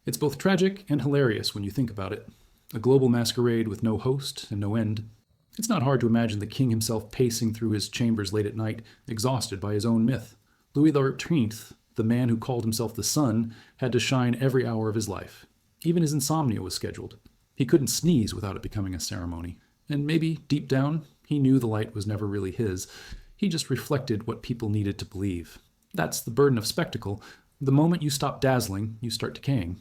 It's both tragic and hilarious when you think about it. A global masquerade with no host and no end. It's not hard to imagine the king himself pacing through his chambers late at night, exhausted by his own myth. Louis XIII, the man who called himself the sun, had to shine every hour of his life. Even his insomnia was scheduled. He couldn't sneeze without it becoming a ceremony. And maybe, deep down, he knew the light was never really his. He just reflected what people needed to believe. That's the burden of spectacle. The moment you stop dazzling, you start decaying.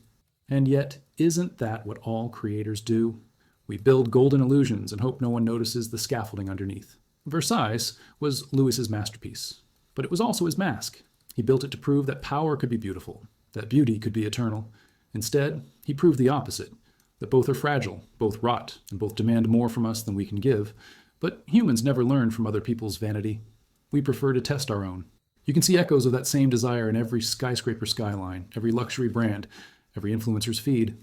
And yet, isn't that what all creators do? We build golden illusions and hope no one notices the scaffolding underneath. Versailles was Louis's masterpiece, but it was also his mask. He built it to prove that power could be beautiful, that beauty could be eternal. Instead, he proved the opposite, that both are fragile, both rot, and both demand more from us than we can give. But humans never learn from other people's vanity. We prefer to test our own. You can see echoes of that same desire in every skyscraper skyline, every luxury brand, every influencer's feed.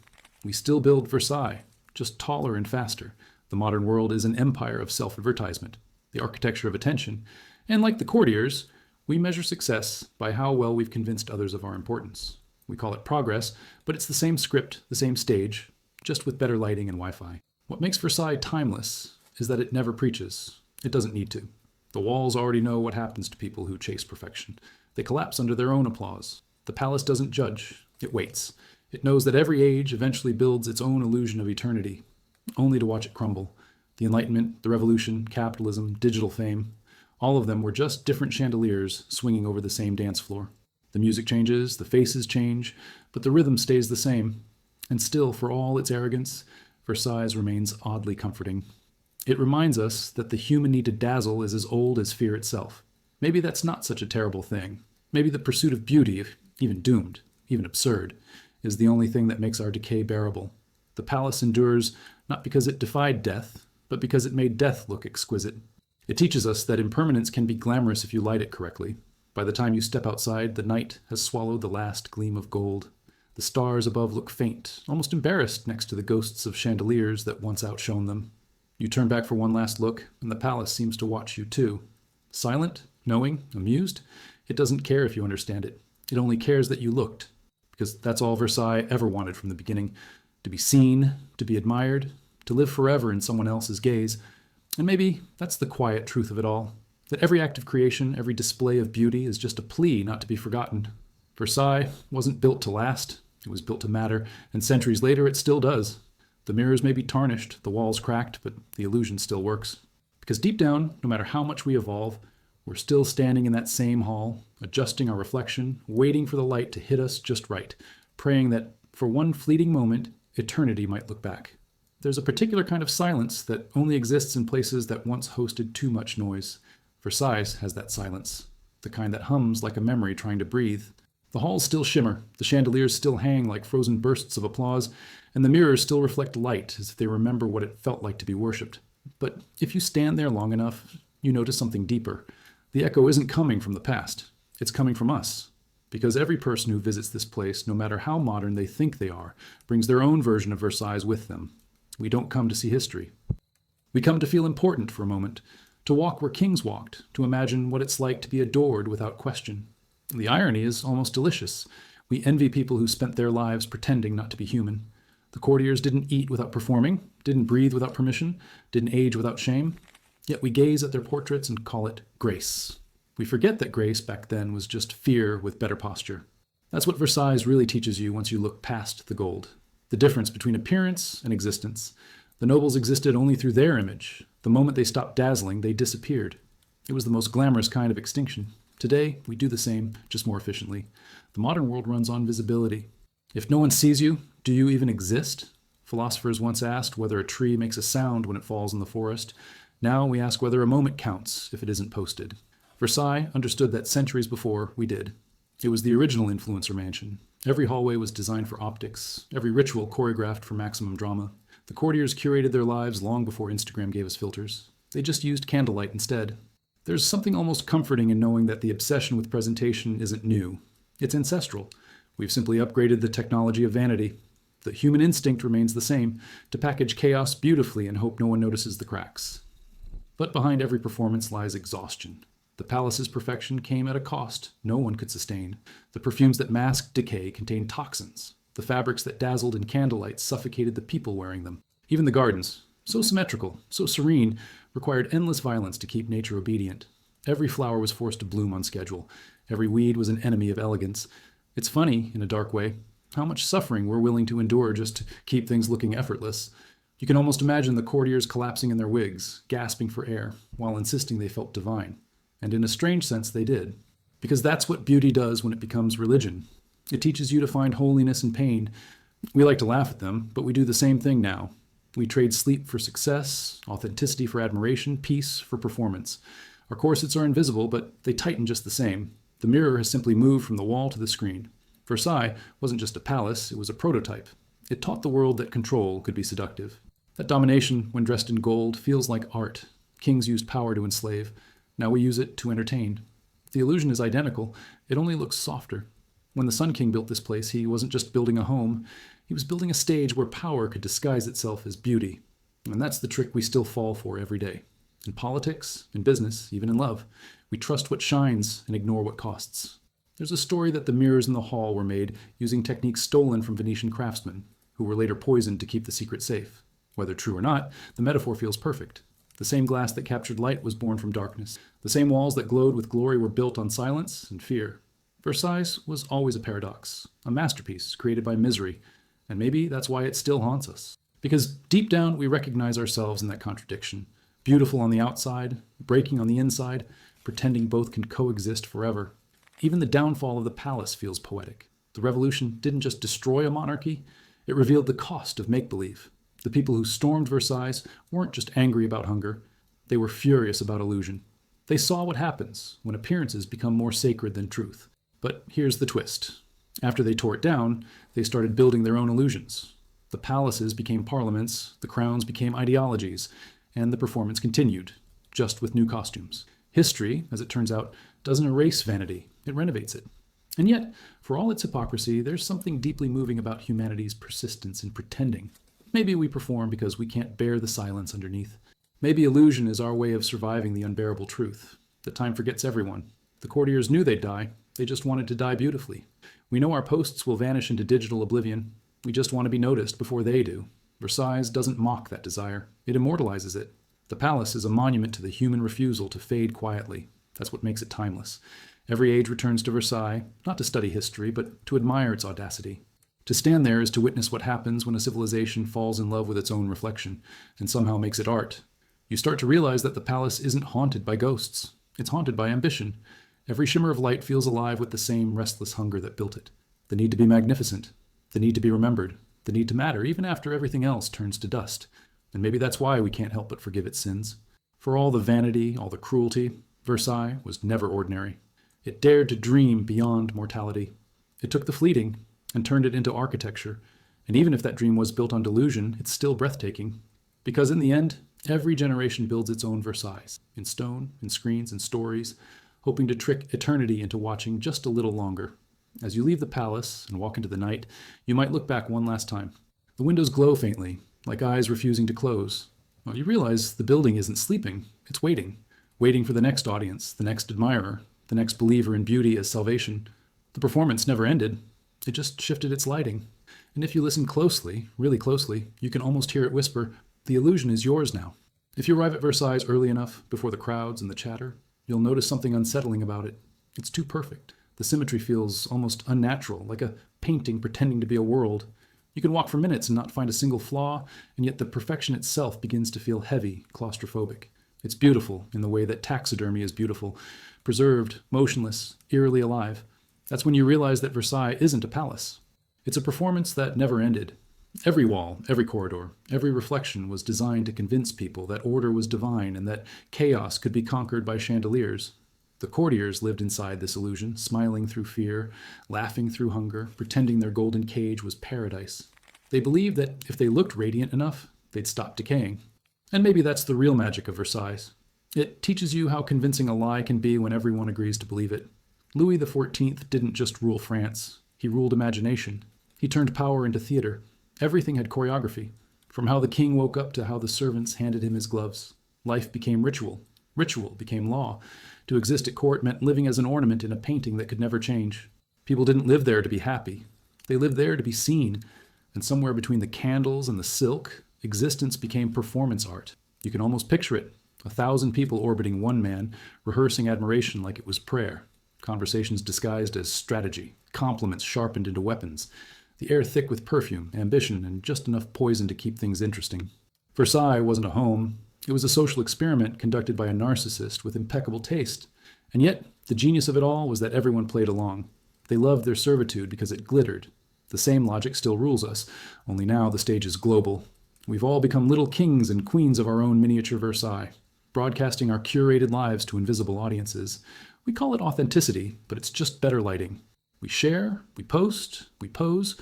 We still build Versailles, just taller and faster. The modern world is an empire of self-advertisement, the architecture of attention. And like the courtiers, we measure success by how well we've convinced others of our importance. We call it progress, but it's the same script, the same stage, just with better lighting and Wi-Fi. What makes Versailles timeless is that it never preaches. It doesn't need to. The walls already know what happens to people who chase perfection. They collapse under their own applause. The palace doesn't judge. It waits. It knows that every age eventually builds its own illusion of eternity, only to watch it crumble. The Enlightenment, the Revolution, capitalism, digital fame, All of them were just different chandeliers swinging over the same dance floor. The music changes, the faces change, but the rhythm stays the same. And still, for all its arrogance, Versailles remains oddly comforting. It reminds us that the human need to dazzle is as old as fear itself. Maybe that's not such a terrible thing. Maybe the pursuit of beauty, even doomed, even absurd, is the only thing that makes our decay bearable. The palace endures not because it defied death, but because it made death look exquisite. It teaches us that impermanence can be glamorous if you light it correctly. By the time you step outside, the night has swallowed the last gleam of gold. The stars above look faint, almost embarrassed next to the ghosts of chandeliers that once outshone them. You turn back for one last look, and the palace seems to watch you too. Silent, knowing, amused, it doesn't care if you understand it. It only cares that you looked, because that's all Versailles ever wanted from the beginning. To be seen, to be admired, to live forever in someone else's gaze. And maybe that's the quiet truth of it all, that every act of creation, every display of beauty is just a plea not to be forgotten. Versailles wasn't built to last. It was built to matter, and centuries later it still does. The mirrors may be tarnished, the walls cracked, but the illusion still works. Because deep down, no matter how much we evolve, we're still standing in that same hall, adjusting our reflection, waiting for the light to hit us just right, praying that for one fleeting moment, eternity might look back. There's a particular kind of silence that only exists in places that once hosted too much noise. Versailles has that silence, the kind that hums like a memory trying to breathe. The halls still shimmer, the chandeliers still hang like frozen bursts of applause, and the mirrors still reflect light as if they remember what it felt like to be worshipped. But if you stand there long enough, you notice something deeper. The echo isn't coming from the past, it's coming from us. Because every person who visits this place, no matter how modern they think they are, brings their own version of Versailles with them. We don't come to see history. We come to feel important for a moment, to walk where kings walked, to imagine what it's like to be adored without question. The irony is almost delicious. We envy people who spent their lives pretending not to be human. The courtiers didn't eat without performing, didn't breathe without permission, didn't age without shame. Yet we gaze at their portraits and call it grace. We forget that grace back then was just fear with better posture. That's what Versailles really teaches you once you look past the gold. The difference between appearance and existence. The nobles existed only through their image. The moment they stopped dazzling, they disappeared. It was the most glamorous kind of extinction. Today, we do the same, just more efficiently. The modern world runs on visibility. If no one sees you, do you even exist? Philosophers once asked whether a tree makes a sound when it falls in the forest. Now we ask whether a moment counts if it isn't posted. Versailles understood that centuries before we did. It was the original influencer mansion. Every hallway was designed for optics, every ritual choreographed for maximum drama. The courtiers curated their lives long before Instagram gave us filters. They just used candlelight instead. There's something almost comforting in knowing that the obsession with presentation isn't new. It's ancestral. We've simply upgraded the technology of vanity. The human instinct remains the same, to package chaos beautifully and hope no one notices the cracks. But behind every performance lies exhaustion. The palace's perfection came at a cost no one could sustain. The perfumes that masked decay contained toxins. The fabrics that dazzled in candlelight suffocated the people wearing them. Even the gardens, so symmetrical, so serene, required endless violence to keep nature obedient. Every flower was forced to bloom on schedule. Every weed was an enemy of elegance. It's funny, in a dark way, how much suffering we're willing to endure just to keep things looking effortless. You can almost imagine the courtiers collapsing in their wigs, gasping for air, while insisting they felt divine. And in a strange sense, they did. Because that's what beauty does when it becomes religion. It teaches you to find holiness in pain. We like to laugh at them, but we do the same thing now. We trade sleep for success, authenticity for admiration, peace for performance. Our corsets are invisible, but they tighten just the same. The mirror has simply moved from the wall to the screen. Versailles wasn't just a palace, it was a prototype. It taught the world that control could be seductive. That domination, when dressed in gold, feels like art. Kings used power to enslave. Now we use it to entertain. The illusion is identical, it only looks softer. When the Sun King built this place, he wasn't just building a home, he was building a stage where power could disguise itself as beauty. And that's the trick we still fall for every day. In politics, in business, even in love, we trust what shines and ignore what costs. There's a story that the mirrors in the hall were made using techniques stolen from Venetian craftsmen, who were later poisoned to keep the secret safe. Whether true or not, the metaphor feels perfect. The same glass that captured light was born from darkness. The same walls that glowed with glory were built on silence and fear. Versailles was always a paradox, a masterpiece created by misery, and maybe that's why it still haunts us. Because deep down we recognize ourselves in that contradiction. Beautiful on the outside, breaking on the inside, pretending both can coexist forever. Even the downfall of the palace feels poetic. The revolution didn't just destroy a monarchy, it revealed the cost of make-believe. The people who stormed Versailles weren't just angry about hunger, they were furious about illusion. They saw what happens when appearances become more sacred than truth. But here's the twist. After they tore it down, they started building their own illusions. The palaces became parliaments, the crowns became ideologies, and the performance continued, just with new costumes. History, as it turns out, doesn't erase vanity, it renovates it. And yet, for all its hypocrisy, there's something deeply moving about humanity's persistence in pretending. Maybe we perform because we can't bear the silence underneath. Maybe illusion is our way of surviving the unbearable truth, that time forgets everyone. The courtiers knew they'd die, they just wanted to die beautifully. We know our posts will vanish into digital oblivion. We just want to be noticed before they do. Versailles doesn't mock that desire, it immortalizes it. The palace is a monument to the human refusal to fade quietly. That's what makes it timeless. Every age returns to Versailles, not to study history, but to admire its audacity. To stand there is to witness what happens when a civilization falls in love with its own reflection, and somehow makes it art. You start to realize that the palace isn't haunted by ghosts. It's haunted by ambition. Every shimmer of light feels alive with the same restless hunger that built it. The need to be magnificent, the need to be remembered, the need to matter even after everything else turns to dust. And maybe that's why we can't help but forgive its sins. For all the vanity, all the cruelty, Versailles was never ordinary. It dared to dream beyond mortality. It took the fleeting and turned it into architecture. And even if that dream was built on delusion, it's still breathtaking. Because in the end, every generation builds its own Versailles, in stone, in screens, in stories, hoping to trick eternity into watching just a little longer. As you leave the palace and walk into the night, you might look back one last time. The windows glow faintly, like eyes refusing to close. Well, you realize the building isn't sleeping, it's waiting. Waiting for the next audience, the next admirer, the next believer in beauty as salvation. The performance never ended, it just shifted its lighting. And if you listen closely, really closely, you can almost hear it whisper, "The illusion is yours now." If you arrive at Versailles early enough, before the crowds and the chatter, you'll notice something unsettling about it. It's too perfect. The symmetry feels almost unnatural, like a painting pretending to be a world. You can walk for minutes and not find a single flaw, and yet the perfection itself begins to feel heavy, claustrophobic. It's beautiful in the way that taxidermy is beautiful, preserved, motionless, eerily alive. That's when you realize that Versailles isn't a palace. It's a performance that never ended. Every wall, every corridor, every reflection was designed to convince people that order was divine and that chaos could be conquered by chandeliers. The courtiers lived inside this illusion, smiling through fear, laughing through hunger, pretending their golden cage was paradise. They believed that if they looked radiant enough, they'd stop decaying. And maybe that's the real magic of Versailles. It teaches you how convincing a lie can be when everyone agrees to believe it. Louis XIV didn't just rule France, he ruled imagination. He turned power into theater. Everything had choreography, from how the king woke up to how the servants handed him his gloves. Life became ritual. Ritual became law. To exist at court meant living as an ornament in a painting that could never change. People didn't live there to be happy. They lived there to be seen. And somewhere between the candles and the silk, existence became performance art. You can almost picture it. 1,000 people orbiting one man, rehearsing admiration like it was prayer. Conversations disguised as strategy. Compliments sharpened into weapons. The air thick with perfume, ambition, and just enough poison to keep things interesting. Versailles wasn't a home. It was a social experiment conducted by a narcissist with impeccable taste. And yet, the genius of it all was that everyone played along. They loved their servitude because it glittered. The same logic still rules us, only now the stage is global. We've all become little kings and queens of our own miniature Versailles, broadcasting our curated lives to invisible audiences. We call it authenticity, but it's just better lighting. We share, we post, we pose,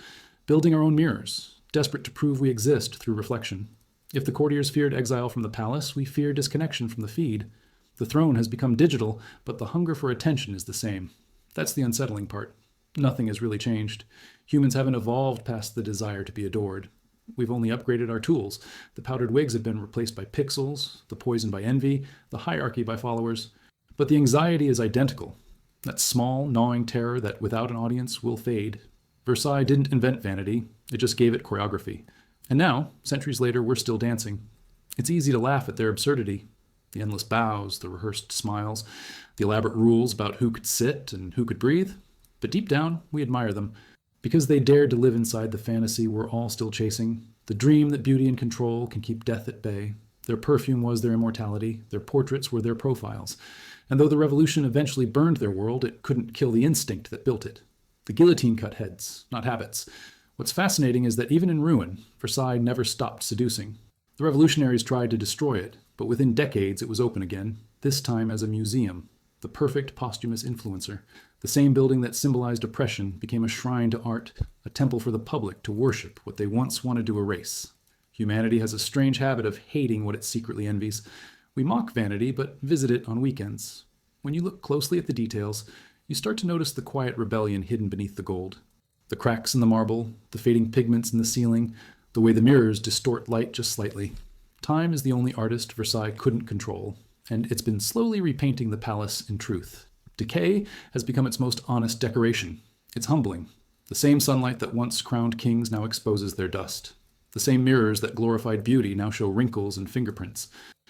building our own mirrors, desperate to prove we exist through reflection. If the courtiers feared exile from the palace, we fear disconnection from the feed. The throne has become digital, but the hunger for attention is the same. That's the unsettling part. Nothing has really changed. Humans haven't evolved past the desire to be adored. We've only upgraded our tools. The powdered wigs have been replaced by pixels, the poison by envy, the hierarchy by followers. But the anxiety is identical. That small, gnawing terror that without an audience will fade. Versailles didn't invent vanity, it just gave it choreography. And now, centuries later, we're still dancing. It's easy to laugh at their absurdity. The endless bows, the rehearsed smiles, the elaborate rules about who could sit and who could breathe. But deep down, we admire them. Because they dared to live inside the fantasy we're all still chasing, the dream that beauty and control can keep death at bay. Their perfume was their immortality, their portraits were their profiles. And though the revolution eventually burned their world, it couldn't kill the instinct that built it. The guillotine cut heads, not habits. What's fascinating is that even in ruin, Versailles never stopped seducing. The revolutionaries tried to destroy it, but within decades it was open again, this time as a museum, the perfect posthumous influencer. The same building that symbolized oppression became a shrine to art, a temple for the public to worship what they once wanted to erase. Humanity has a strange habit of hating what it secretly envies. We mock vanity, but visit it on weekends. When you look closely at the details, you start to notice the quiet rebellion hidden beneath the gold. The cracks in the marble, the fading pigments in the ceiling, the way the mirrors distort light just slightly. Time is the only artist Versailles couldn't control, and it's been slowly repainting the palace in truth. Decay has become its most honest decoration. It's humbling. The same sunlight that once crowned kings now exposes their dust. The same mirrors that glorified beauty now show wrinkles and fingerprints.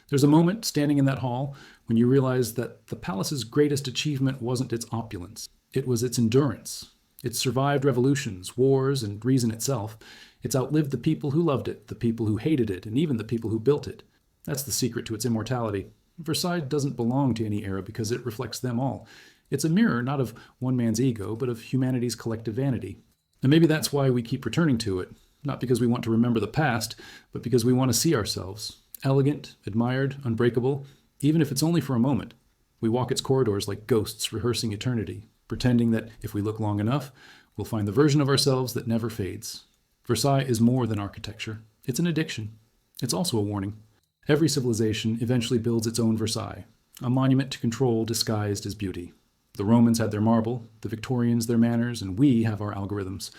There's a moment standing in that hall when you realize that the palace's greatest achievement wasn't its opulence. It was its endurance. It survived revolutions, wars, and reason itself. It's outlived the people who loved it, the people who hated it, and even the people who built it. That's the secret to its immortality. Versailles doesn't belong to any era because it reflects them all. It's a mirror not of one man's ego, but of humanity's collective vanity. And maybe that's why we keep returning to it, not because we want to remember the past, but because we want to see ourselves, elegant, admired, unbreakable, even if it's only for a moment. We walk its corridors like ghosts rehearsing eternity, pretending that if we look long enough, we'll find the version of ourselves that never fades. Versailles is more than architecture. It's an addiction. It's also a warning. Every civilization eventually builds its own Versailles, a monument to control disguised as beauty. The Romans had their marble, the Victorians their manners, and we have our algorithms.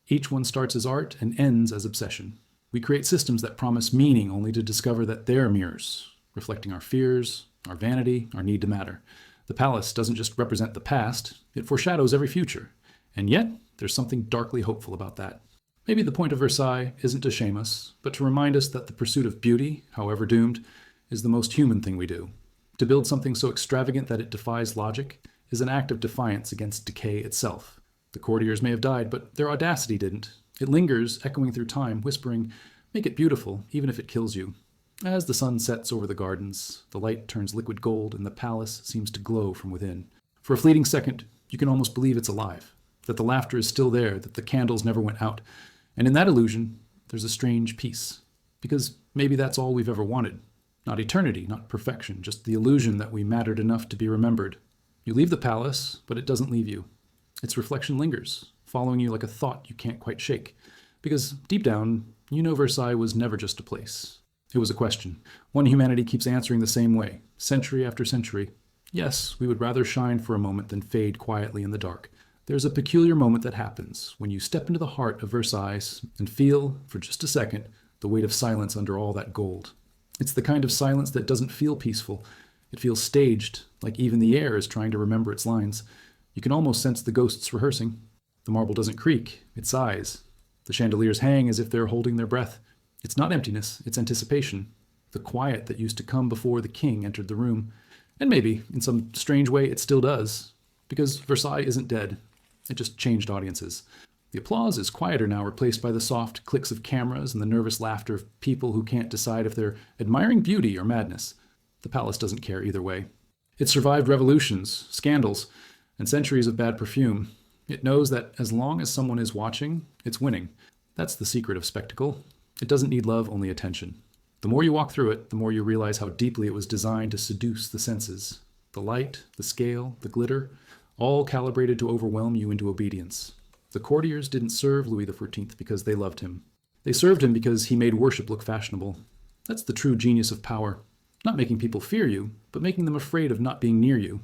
Each one starts as art and ends as obsession. We create systems that promise meaning only to discover that they're mirrors, reflecting our fears, our vanity, our need to matter. The palace doesn't just represent the past, it foreshadows every future. And yet, there's something darkly hopeful about that. Maybe the point of Versailles isn't to shame us, but to remind us that the pursuit of beauty, however doomed, is the most human thing we do. To build something so extravagant that it defies logic is an act of defiance against decay itself. The courtiers may have died, but their audacity didn't. It lingers, echoing through time, whispering, "Make it beautiful, even if it kills you." As the sun sets over the gardens, the light turns liquid gold and the palace seems to glow from within. For a fleeting second, you can almost believe it's alive, that the laughter is still there, that the candles never went out. And in that illusion, there's a strange peace. Because maybe that's all we've ever wanted. Not eternity, not perfection, just the illusion that we mattered enough to be remembered. You leave the palace, but it doesn't leave you. Its reflection lingers, following you like a thought you can't quite shake. Because deep down, you know Versailles was never just a place. It was a question. One humanity keeps answering the same way, century after century. Yes, we would rather shine for a moment than fade quietly in the dark. There's a peculiar moment that happens when you step into the heart of Versailles and feel, for just a second, the weight of silence under all that gold. It's the kind of silence that doesn't feel peaceful. It feels staged, like even the air is trying to remember its lines. You can almost sense the ghosts rehearsing. The marble doesn't creak, it sighs. The chandeliers hang as if they're holding their breath. It's not emptiness, it's anticipation. The quiet that used to come before the king entered the room. And maybe, in some strange way, it still does. Because Versailles isn't dead. It just changed audiences. The applause is quieter now, replaced by the soft clicks of cameras and the nervous laughter of people who can't decide if they're admiring beauty or madness. The palace doesn't care either way. It survived revolutions, scandals, and centuries of bad perfume. It knows that as long as someone is watching, it's winning. That's the secret of spectacle. It doesn't need love, only attention. The more you walk through it, the more you realize how deeply it was designed to seduce the senses. The light, the scale, the glitter, all calibrated to overwhelm you into obedience. The courtiers didn't serve Louis XIV because they loved him. They served him because he made worship look fashionable. That's the true genius of power. Not making people fear you, but making them afraid of not being near you.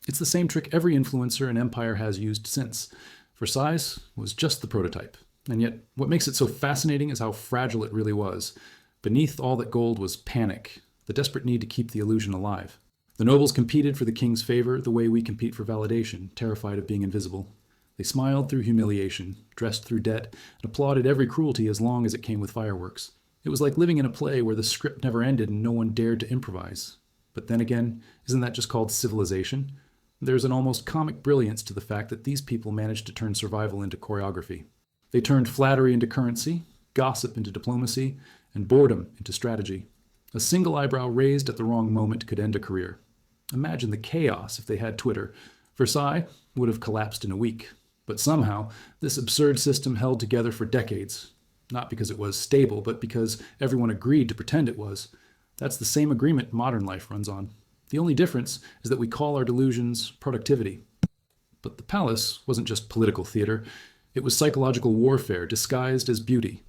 It's the same trick every influencer and empire has used since. Versailles was just the prototype. And yet, what makes it so fascinating is how fragile it really was. Beneath all that gold was panic, the desperate need to keep the illusion alive. The nobles competed for the king's favor the way we compete for validation, terrified of being invisible. They smiled through humiliation, dressed through debt, and applauded every cruelty as long as it came with fireworks. It was like living in a play where the script never ended and no one dared to improvise. But then again, isn't that just called civilization? There's an almost comic brilliance to the fact that these people managed to turn survival into choreography. They turned flattery into currency, gossip into diplomacy, and boredom into strategy. A single eyebrow raised at the wrong moment could end a career. Imagine the chaos if they had Twitter. Versailles would have collapsed in a week. But somehow, this absurd system held together for decades. Not because it was stable, but because everyone agreed to pretend it was. That's the same agreement modern life runs on. The only difference is that we call our delusions productivity. But the palace wasn't just political theater. It was psychological warfare disguised as beauty.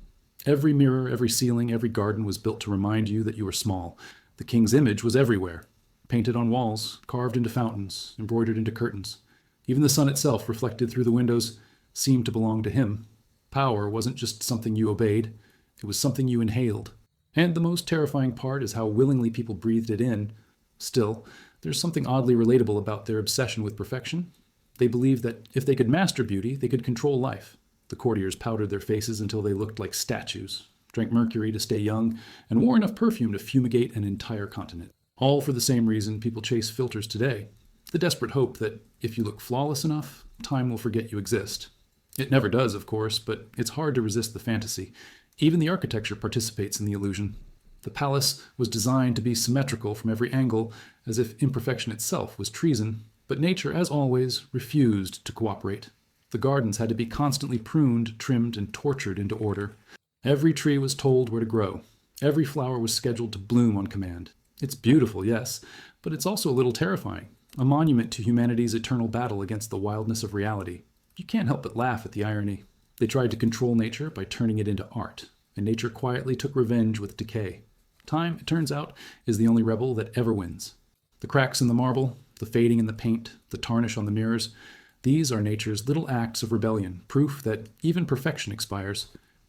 Every mirror, every ceiling, every garden was built to remind you that you were small. The king's image was everywhere, painted on walls, carved into fountains, embroidered into curtains. Even the sun itself, reflected through the windows, seemed to belong to him. Power wasn't just something you obeyed, it was something you inhaled. And the most terrifying part is how willingly people breathed it in. Still, there's something oddly relatable about their obsession with perfection. They believed that if they could master beauty, they could control life. The courtiers powdered their faces until they looked like statues, drank mercury to stay young, and wore enough perfume to fumigate an entire continent. All for the same reason people chase filters today. The desperate hope that if you look flawless enough, time will forget you exist. It never does, of course, but it's hard to resist the fantasy. Even the architecture participates in the illusion. The palace was designed to be symmetrical from every angle, as if imperfection itself was treason, but nature, as always, refused to cooperate. The gardens had to be constantly pruned, trimmed, and tortured into order. Every tree was told where to grow. Every flower was scheduled to bloom on command. It's beautiful, yes, but it's also a little terrifying, a monument to humanity's eternal battle against the wildness of reality. You can't help but laugh at the irony. They tried to control nature by turning it into art, and nature quietly took revenge with decay. Time, it turns out, is the only rebel that ever wins. The cracks in the marble, the fading in the paint, the tarnish on the mirrors, these are nature's little acts of rebellion, proof that even perfection expires.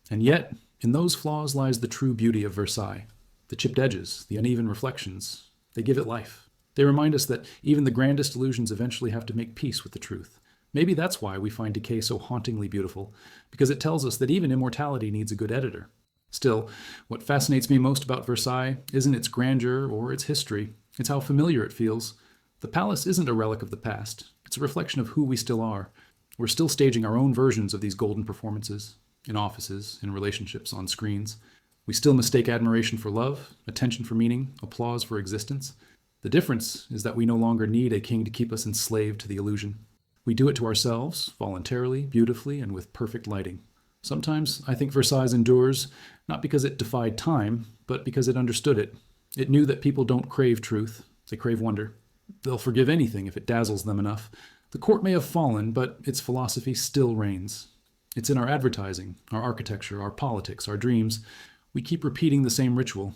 And yet, in those flaws lies the true beauty of Versailles. The chipped edges, the uneven reflections, they give it life. They remind us that even the grandest illusions eventually have to make peace with the truth. Maybe that's why we find decay so hauntingly beautiful, because it tells us that even immortality needs a good editor. Still, what fascinates me most about Versailles isn't its grandeur or its history, it's how familiar it feels. The palace isn't a relic of the past, it's a reflection of who we still are. We're still staging our own versions of these golden performances, in offices, in relationships, on screens. We still mistake admiration for love, attention for meaning, applause for existence. The difference is that we no longer need a king to keep us enslaved to the illusion. We do it to ourselves, voluntarily, beautifully, and with perfect lighting. Sometimes I think Versailles endures, not because it defied time, but because it understood it. It knew that people don't crave truth, they crave wonder. They'll forgive anything if it dazzles them enough. The court may have fallen, but its philosophy still reigns. It's in our advertising, our architecture, our politics, our dreams. We keep repeating the same ritual,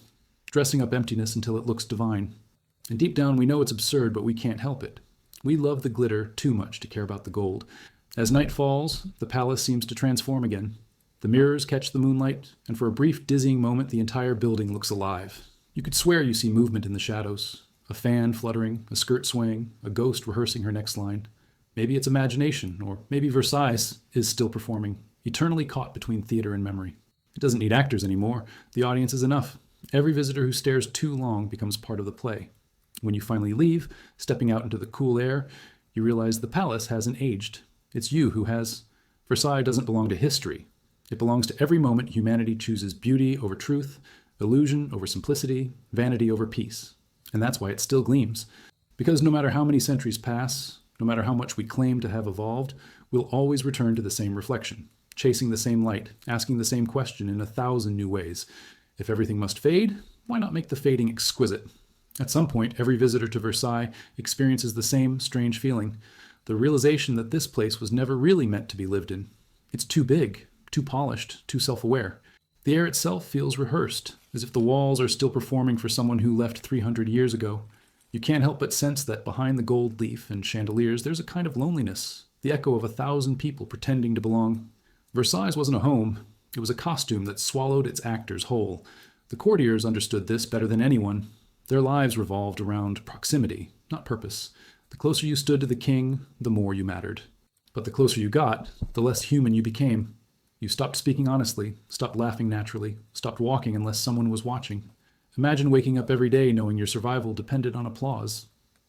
dressing up emptiness until it looks divine. And deep down we know it's absurd, but we can't help it. We love the glitter too much to care about the gold. As night falls, the palace seems to transform again. The mirrors catch the moonlight, and for a brief, dizzying moment, the entire building looks alive. You could swear you see movement in the shadows. A fan fluttering, a skirt swaying, a ghost rehearsing her next line. Maybe it's imagination, or maybe Versailles is still performing, eternally caught between theater and memory. It doesn't need actors anymore. The audience is enough. Every visitor who stares too long becomes part of the play. When you finally leave, stepping out into the cool air, you realize the palace hasn't aged. It's you who has. Versailles doesn't belong to history. It belongs to every moment humanity chooses beauty over truth, illusion over simplicity, vanity over peace. And that's why it still gleams. Because no matter how many centuries pass, no matter how much we claim to have evolved, we'll always return to the same reflection, chasing the same light, asking the same question in 1,000 new ways. If everything must fade, why not make the fading exquisite? At some point, every visitor to Versailles experiences the same strange feeling, the realization that this place was never really meant to be lived in. It's too big, too polished, too self-aware. The air itself feels rehearsed, as if the walls are still performing for someone who left 300 years ago. You can't help but sense that behind the gold leaf and chandeliers there's a kind of loneliness, the echo of 1,000 people pretending to belong. Versailles wasn't a home, it was a costume that swallowed its actors whole. The courtiers understood this better than anyone. Their lives revolved around proximity, not purpose. The closer you stood to the king, the more you mattered. But the closer you got, the less human you became. You stopped speaking honestly, stopped laughing naturally, stopped walking unless someone was watching. Imagine waking up every day knowing your survival depended on applause.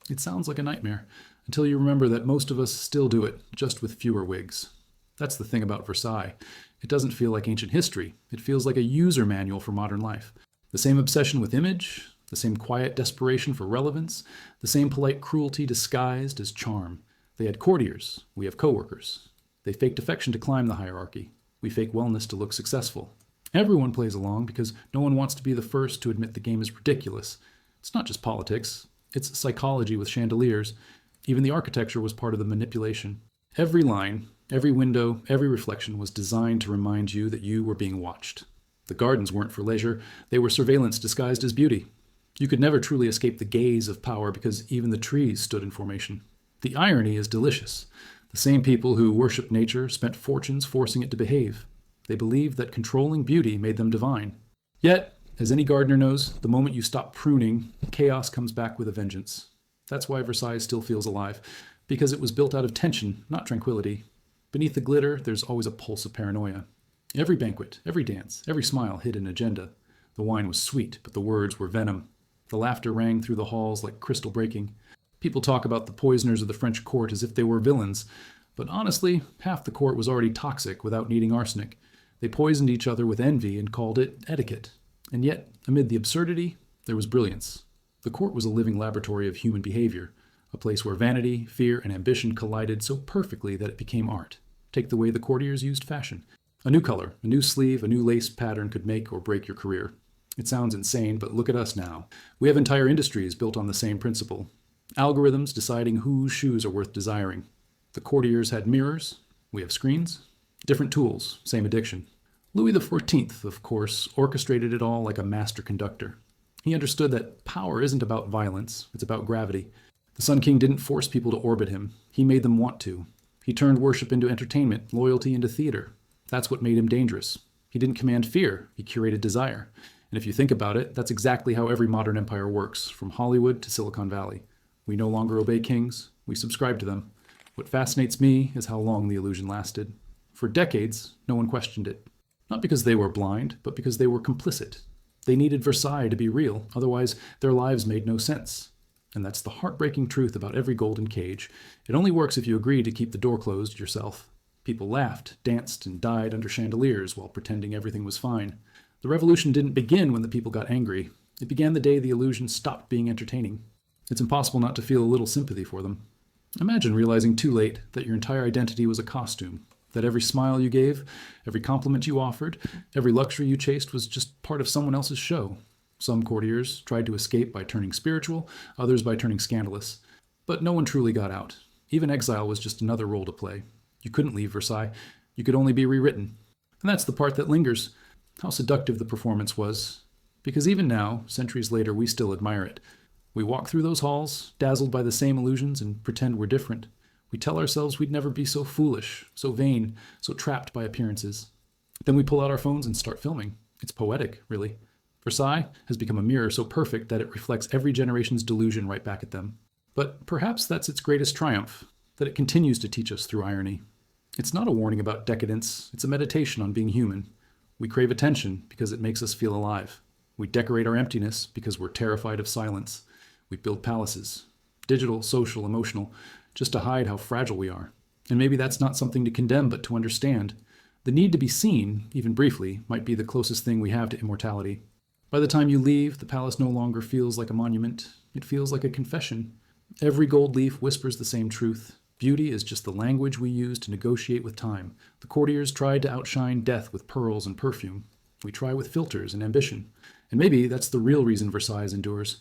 It sounds like a nightmare, until you remember that most of us still do it, just with fewer wigs. That's the thing about Versailles. It doesn't feel like ancient history. It feels like a user manual for modern life. The same obsession with image, the same quiet desperation for relevance, the same polite cruelty disguised as charm. They had courtiers, we have coworkers. They faked affection to climb the hierarchy. We fake wellness to look successful. Everyone plays along because no one wants to be the first to admit the game is ridiculous. It's not just politics, it's psychology with chandeliers. Even the architecture was part of the manipulation. Every line, every window, every reflection was designed to remind you that you were being watched. The gardens weren't for leisure, they were surveillance disguised as beauty. You could never truly escape the gaze of power because even the trees stood in formation. The irony is delicious. The same people who worshiped nature spent fortunes forcing it to behave. They believed that controlling beauty made them divine. Yet, as any gardener knows, the moment you stop pruning, chaos comes back with a vengeance. That's why Versailles still feels alive, because it was built out of tension, not tranquility. Beneath the glitter, there's always a pulse of paranoia. Every banquet, every dance, every smile hid an agenda. The wine was sweet, but the words were venom. The laughter rang through the halls like crystal breaking. People talk about the poisoners of the French court as if they were villains, but honestly, half the court was already toxic without needing arsenic. They poisoned each other with envy and called it etiquette. And yet, amid the absurdity, there was brilliance. The court was a living laboratory of human behavior, a place where vanity, fear, and ambition collided so perfectly that it became art. Take the way the courtiers used fashion. A new color, a new sleeve, a new lace pattern could make or break your career. It sounds insane, but look at us now. We have entire industries built on the same principle. Algorithms deciding whose shoes are worth desiring. The courtiers had mirrors, we have screens. Different tools, same addiction. Louis XIV, of course, orchestrated it all like a master conductor. He understood that power isn't about violence, it's about gravity. The Sun King didn't force people to orbit him, he made them want to. He turned worship into entertainment, loyalty into theater. That's what made him dangerous. He didn't command fear, he curated desire. And if you think about it, that's exactly how every modern empire works, from Hollywood to Silicon Valley. We no longer obey kings, we subscribe to them. What fascinates me is how long the illusion lasted. For decades, no one questioned it. Not because they were blind, but because they were complicit. They needed Versailles to be real, otherwise their lives made no sense. And that's the heartbreaking truth about every golden cage. It only works if you agree to keep the door closed yourself. People laughed, danced, and died under chandeliers while pretending everything was fine. The revolution didn't begin when the people got angry. It began the day the illusion stopped being entertaining. It's impossible not to feel a little sympathy for them. Imagine realizing too late that your entire identity was a costume, that every smile you gave, every compliment you offered, every luxury you chased was just part of someone else's show. Some courtiers tried to escape by turning spiritual, others by turning scandalous. But no one truly got out. Even exile was just another role to play. You couldn't leave Versailles. You could only be rewritten. And that's the part that lingers. How seductive the performance was. Because even now, centuries later, we still admire it. We walk through those halls, dazzled by the same illusions, and pretend we're different. We tell ourselves we'd never be so foolish, so vain, so trapped by appearances. Then we pull out our phones and start filming. It's poetic, really. Versailles has become a mirror so perfect that it reflects every generation's delusion right back at them. But perhaps that's its greatest triumph, that it continues to teach us through irony. It's not a warning about decadence, it's a meditation on being human. We crave attention because it makes us feel alive. We decorate our emptiness because we're terrified of silence. We build palaces, digital, social, emotional, just to hide how fragile we are. And maybe that's not something to condemn, but to understand. The need to be seen, even briefly, might be the closest thing we have to immortality. By the time you leave, the palace no longer feels like a monument. It feels like a confession. Every gold leaf whispers the same truth. Beauty is just the language we use to negotiate with time. The courtiers tried to outshine death with pearls and perfume. We try with filters and ambition. And maybe that's the real reason Versailles endures.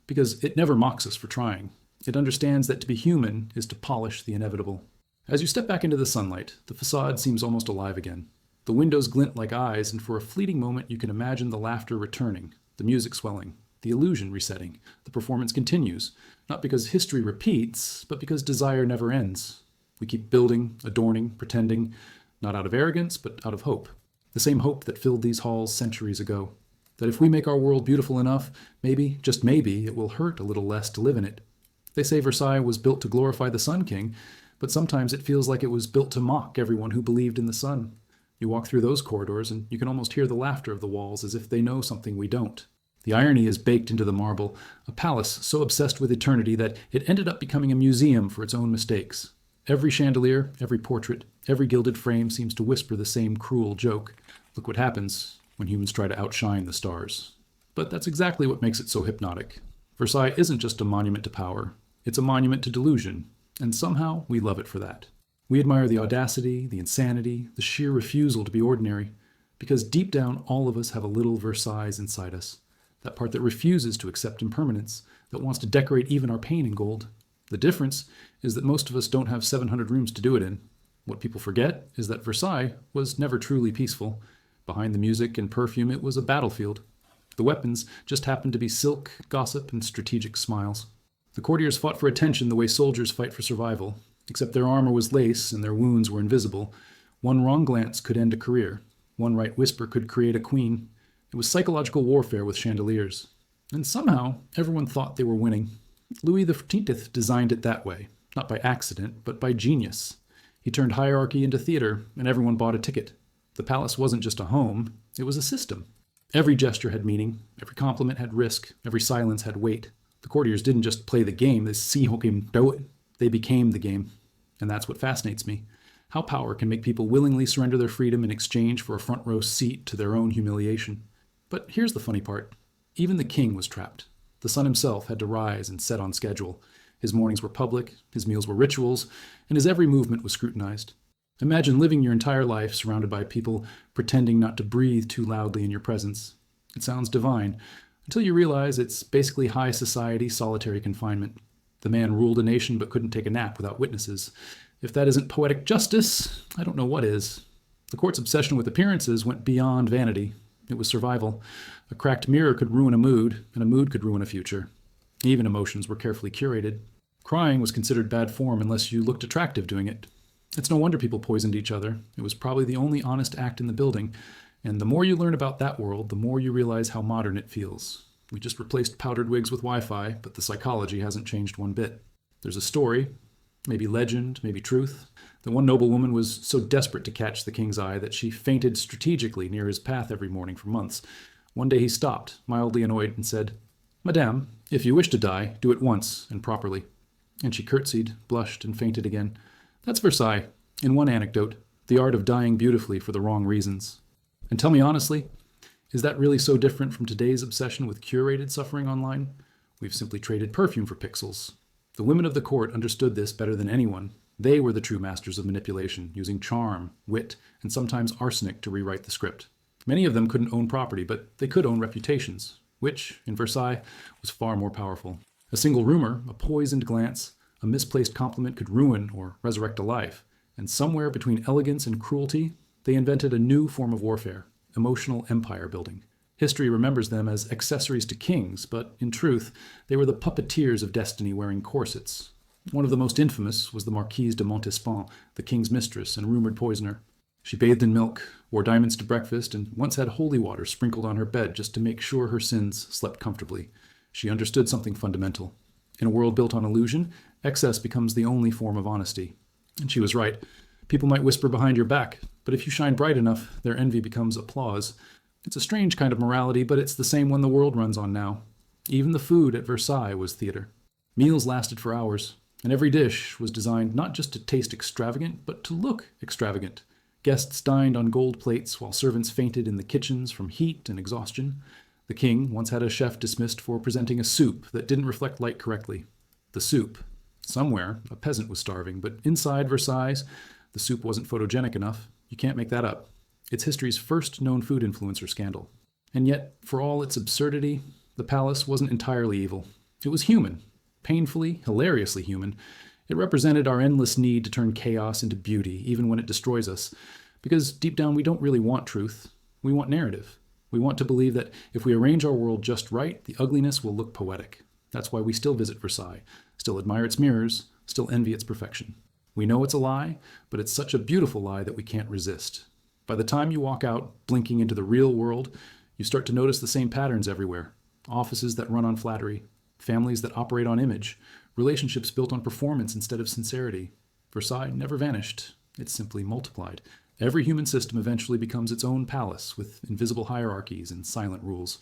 Because it never mocks us for trying. It understands that to be human is to polish the inevitable. As you step back into the sunlight, the facade seems almost alive again. The windows glint like eyes, and for a fleeting moment you can imagine the laughter returning, the music swelling, the illusion resetting. The performance continues, not because history repeats, but because desire never ends. We keep building, adorning, pretending, not out of arrogance, but out of hope. The same hope that filled these halls centuries ago. That if we make our world beautiful enough, maybe, just maybe, it will hurt a little less to live in it. They say Versailles was built to glorify the Sun King, but sometimes it feels like it was built to mock everyone who believed in the sun. You walk through those corridors and you can almost hear the laughter of the walls as if they know something we don't. The irony is baked into the marble, a palace so obsessed with eternity that it ended up becoming a museum for its own mistakes. Every chandelier, every portrait, every gilded frame seems to whisper the same cruel joke. Look what happens when humans try to outshine the stars. But that's exactly what makes it so hypnotic. Versailles isn't just a monument to power, it's a monument to delusion, and somehow we love it for that. We admire the audacity, the insanity, the sheer refusal to be ordinary, because deep down all of us have a little Versailles inside us, that part that refuses to accept impermanence, that wants to decorate even our pain in gold. The difference is that most of us don't have 700 rooms to do it in. What people forget is that Versailles was never truly peaceful. Behind the music and perfume, it was a battlefield. The weapons just happened to be silk, gossip, and strategic smiles. The courtiers fought for attention the way soldiers fight for survival, except their armor was lace and their wounds were invisible. One wrong glance could end a career. One right whisper could create a queen. It was psychological warfare with chandeliers. And somehow, everyone thought they were winning. Louis XIV designed it that way, not by accident, but by genius. He turned hierarchy into theater, and everyone bought a ticket. The palace wasn't just a home, it was a system. Every gesture had meaning, every compliment had risk, every silence had weight. The courtiers didn't just play the game, they became the game. And that's what fascinates me. How power can make people willingly surrender their freedom in exchange for a front row seat to their own humiliation. But here's the funny part. Even the king was trapped. The sun himself had to rise and set on schedule. His mornings were public, his meals were rituals, and his every movement was scrutinized. Imagine living your entire life surrounded by people pretending not to breathe too loudly in your presence. It sounds divine, until you realize it's basically high society solitary confinement. The man ruled a nation but couldn't take a nap without witnesses. If that isn't poetic justice, I don't know what is. The court's obsession with appearances went beyond vanity. It was survival. A cracked mirror could ruin a mood, and a mood could ruin a future. Even emotions were carefully curated. Crying was considered bad form unless you looked attractive doing it. It's no wonder people poisoned each other. It was probably the only honest act in the building. And the more you learn about that world, the more you realize how modern it feels. We just replaced powdered wigs with Wi-Fi, but the psychology hasn't changed one bit. There's a story, maybe legend, maybe truth, that one noblewoman was so desperate to catch the king's eye that she fainted strategically near his path every morning for months. One day he stopped, mildly annoyed, and said, "Madame, if you wish to die, do it once and properly." And she curtsied, blushed, and fainted again. That's Versailles, in one anecdote, the art of dying beautifully for the wrong reasons. And tell me honestly, is that really so different from today's obsession with curated suffering online? We've simply traded perfume for pixels. The women of the court understood this better than anyone. They were the true masters of manipulation, using charm, wit, and sometimes arsenic to rewrite the script. Many of them couldn't own property, but they could own reputations, which, in Versailles, was far more powerful. A single rumor, a poisoned glance, a misplaced compliment could ruin or resurrect a life. And somewhere between elegance and cruelty, they invented a new form of warfare, emotional empire building. History remembers them as accessories to kings, but in truth, they were the puppeteers of destiny wearing corsets. One of the most infamous was the Marquise de Montespan, the king's mistress and rumored poisoner. She bathed in milk, wore diamonds to breakfast, and once had holy water sprinkled on her bed just to make sure her sins slept comfortably. She understood something fundamental. In a world built on illusion, excess becomes the only form of honesty. And she was right. People might whisper behind your back, but if you shine bright enough, their envy becomes applause. It's a strange kind of morality, but it's the same one the world runs on now. Even the food at Versailles was theater. Meals lasted for hours, and every dish was designed not just to taste extravagant, but to look extravagant. Guests dined on gold plates while servants fainted in the kitchens from heat and exhaustion. The king once had a chef dismissed for presenting a soup that didn't reflect light correctly. The soup. Somewhere, a peasant was starving, but inside Versailles, the soup wasn't photogenic enough. You can't make that up. It's history's first known food influencer scandal. And yet, for all its absurdity, the palace wasn't entirely evil. It was human. Painfully, hilariously human. It represented our endless need to turn chaos into beauty, even when it destroys us. Because deep down, we don't really want truth. We want narrative. We want to believe that if we arrange our world just right, the ugliness will look poetic. That's why we still visit Versailles, still admire its mirrors, still envy its perfection. We know it's a lie, but it's such a beautiful lie that we can't resist. By the time you walk out, blinking into the real world, you start to notice the same patterns everywhere. Offices that run on flattery, families that operate on image, relationships built on performance instead of sincerity. Versailles never vanished. It simply multiplied. Every human system eventually becomes its own palace with invisible hierarchies and silent rules.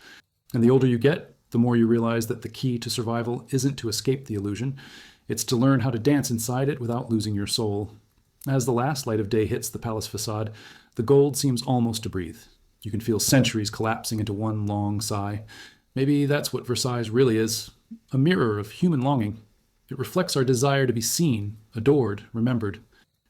And the older you get, the more you realize that the key to survival isn't to escape the illusion. It's to learn how to dance inside it without losing your soul. As the last light of day hits the palace facade, the gold seems almost to breathe. You can feel centuries collapsing into one long sigh. Maybe that's what Versailles really is, a mirror of human longing. It reflects our desire to be seen, adored, remembered.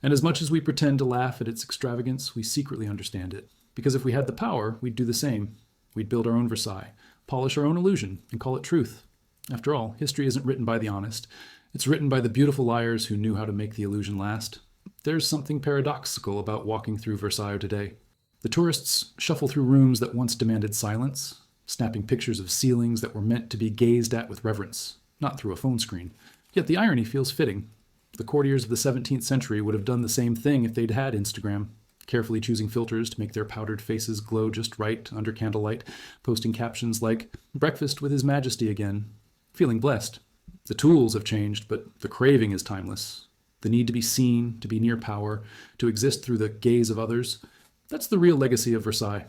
And as much as we pretend to laugh at its extravagance, we secretly understand it. Because if we had the power, we'd do the same. We'd build our own Versailles, polish our own illusion, and call it truth. After all, history isn't written by the honest. It's written by the beautiful liars who knew how to make the illusion last. There's something paradoxical about walking through Versailles today. The tourists shuffle through rooms that once demanded silence, snapping pictures of ceilings that were meant to be gazed at with reverence, not through a phone screen. Yet the irony feels fitting. The courtiers of the 17th century would have done the same thing if they'd had Instagram, carefully choosing filters to make their powdered faces glow just right under candlelight, posting captions like, "Breakfast with His Majesty again," feeling blessed. The tools have changed, but the craving is timeless. The need to be seen, to be near power, to exist through the gaze of others. That's the real legacy of Versailles.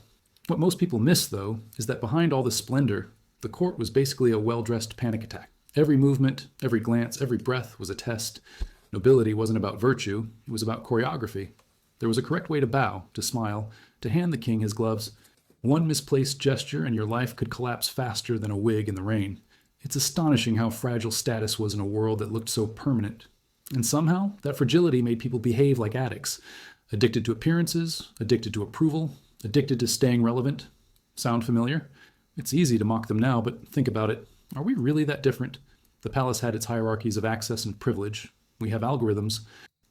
What most people miss, though, is that behind all the splendor, the court was basically a well-dressed panic attack. Every movement, every glance, every breath was a test. Nobility wasn't about virtue, it was about choreography. There was a correct way to bow, to smile, to hand the king his gloves. One misplaced gesture and your life could collapse faster than a wig in the rain. It's astonishing how fragile status was in a world that looked so permanent. And somehow, that fragility made people behave like addicts. Addicted to appearances, addicted to approval, addicted to staying relevant. Sound familiar? It's easy to mock them now, but think about it. Are we really that different? The palace had its hierarchies of access and privilege. We have algorithms.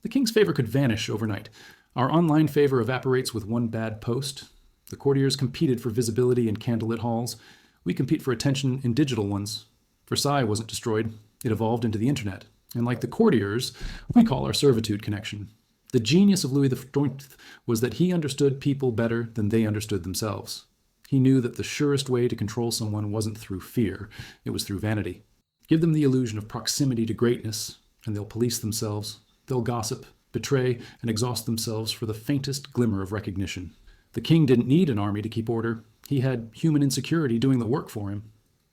The king's favor could vanish overnight. Our online favor evaporates with one bad post. The courtiers competed for visibility in candlelit halls. We compete for attention in digital ones. Versailles wasn't destroyed. It evolved into the internet. And like the courtiers, we call our servitude connection. The genius of Louis XIV was that he understood people better than they understood themselves. He knew that the surest way to control someone wasn't through fear, it was through vanity. Give them the illusion of proximity to greatness, and they'll police themselves. They'll gossip, betray, and exhaust themselves for the faintest glimmer of recognition. The king didn't need an army to keep order. He had human insecurity doing the work for him.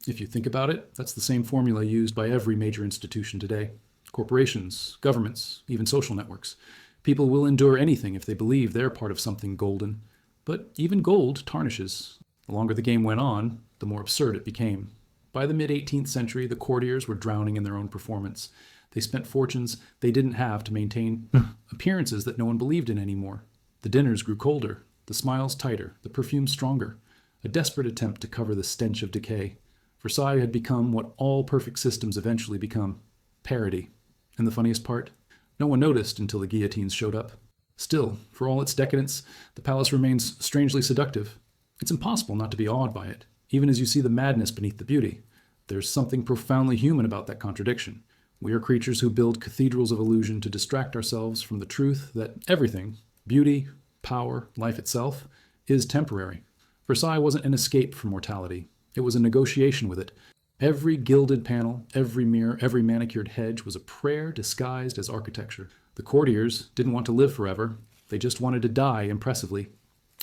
If you think about it, that's the same formula used by every major institution today. Corporations, governments, even social networks. People will endure anything if they believe they're part of something golden. But even gold tarnishes. The longer the game went on, the more absurd it became. By the mid-18th century, the courtiers were drowning in their own performance. They spent fortunes they didn't have to maintain appearances that no one believed in anymore. The dinners grew colder, the smiles tighter, the perfumes stronger. A desperate attempt to cover the stench of decay. Versailles had become what all perfect systems eventually become. Parody. And the funniest part? No one noticed until the guillotines showed up. Still, for all its decadence, the palace remains strangely seductive. It's impossible not to be awed by it, even as you see the madness beneath the beauty. There's something profoundly human about that contradiction. We are creatures who build cathedrals of illusion to distract ourselves from the truth that everything, beauty, power, life itself, is temporary. Versailles wasn't an escape from mortality. It was a negotiation with it. Every gilded panel, every mirror, every manicured hedge was a prayer disguised as architecture. The courtiers didn't want to live forever. They just wanted to die impressively.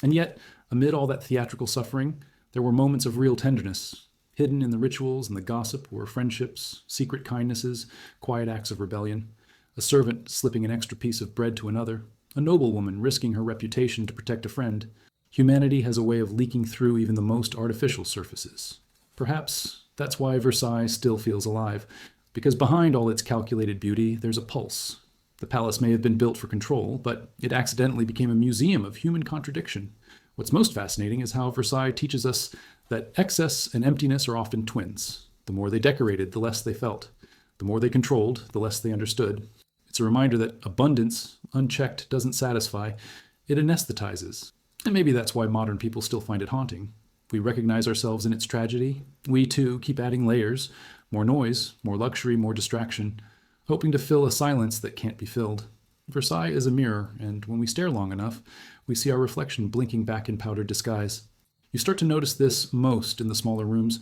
And yet, amid all that theatrical suffering, there were moments of real tenderness. Hidden in the rituals and the gossip were friendships, secret kindnesses, quiet acts of rebellion. A servant slipping an extra piece of bread to another. A noblewoman risking her reputation to protect a friend. Humanity has a way of leaking through even the most artificial surfaces. Perhaps that's why Versailles still feels alive, because behind all its calculated beauty, there's a pulse. The palace may have been built for control, but it accidentally became a museum of human contradiction. What's most fascinating is how Versailles teaches us that excess and emptiness are often twins. The more they decorated, the less they felt. The more they controlled, the less they understood. It's a reminder that abundance, unchecked, doesn't satisfy. It anesthetizes. And maybe that's why modern people still find it haunting. We recognize ourselves in its tragedy. We, too, keep adding layers. More noise, more luxury, more distraction, hoping to fill a silence that can't be filled. Versailles is a mirror, and when we stare long enough, we see our reflection blinking back in powdered disguise. You start to notice this most in the smaller rooms,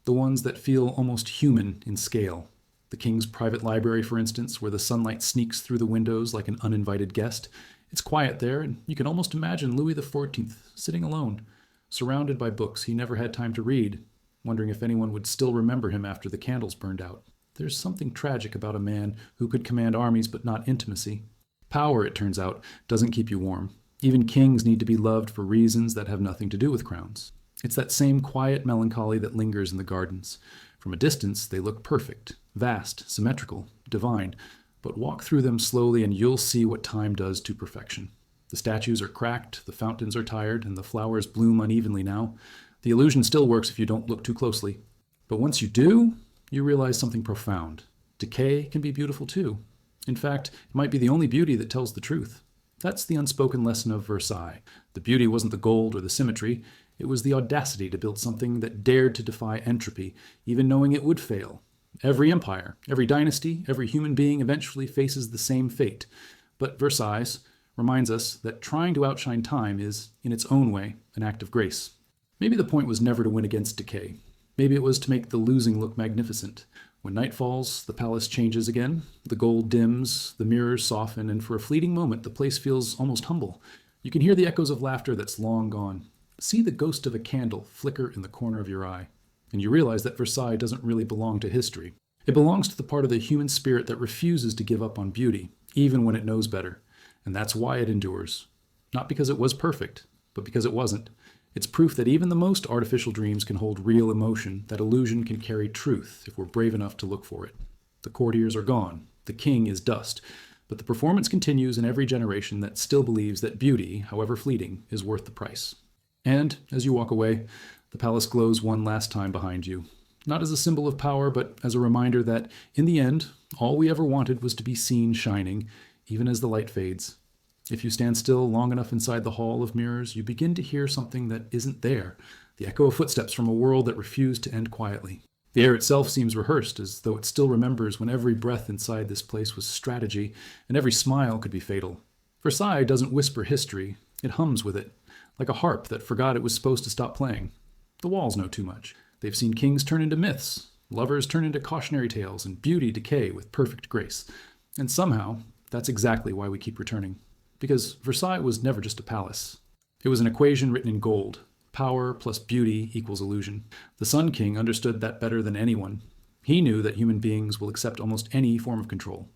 the ones that feel almost human in scale. The king's private library, for instance, where the sunlight sneaks through the windows like an uninvited guest. It's quiet there, and you can almost imagine Louis XIV sitting alone, surrounded by books he never had time to read, wondering if anyone would still remember him after the candles burned out. There's something tragic about a man who could command armies but not intimacy. Power, it turns out, doesn't keep you warm. Even kings need to be loved for reasons that have nothing to do with crowns. It's that same quiet melancholy that lingers in the gardens. From a distance, they look perfect, vast, symmetrical, divine, but walk through them slowly and you'll see what time does to perfection. The statues are cracked, the fountains are tired, and the flowers bloom unevenly now. The illusion still works if you don't look too closely. But once you do, you realize something profound. Decay can be beautiful too. In fact, it might be the only beauty that tells the truth. That's the unspoken lesson of Versailles. The beauty wasn't the gold or the symmetry, it was the audacity to build something that dared to defy entropy, even knowing it would fail. Every empire, every dynasty, every human being eventually faces the same fate. But Versailles reminds us that trying to outshine time is, in its own way, an act of grace. Maybe the point was never to win against decay. Maybe it was to make the losing look magnificent. When night falls, the palace changes again, the gold dims, the mirrors soften, and for a fleeting moment the place feels almost humble. You can hear the echoes of laughter that's long gone. See the ghost of a candle flicker in the corner of your eye, and you realize that Versailles doesn't really belong to history. It belongs to the part of the human spirit that refuses to give up on beauty, even when it knows better. And that's why it endures. Not because it was perfect, but because it wasn't. It's proof that even the most artificial dreams can hold real emotion, that illusion can carry truth if we're brave enough to look for it. The courtiers are gone. The king is dust. But the performance continues in every generation that still believes that beauty, however fleeting, is worth the price. And, as you walk away, the palace glows one last time behind you. Not as a symbol of power, but as a reminder that, in the end, all we ever wanted was to be seen shining, even as the light fades. If you stand still long enough inside the hall of mirrors, you begin to hear something that isn't there, the echo of footsteps from a world that refused to end quietly. The air itself seems rehearsed, as though it still remembers when every breath inside this place was strategy, and every smile could be fatal. Versailles doesn't whisper history, it hums with it, like a harp that forgot it was supposed to stop playing. The walls know too much. They've seen kings turn into myths, lovers turn into cautionary tales, and beauty decay with perfect grace. And somehow, that's exactly why we keep returning. Because Versailles was never just a palace. It was an equation written in gold. Power plus beauty equals illusion. The Sun King understood that better than anyone. He knew that human beings will accept almost any form of control,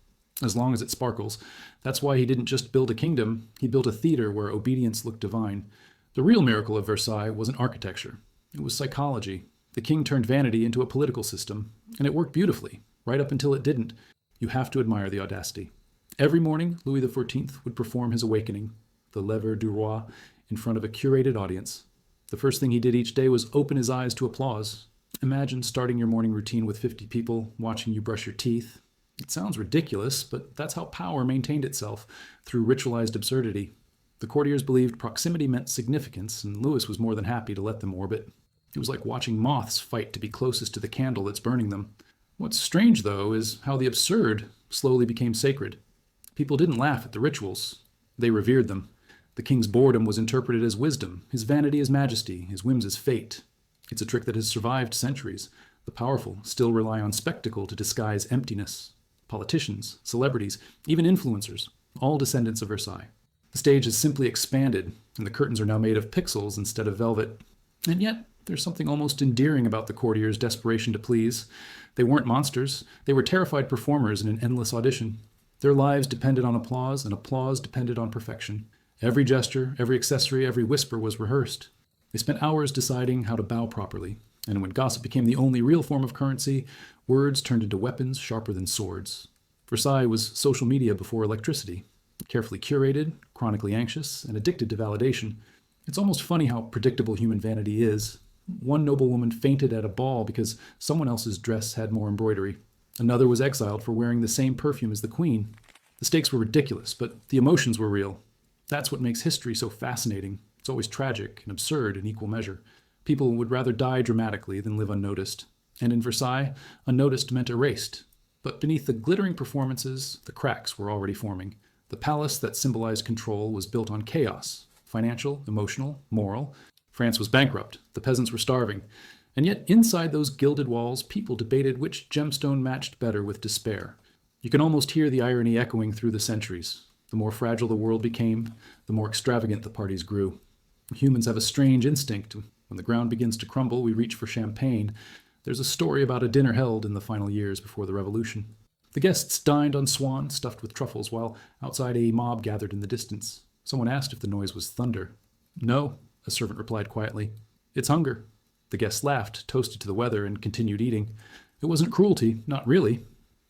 as long as it sparkles. That's why he didn't just build a kingdom, he built a theater where obedience looked divine. The real miracle of Versailles wasn't architecture. It was psychology. The king turned vanity into a political system, and it worked beautifully, right up until it didn't. You have to admire the audacity. Every morning, Louis XIV would perform his awakening, the Lever du Roi, in front of a curated audience. The first thing he did each day was open his eyes to applause. Imagine starting your morning routine with 50 people watching you brush your teeth. It sounds ridiculous, but that's how power maintained itself, through ritualized absurdity. The courtiers believed proximity meant significance, and Louis was more than happy to let them orbit. It was like watching moths fight to be closest to the candle that's burning them. What's strange, though, is how the absurd slowly became sacred. People didn't laugh at the rituals. They revered them. The king's boredom was interpreted as wisdom, his vanity as majesty, his whims as fate. It's a trick that has survived centuries. The powerful still rely on spectacle to disguise emptiness. Politicians, celebrities, even influencers, all descendants of Versailles. The stage has simply expanded, and the curtains are now made of pixels instead of velvet. And yet, there's something almost endearing about the courtiers' desperation to please. They weren't monsters. They were terrified performers in an endless audition. Their lives depended on applause, and applause depended on perfection. Every gesture, every accessory, every whisper was rehearsed. They spent hours deciding how to bow properly, and when gossip became the only real form of currency, words turned into weapons sharper than swords. Versailles was social media before electricity. Carefully curated, chronically anxious, and addicted to validation. It's almost funny how predictable human vanity is. One noblewoman fainted at a ball because someone else's dress had more embroidery. Another was exiled for wearing the same perfume as the queen. The stakes were ridiculous, but the emotions were real. That's what makes history so fascinating. It's always tragic and absurd in equal measure. People would rather die dramatically than live unnoticed. And in Versailles, unnoticed meant erased. But beneath the glittering performances, the cracks were already forming. The palace that symbolized control was built on chaos, financial, emotional, moral. France was bankrupt, the peasants were starving, and yet inside those gilded walls, people debated which gemstone matched better with despair. You can almost hear the irony echoing through the centuries. The more fragile the world became, the more extravagant the parties grew. Humans have a strange instinct. When the ground begins to crumble, we reach for champagne. There's a story about a dinner held in the final years before the revolution. The guests dined on swan stuffed with truffles, while outside a mob gathered in the distance. Someone asked if the noise was thunder. No, a servant replied quietly. It's hunger. The guests laughed, toasted to the weather, and continued eating. It wasn't cruelty, not really.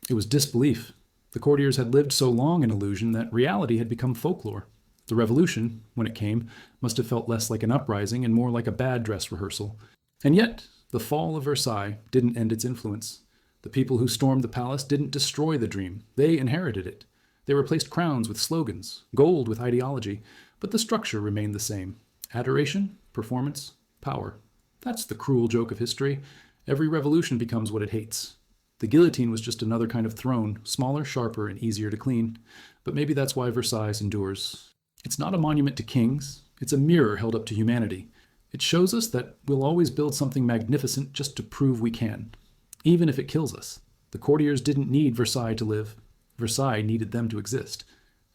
It was disbelief. The courtiers had lived so long in illusion that reality had become folklore. The revolution, when it came, must have felt less like an uprising and more like a bad dress rehearsal. And yet, the fall of Versailles didn't end its influence. The people who stormed the palace didn't destroy the dream. They inherited it. They replaced crowns with slogans, gold with ideology, but the structure remained the same. Adoration, performance, power. That's the cruel joke of history. Every revolution becomes what it hates. The guillotine was just another kind of throne, smaller, sharper, and easier to clean. But maybe that's why Versailles endures. It's not a monument to kings. It's a mirror held up to humanity. It shows us that we'll always build something magnificent just to prove we can, even if it kills us. The courtiers didn't need Versailles to live. Versailles needed them to exist.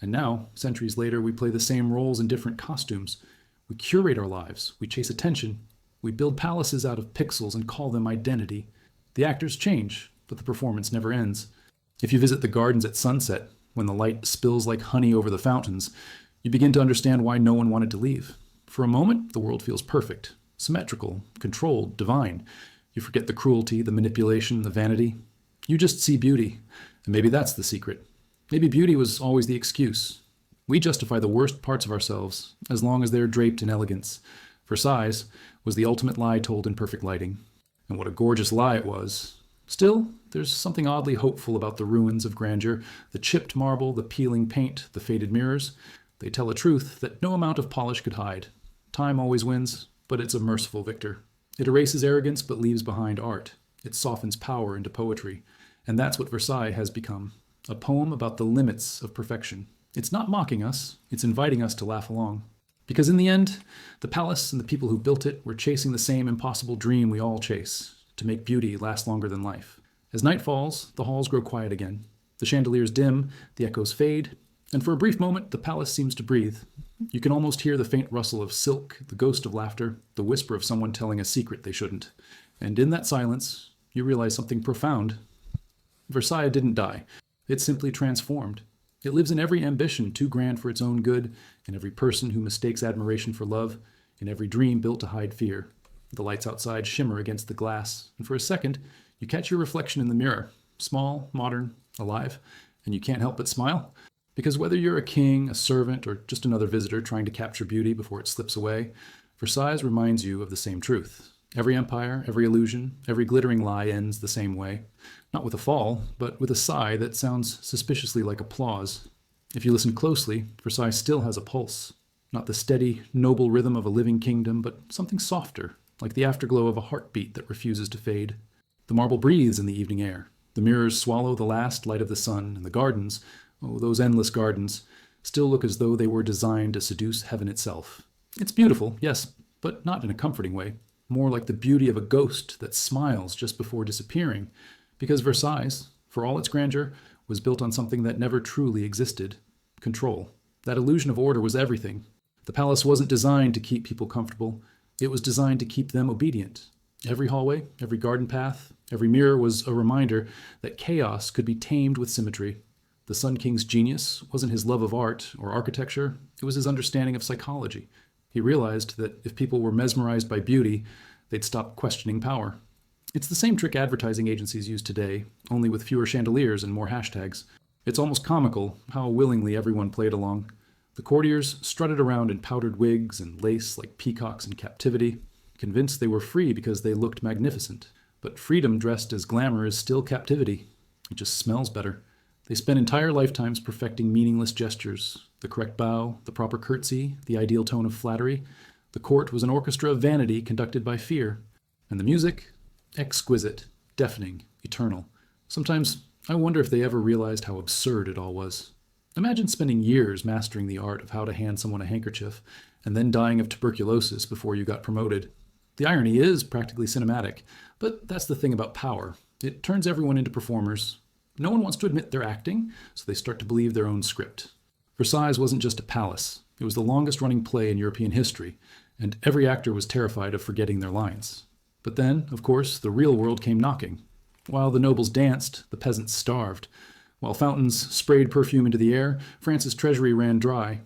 And now, centuries later, we play the same roles in different costumes. We curate our lives. We chase attention. We build palaces out of pixels and call them identity. The actors change, but the performance never ends. If you visit the gardens at sunset, when the light spills like honey over the fountains, you begin to understand why no one wanted to leave. For a moment, the world feels perfect, symmetrical, controlled, divine. You forget the cruelty, the manipulation, the vanity. You just see beauty, and maybe that's the secret. Maybe beauty was always the excuse. We justify the worst parts of ourselves as long as they're draped in elegance. Versailles was the ultimate lie told in perfect lighting. And what a gorgeous lie it was. Still, there's something oddly hopeful about the ruins of grandeur, the chipped marble, the peeling paint, the faded mirrors. They tell a truth that no amount of polish could hide. Time always wins, but it's a merciful victor. It erases arrogance but leaves behind art. It softens power into poetry. And that's what Versailles has become. A poem about the limits of perfection. It's not mocking us, it's inviting us to laugh along. Because in the end, the palace and the people who built it were chasing the same impossible dream we all chase, to make beauty last longer than life. As night falls, the halls grow quiet again. The chandeliers dim, the echoes fade, and for a brief moment, the palace seems to breathe. You can almost hear the faint rustle of silk, the ghost of laughter, the whisper of someone telling a secret they shouldn't. And in that silence, you realize something profound. Versailles didn't die. It simply transformed. It lives in every ambition too grand for its own good, in every person who mistakes admiration for love, in every dream built to hide fear. The lights outside shimmer against the glass, and for a second, you catch your reflection in the mirror, small, modern, alive, and you can't help but smile. Because whether you're a king, a servant, or just another visitor trying to capture beauty before it slips away, Versailles reminds you of the same truth. Every empire, every illusion, every glittering lie ends the same way. Not with a fall, but with a sigh that sounds suspiciously like applause. If you listen closely, Versailles still has a pulse. Not the steady, noble rhythm of a living kingdom, but something softer, like the afterglow of a heartbeat that refuses to fade. The marble breathes in the evening air. The mirrors swallow the last light of the sun, and the gardens, oh, those endless gardens, still look as though they were designed to seduce heaven itself. It's beautiful, yes, but not in a comforting way. More like the beauty of a ghost that smiles just before disappearing, because Versailles, for all its grandeur, was built on something that never truly existed: control. That illusion of order was everything. The palace wasn't designed to keep people comfortable. It was designed to keep them obedient. Every hallway, every garden path, every mirror was a reminder that chaos could be tamed with symmetry. The Sun King's genius wasn't his love of art or architecture, it was his understanding of psychology. He realized that if people were mesmerized by beauty, they'd stop questioning power. It's the same trick advertising agencies use today, only with fewer chandeliers and more hashtags. It's almost comical how willingly everyone played along. The courtiers strutted around in powdered wigs and lace like peacocks in captivity, convinced they were free because they looked magnificent. But freedom dressed as glamour is still captivity. It just smells better. They spent entire lifetimes perfecting meaningless gestures, the correct bow, the proper curtsy, the ideal tone of flattery. The court was an orchestra of vanity conducted by fear. And the music? Exquisite, deafening, eternal. Sometimes I wonder if they ever realized how absurd it all was. Imagine spending years mastering the art of how to hand someone a handkerchief, and then dying of tuberculosis before you got promoted. The irony is practically cinematic, but that's the thing about power. It turns everyone into performers. No one wants to admit they're acting, so they start to believe their own script. Versailles wasn't just a palace. It was the longest-running play in European history, and every actor was terrified of forgetting their lines. But then, of course, the real world came knocking. While the nobles danced, the peasants starved. While fountains sprayed perfume into the air, France's treasury ran dry.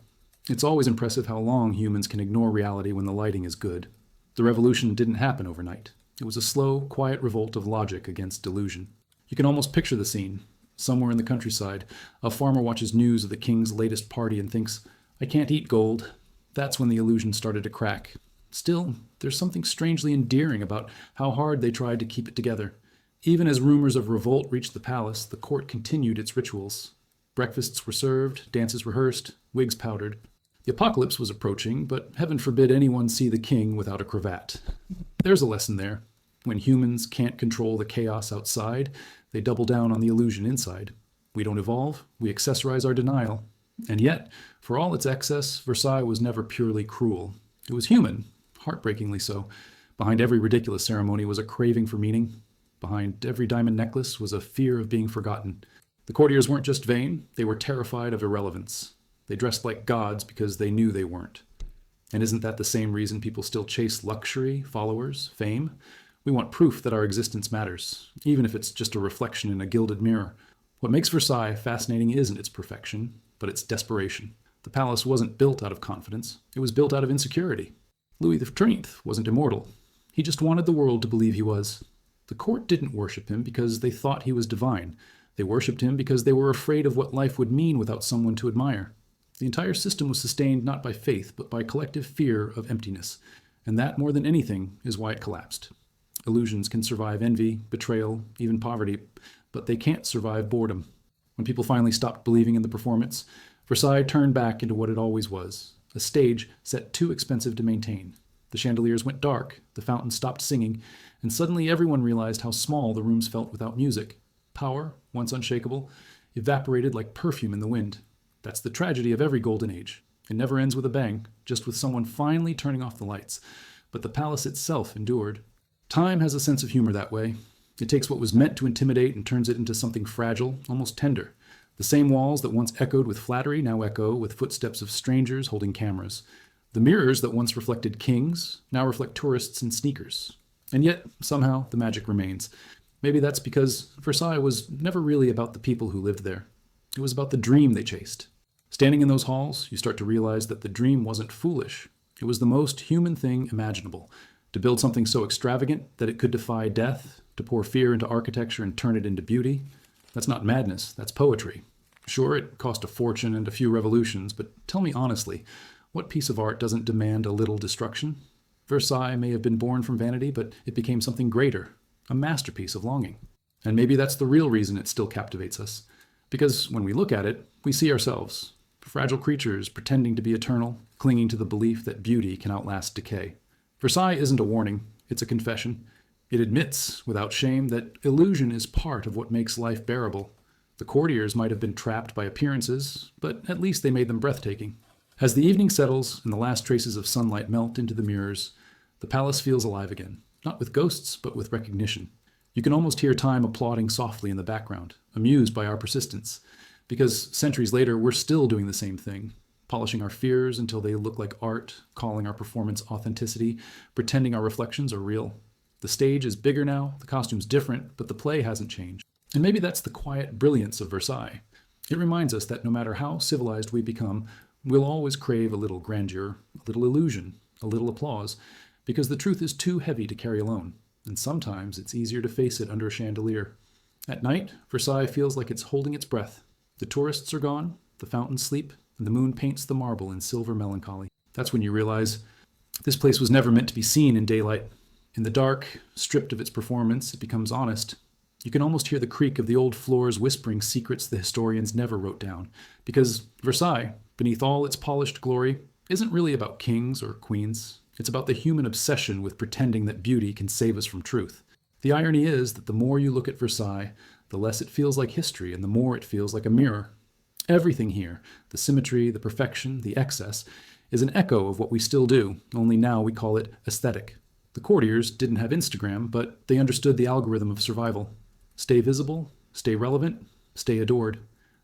It's always impressive how long humans can ignore reality when the lighting is good. The revolution didn't happen overnight. It was a slow, quiet revolt of logic against delusion. You can almost picture the scene. Somewhere in the countryside, a farmer watches news of the king's latest party and thinks, "I can't eat gold." That's when the illusion started to crack. Still, there's something strangely endearing about how hard they tried to keep it together. Even as rumors of revolt reached the palace, the court continued its rituals. Breakfasts were served, dances rehearsed, wigs powdered. The apocalypse was approaching, but heaven forbid anyone see the king without a cravat. There's a lesson there. When humans can't control the chaos outside, they double down on the illusion inside. We don't evolve, we accessorize our denial. And yet, for all its excess, Versailles was never purely cruel. It was human, heartbreakingly so. Behind every ridiculous ceremony was a craving for meaning. Behind every diamond necklace was a fear of being forgotten. The courtiers weren't just vain, they were terrified of irrelevance. They dressed like gods because they knew they weren't. And isn't that the same reason people still chase luxury, followers, fame? We want proof that our existence matters, even if it's just a reflection in a gilded mirror. What makes Versailles fascinating isn't its perfection, but its desperation. The palace wasn't built out of confidence, it was built out of insecurity. Louis XIII wasn't immortal. He just wanted the world to believe he was. The court didn't worship him because they thought he was divine. They worshipped him because they were afraid of what life would mean without someone to admire. The entire system was sustained not by faith, but by collective fear of emptiness. And that, more than anything, is why it collapsed. Illusions can survive envy, betrayal, even poverty, but they can't survive boredom. When people finally stopped believing in the performance, Versailles turned back into what it always was, a stage set too expensive to maintain. The chandeliers went dark, the fountain stopped singing, and suddenly everyone realized how small the rooms felt without music. Power, once unshakable, evaporated like perfume in the wind. That's the tragedy of every golden age. It never ends with a bang, just with someone finally turning off the lights. But the palace itself endured. Time has a sense of humor that way. It takes what was meant to intimidate and turns it into something fragile, almost tender. The same walls that once echoed with flattery now echo with footsteps of strangers holding cameras. The mirrors that once reflected kings now reflect tourists in sneakers. And yet, somehow, the magic remains. Maybe that's because Versailles was never really about the people who lived there. It was about the dream they chased. Standing in those halls, you start to realize that the dream wasn't foolish. It was the most human thing imaginable. To build something so extravagant that it could defy death, to pour fear into architecture and turn it into beauty, that's not madness, that's poetry. Sure, it cost a fortune and a few revolutions, but tell me honestly, what piece of art doesn't demand a little destruction? Versailles may have been born from vanity, but it became something greater, a masterpiece of longing. And maybe that's the real reason it still captivates us. Because when we look at it, we see ourselves, fragile creatures pretending to be eternal, clinging to the belief that beauty can outlast decay. Versailles isn't a warning, it's a confession. It admits, without shame, that illusion is part of what makes life bearable. The courtiers might have been trapped by appearances, but at least they made them breathtaking. As the evening settles and the last traces of sunlight melt into the mirrors, the palace feels alive again, not with ghosts, but with recognition. You can almost hear time applauding softly in the background, amused by our persistence, because centuries later we're still doing the same thing, polishing our fears until they look like art, calling our performance authenticity, pretending our reflections are real. The stage is bigger now, the costume's different, but the play hasn't changed. And maybe that's the quiet brilliance of Versailles. It reminds us that no matter how civilized we become, we'll always crave a little grandeur, a little illusion, a little applause, because the truth is too heavy to carry alone, and sometimes it's easier to face it under a chandelier. At night, Versailles feels like it's holding its breath. The tourists are gone, the fountains sleep, and the moon paints the marble in silver melancholy. That's when you realize this place was never meant to be seen in daylight. In the dark, stripped of its performance, it becomes honest. You can almost hear the creak of the old floors whispering secrets the historians never wrote down, because Versailles, beneath all its polished glory, isn't really about kings or queens. It's about the human obsession with pretending that beauty can save us from truth. The irony is that the more you look at Versailles, the less it feels like history and the more it feels like a mirror. Everything here, the symmetry, the perfection, the excess, is an echo of what we still do, only now we call it aesthetic. The courtiers didn't have Instagram, but they understood the algorithm of survival. Stay visible, stay relevant, stay adored.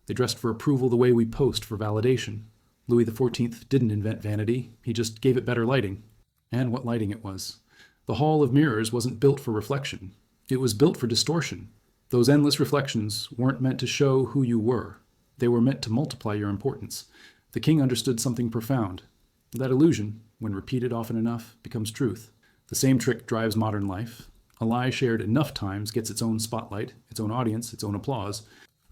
They dressed for approval the way we post for validation. Louis XIV didn't invent vanity, he just gave it better lighting. And what lighting it was. The Hall of Mirrors wasn't built for reflection. It was built for distortion. Those endless reflections weren't meant to show who you were. They were meant to multiply your importance. The king understood something profound. That illusion, when repeated often enough, becomes truth. The same trick drives modern life. A lie shared enough times gets its own spotlight, its own audience, its own applause.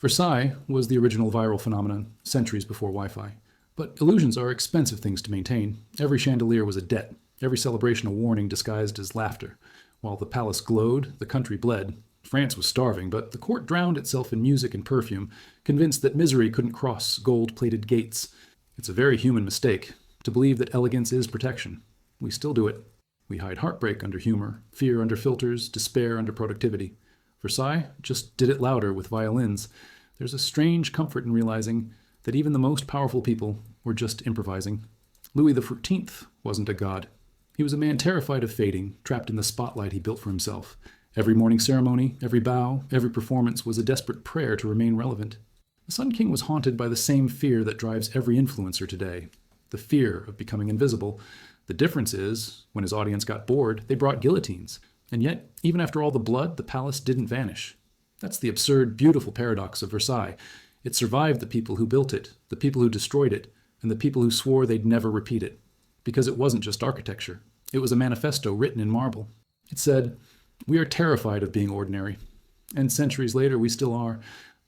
Versailles was the original viral phenomenon centuries before Wi-Fi. But illusions are expensive things to maintain. Every chandelier was a debt, every celebration a warning disguised as laughter. While the palace glowed, the country bled. France was starving, but the court drowned itself in music and perfume, convinced that misery couldn't cross gold-plated gates. It's a very human mistake to believe that elegance is protection. We still do it. We hide heartbreak under humor, fear under filters, despair under productivity. Versailles just did it louder with violins. There's a strange comfort in realizing that even the most powerful people were just improvising. Louis XIV wasn't a god. He was a man terrified of fading, trapped in the spotlight he built for himself. Every morning ceremony, every bow, every performance was a desperate prayer to remain relevant. The Sun King was haunted by the same fear that drives every influencer today, the fear of becoming invisible. The difference is, when his audience got bored, they brought guillotines. And yet, even after all the blood, the palace didn't vanish. That's the absurd, beautiful paradox of Versailles. It survived the people who built it, the people who destroyed it, and the people who swore they'd never repeat it. Because it wasn't just architecture. It was a manifesto written in marble. It said, "We are terrified of being ordinary." And centuries later, we still are.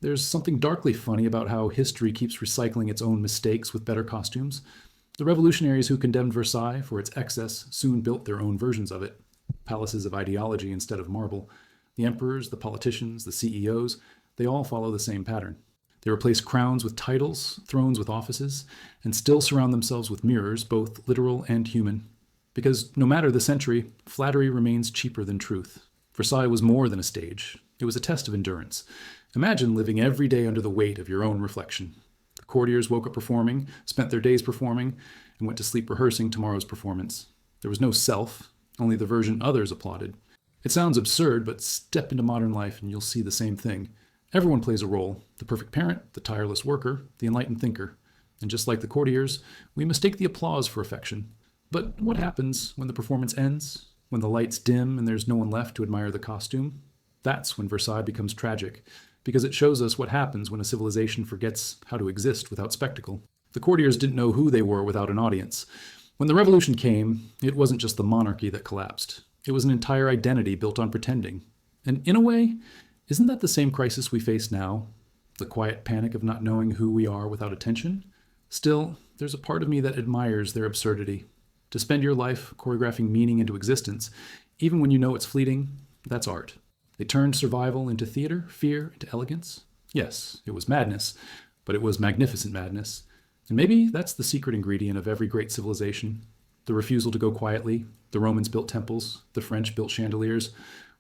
There's something darkly funny about how history keeps recycling its own mistakes with better costumes. The revolutionaries who condemned Versailles for its excess soon built their own versions of it. Palaces of ideology instead of marble. The emperors, the politicians, the CEOs, they all follow the same pattern. They replace crowns with titles, thrones with offices, and still surround themselves with mirrors, both literal and human. Because no matter the century, flattery remains cheaper than truth. Versailles was more than a stage. It was a test of endurance. Imagine living every day under the weight of your own reflection. The courtiers woke up performing, spent their days performing, and went to sleep rehearsing tomorrow's performance. There was no self, only the version others applauded. It sounds absurd, but step into modern life and you'll see the same thing. Everyone plays a role: the perfect parent, the tireless worker, the enlightened thinker. And just like the courtiers, we mistake the applause for affection. But what happens when the performance ends? When the lights dim and there's no one left to admire the costume? That's when Versailles becomes tragic, because it shows us what happens when a civilization forgets how to exist without spectacle. The courtiers didn't know who they were without an audience. When the revolution came, it wasn't just the monarchy that collapsed. It was an entire identity built on pretending. And in a way, isn't that the same crisis we face now? The quiet panic of not knowing who we are without attention? Still, there's a part of me that admires their absurdity. To spend your life choreographing meaning into existence, even when you know it's fleeting, that's art. They turned survival into theater, fear into elegance. Yes, it was madness, but it was magnificent madness. And maybe that's the secret ingredient of every great civilization. The refusal to go quietly. The Romans built temples. The French built chandeliers.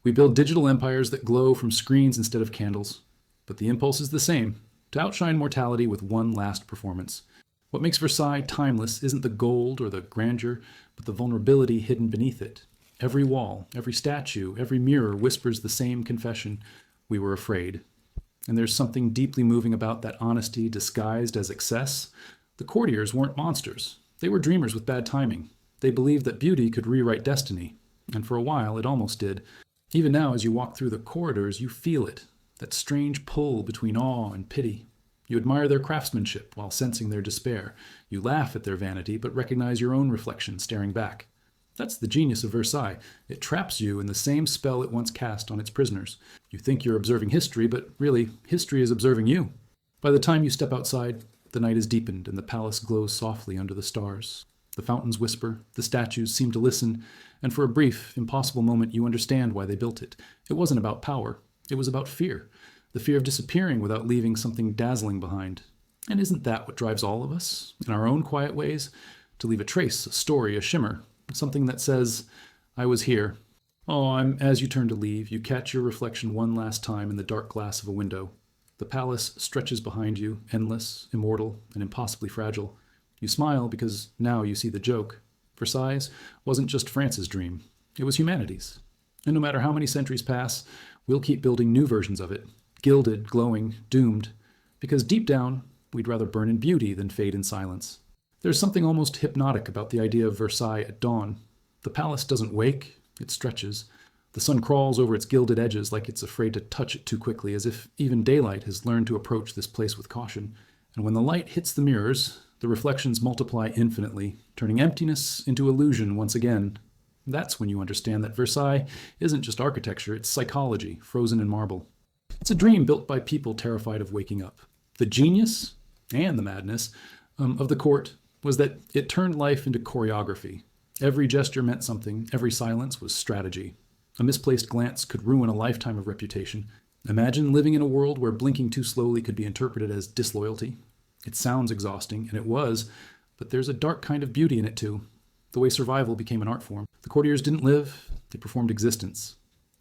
We build digital empires that glow from screens instead of candles. But the impulse is the same: to outshine mortality with one last performance. What makes Versailles timeless isn't the gold or the grandeur, but the vulnerability hidden beneath it. Every wall, every statue, every mirror whispers the same confession: we were afraid. And there's something deeply moving about that honesty disguised as excess. The courtiers weren't monsters. They were dreamers with bad timing. They believed that beauty could rewrite destiny. And for a while, it almost did. Even now, as you walk through the corridors, you feel it, that strange pull between awe and pity. You admire their craftsmanship while sensing their despair. You laugh at their vanity, but recognize your own reflection staring back. That's the genius of Versailles. It traps you in the same spell it once cast on its prisoners. You think you're observing history, but really, history is observing you. By the time you step outside, the night is deepened and the palace glows softly under the stars. The fountains whisper, the statues seem to listen, and for a brief, impossible moment you understand why they built it. It wasn't about power. It was about fear. The fear of disappearing without leaving something dazzling behind. And isn't that what drives all of us, in our own quiet ways? To leave a trace, a story, a shimmer, something that says, "I was here." Oh, as you turn to leave, you catch your reflection one last time in the dark glass of a window. The palace stretches behind you, endless, immortal, and impossibly fragile. You smile because now you see the joke. Versailles wasn't just France's dream. It was humanity's. And no matter how many centuries pass, we'll keep building new versions of it. Gilded, glowing, doomed. Because deep down, we'd rather burn in beauty than fade in silence. There's something almost hypnotic about the idea of Versailles at dawn. The palace doesn't wake, it stretches. The sun crawls over its gilded edges like it's afraid to touch it too quickly, as if even daylight has learned to approach this place with caution. And when the light hits the mirrors, the reflections multiply infinitely, turning emptiness into illusion once again. That's when you understand that Versailles isn't just architecture, it's psychology, frozen in marble. It's a dream built by people terrified of waking up. The genius and the madness of the court was that it turned life into choreography. Every gesture meant something, every silence was strategy. A misplaced glance could ruin a lifetime of reputation. Imagine living in a world where blinking too slowly could be interpreted as disloyalty. It sounds exhausting, and it was, but there's a dark kind of beauty in it too. The way survival became an art form. The courtiers didn't live, they performed existence.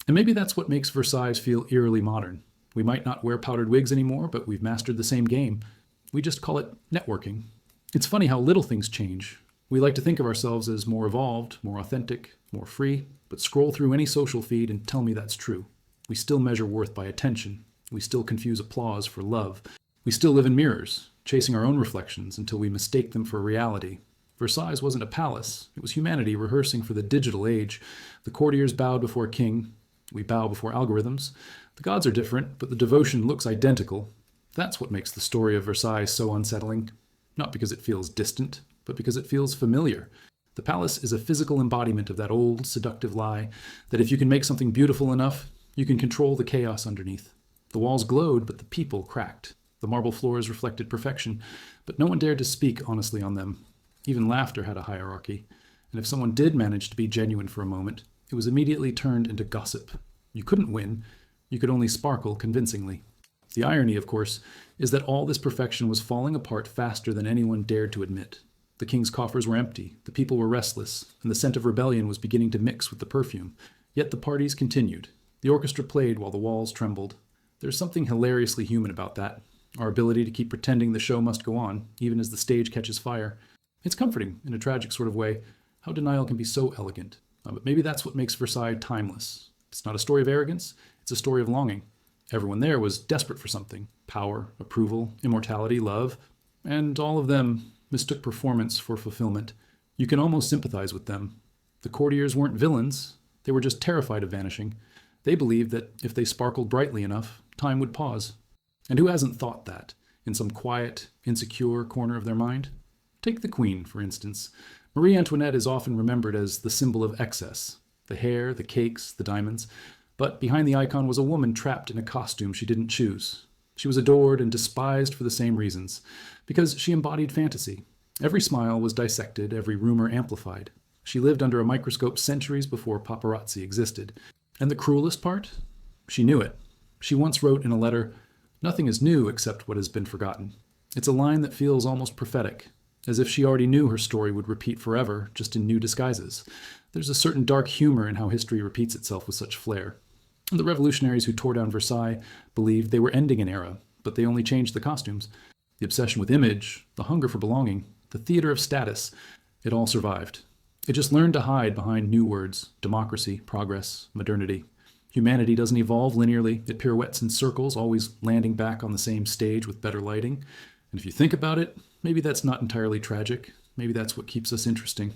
And maybe that's what makes Versailles feel eerily modern. We might not wear powdered wigs anymore, but we've mastered the same game. We just call it networking. It's funny how little things change. We like to think of ourselves as more evolved, more authentic, more free, but scroll through any social feed and tell me that's true. We still measure worth by attention. We still confuse applause for love. We still live in mirrors, chasing our own reflections until we mistake them for reality. Versailles wasn't a palace. It was humanity rehearsing for the digital age. The courtiers bowed before a king. We bow before algorithms. The gods are different, but the devotion looks identical. That's what makes the story of Versailles so unsettling. Not because it feels distant, but because it feels familiar. The palace is a physical embodiment of that old, seductive lie that if you can make something beautiful enough, you can control the chaos underneath. The walls glowed, but the people cracked. The marble floors reflected perfection, but no one dared to speak honestly on them. Even laughter had a hierarchy, and if someone did manage to be genuine for a moment, it was immediately turned into gossip. You couldn't win, you could only sparkle convincingly. The irony, of course, is that all this perfection was falling apart faster than anyone dared to admit. The king's coffers were empty, the people were restless, and the scent of rebellion was beginning to mix with the perfume. Yet the parties continued. The orchestra played while the walls trembled. There's something hilariously human about that, our ability to keep pretending the show must go on, even as the stage catches fire. It's comforting, in a tragic sort of way, how denial can be so elegant. But maybe that's what makes Versailles timeless. It's not a story of arrogance, it's a story of longing. Everyone there was desperate for something: power, approval, immortality, love, and all of them mistook performance for fulfillment. You can almost sympathize with them. The courtiers weren't villains, they were just terrified of vanishing. They believed that if they sparkled brightly enough, time would pause. And who hasn't thought that, in some quiet, insecure corner of their mind? Take the Queen, for instance. Marie Antoinette is often remembered as the symbol of excess. The hair, the cakes, the diamonds. But behind the icon was a woman trapped in a costume she didn't choose. She was adored and despised for the same reasons, because she embodied fantasy. Every smile was dissected, every rumor amplified. She lived under a microscope centuries before paparazzi existed. And the cruelest part? She knew it. She once wrote in a letter, "Nothing is new except what has been forgotten." It's a line that feels almost prophetic, as if she already knew her story would repeat forever, just in new disguises. There's a certain dark humor in how history repeats itself with such flair. The revolutionaries who tore down Versailles believed they were ending an era, but they only changed the costumes. The obsession with image, the hunger for belonging, the theater of status, it all survived. It just learned to hide behind new words: democracy, progress, modernity. Humanity doesn't evolve linearly, it pirouettes in circles, always landing back on the same stage with better lighting. And if you think about it, maybe that's not entirely tragic. Maybe that's what keeps us interesting.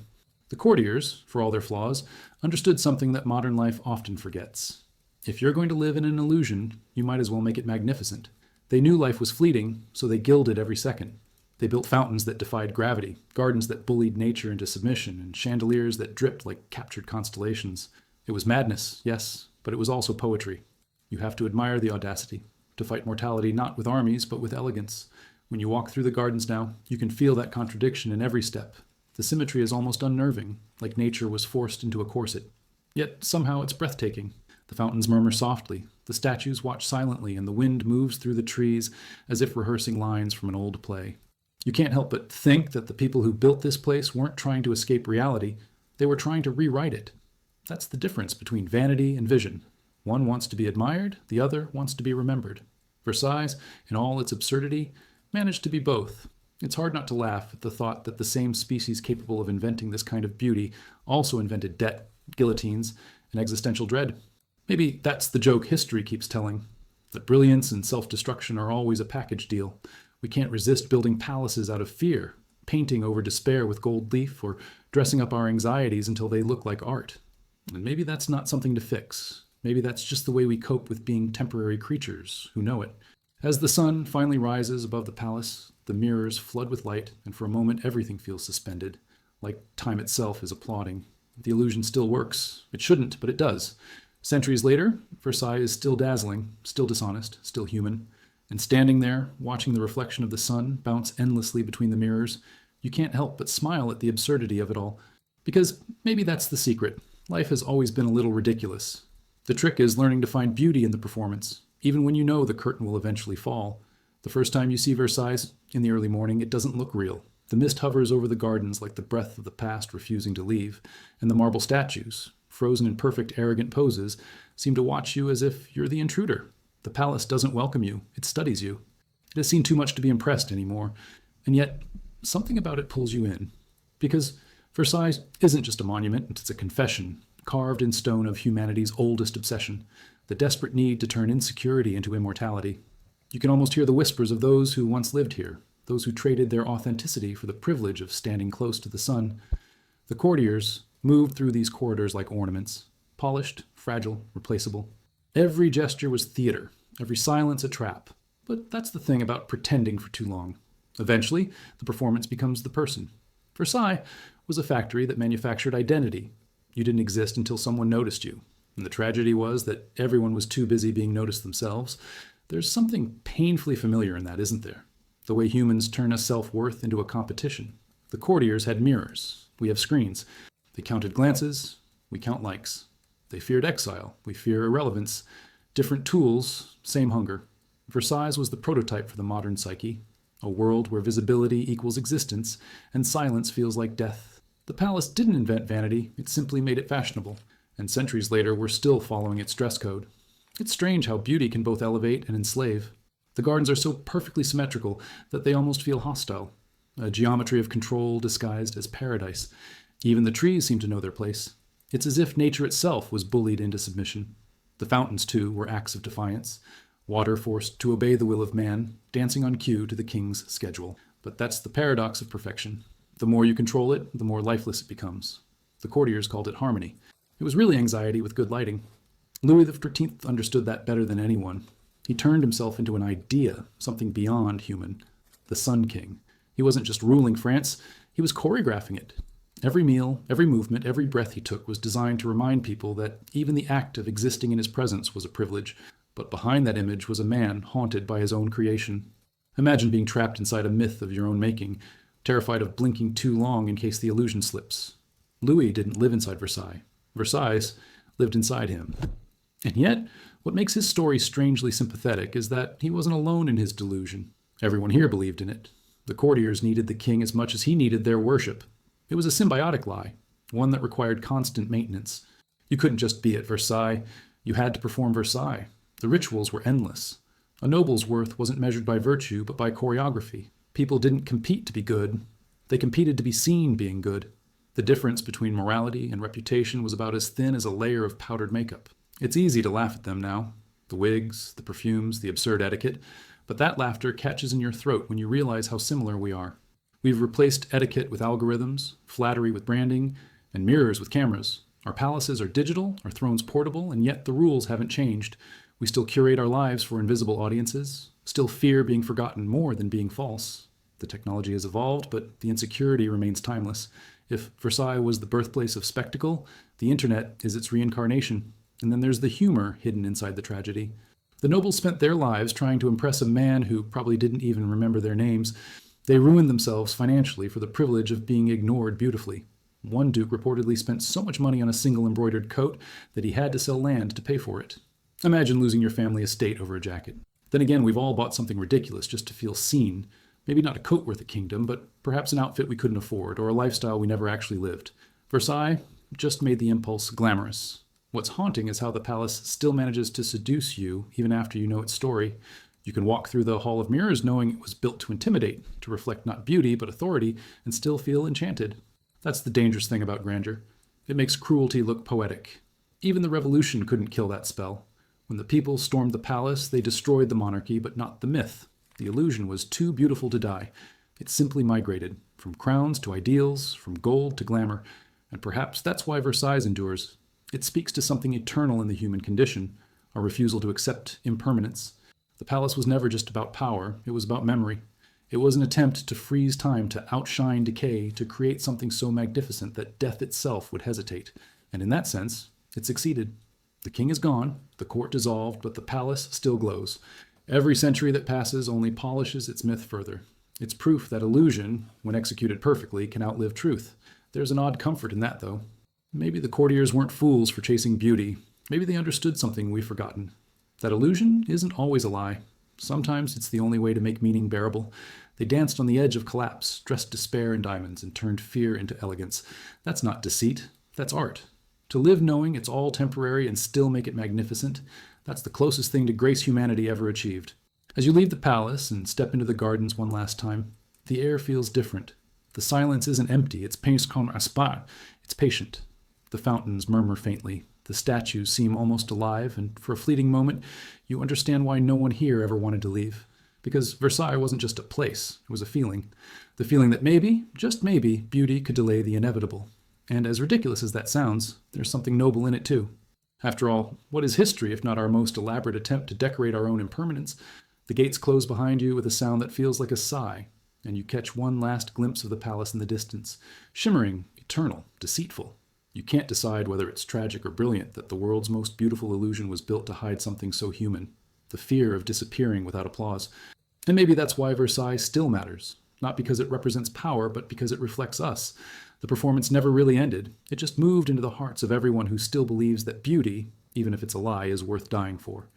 The courtiers, for all their flaws, understood something that modern life often forgets. If you're going to live in an illusion, you might as well make it magnificent. They knew life was fleeting, so they gilded every second. They built fountains that defied gravity, gardens that bullied nature into submission, and chandeliers that dripped like captured constellations. It was madness, yes, but it was also poetry. You have to admire the audacity, to fight mortality not with armies, but with elegance. When you walk through the gardens now, you can feel that contradiction in every step. The symmetry is almost unnerving, like nature was forced into a corset. Yet somehow it's breathtaking. The fountains murmur softly, the statues watch silently, and the wind moves through the trees as if rehearsing lines from an old play. You can't help but think that the people who built this place weren't trying to escape reality, they were trying to rewrite it. That's the difference between vanity and vision. One wants to be admired, the other wants to be remembered. Versailles, in all its absurdity, managed to be both. It's hard not to laugh at the thought that the same species capable of inventing this kind of beauty also invented debt, guillotines, and existential dread. Maybe that's the joke history keeps telling, that brilliance and self-destruction are always a package deal. We can't resist building palaces out of fear, painting over despair with gold leaf, or dressing up our anxieties until they look like art. And maybe that's not something to fix. Maybe that's just the way we cope with being temporary creatures who know it. As the sun finally rises above the palace, the mirrors flood with light, and for a moment everything feels suspended, like time itself is applauding. The illusion still works. It shouldn't, but it does. Centuries later, Versailles is still dazzling, still dishonest, still human. And standing there, watching the reflection of the sun bounce endlessly between the mirrors, you can't help but smile at the absurdity of it all. Because maybe that's the secret. Life has always been a little ridiculous. The trick is learning to find beauty in the performance, even when you know the curtain will eventually fall. The first time you see Versailles, in the early morning, it doesn't look real. The mist hovers over the gardens like the breath of the past refusing to leave, and the marble statues, frozen in perfect arrogant poses, seem to watch you as if you're the intruder. The palace doesn't welcome you, it studies you. It has seen too much to be impressed anymore, and yet something about it pulls you in. Because Versailles isn't just a monument, it's a confession, carved in stone of humanity's oldest obsession, the desperate need to turn insecurity into immortality. You can almost hear the whispers of those who once lived here, those who traded their authenticity for the privilege of standing close to the sun. The courtiers moved through these corridors like ornaments, polished, fragile, replaceable. Every gesture was theater, every silence a trap. But that's the thing about pretending for too long. Eventually, the performance becomes the person. Versailles was a factory that manufactured identity. You didn't exist until someone noticed you. And the tragedy was that everyone was too busy being noticed themselves. There's something painfully familiar in that, isn't there? The way humans turn a self-worth into a competition. The courtiers had mirrors. We have screens. They counted glances. We count likes. They feared exile. We fear irrelevance. Different tools, same hunger. Versailles was the prototype for the modern psyche, a world where visibility equals existence and silence feels like death. The palace didn't invent vanity, it simply made it fashionable, and centuries later we're still following its dress code. It's strange how beauty can both elevate and enslave. The gardens are so perfectly symmetrical that they almost feel hostile, a geometry of control disguised as paradise. Even the trees seem to know their place. It's as if nature itself was bullied into submission. The fountains, too, were acts of defiance. Water forced to obey the will of man, dancing on cue to the king's schedule. But that's the paradox of perfection. The more you control it, the more lifeless it becomes. The courtiers called it harmony. It was really anxiety with good lighting. Louis XIV understood that better than anyone. He turned himself into an idea, something beyond human. The Sun King. He wasn't just ruling France, he was choreographing it. Every meal, every movement, every breath he took was designed to remind people that even the act of existing in his presence was a privilege. But behind that image was a man haunted by his own creation. Imagine being trapped inside a myth of your own making, terrified of blinking too long in case the illusion slips. Louis didn't live inside Versailles. Versailles lived inside him. And yet, what makes his story strangely sympathetic is that he wasn't alone in his delusion. Everyone here believed in it. The courtiers needed the king as much as he needed their worship. It was a symbiotic lie, one that required constant maintenance. You couldn't just be at Versailles. You had to perform Versailles. The rituals were endless. A noble's worth wasn't measured by virtue, but by choreography. People didn't compete to be good. They competed to be seen being good. The difference between morality and reputation was about as thin as a layer of powdered makeup. It's easy to laugh at them now. The wigs, the perfumes, the absurd etiquette. But that laughter catches in your throat when you realize how similar we are. We've replaced etiquette with algorithms, flattery with branding, and mirrors with cameras. Our palaces are digital, our thrones portable, and yet the rules haven't changed. We still curate our lives for invisible audiences, still fear being forgotten more than being false. The technology has evolved, but the insecurity remains timeless. If Versailles was the birthplace of spectacle, the internet is its reincarnation. And then there's the humor hidden inside the tragedy. The nobles spent their lives trying to impress a man who probably didn't even remember their names. They ruined themselves financially for the privilege of being ignored beautifully. One duke reportedly spent so much money on a single embroidered coat that he had to sell land to pay for it. Imagine losing your family estate over a jacket. Then again, we've all bought something ridiculous just to feel seen. Maybe not a coat worth a kingdom, but perhaps an outfit we couldn't afford, or a lifestyle we never actually lived. Versailles just made the impulse glamorous. What's haunting is how the palace still manages to seduce you even after you know its story. You can walk through the Hall of Mirrors knowing it was built to intimidate, to reflect not beauty but authority, and still feel enchanted. That's the dangerous thing about grandeur. It makes cruelty look poetic. Even the revolution couldn't kill that spell. When the people stormed the palace, they destroyed the monarchy, but not the myth. The illusion was too beautiful to die. It simply migrated, from crowns to ideals, from gold to glamour, and perhaps that's why Versailles endures. It speaks to something eternal in the human condition, our refusal to accept impermanence. The palace was never just about power, it was about memory. It was an attempt to freeze time, to outshine decay, to create something so magnificent that death itself would hesitate. And in that sense, it succeeded. The king is gone, the court dissolved, but the palace still glows. Every century that passes only polishes its myth further. It's proof that illusion, when executed perfectly, can outlive truth. There's an odd comfort in that, though. Maybe the courtiers weren't fools for chasing beauty. Maybe they understood something we've forgotten. That illusion isn't always a lie. Sometimes it's the only way to make meaning bearable. They danced on the edge of collapse, dressed despair in diamonds, and turned fear into elegance. That's not deceit. That's art. To live knowing it's all temporary and still make it magnificent, that's the closest thing to grace humanity ever achieved. As you leave the palace and step into the gardens one last time, the air feels different. The silence isn't empty, it's pince comme aspar. It's patient. The fountains murmur faintly. The statues seem almost alive, and for a fleeting moment, you understand why no one here ever wanted to leave. Because Versailles wasn't just a place, it was a feeling. The feeling that maybe, just maybe, beauty could delay the inevitable. And as ridiculous as that sounds, there's something noble in it too. After all, what is history if not our most elaborate attempt to decorate our own impermanence? The gates close behind you with a sound that feels like a sigh, and you catch one last glimpse of the palace in the distance, shimmering, eternal, deceitful. You can't decide whether it's tragic or brilliant that the world's most beautiful illusion was built to hide something so human, the fear of disappearing without applause. And maybe that's why Versailles still matters, not because it represents power, but because it reflects us. The performance never really ended. It just moved into the hearts of everyone who still believes that beauty, even if it's a lie, is worth dying for.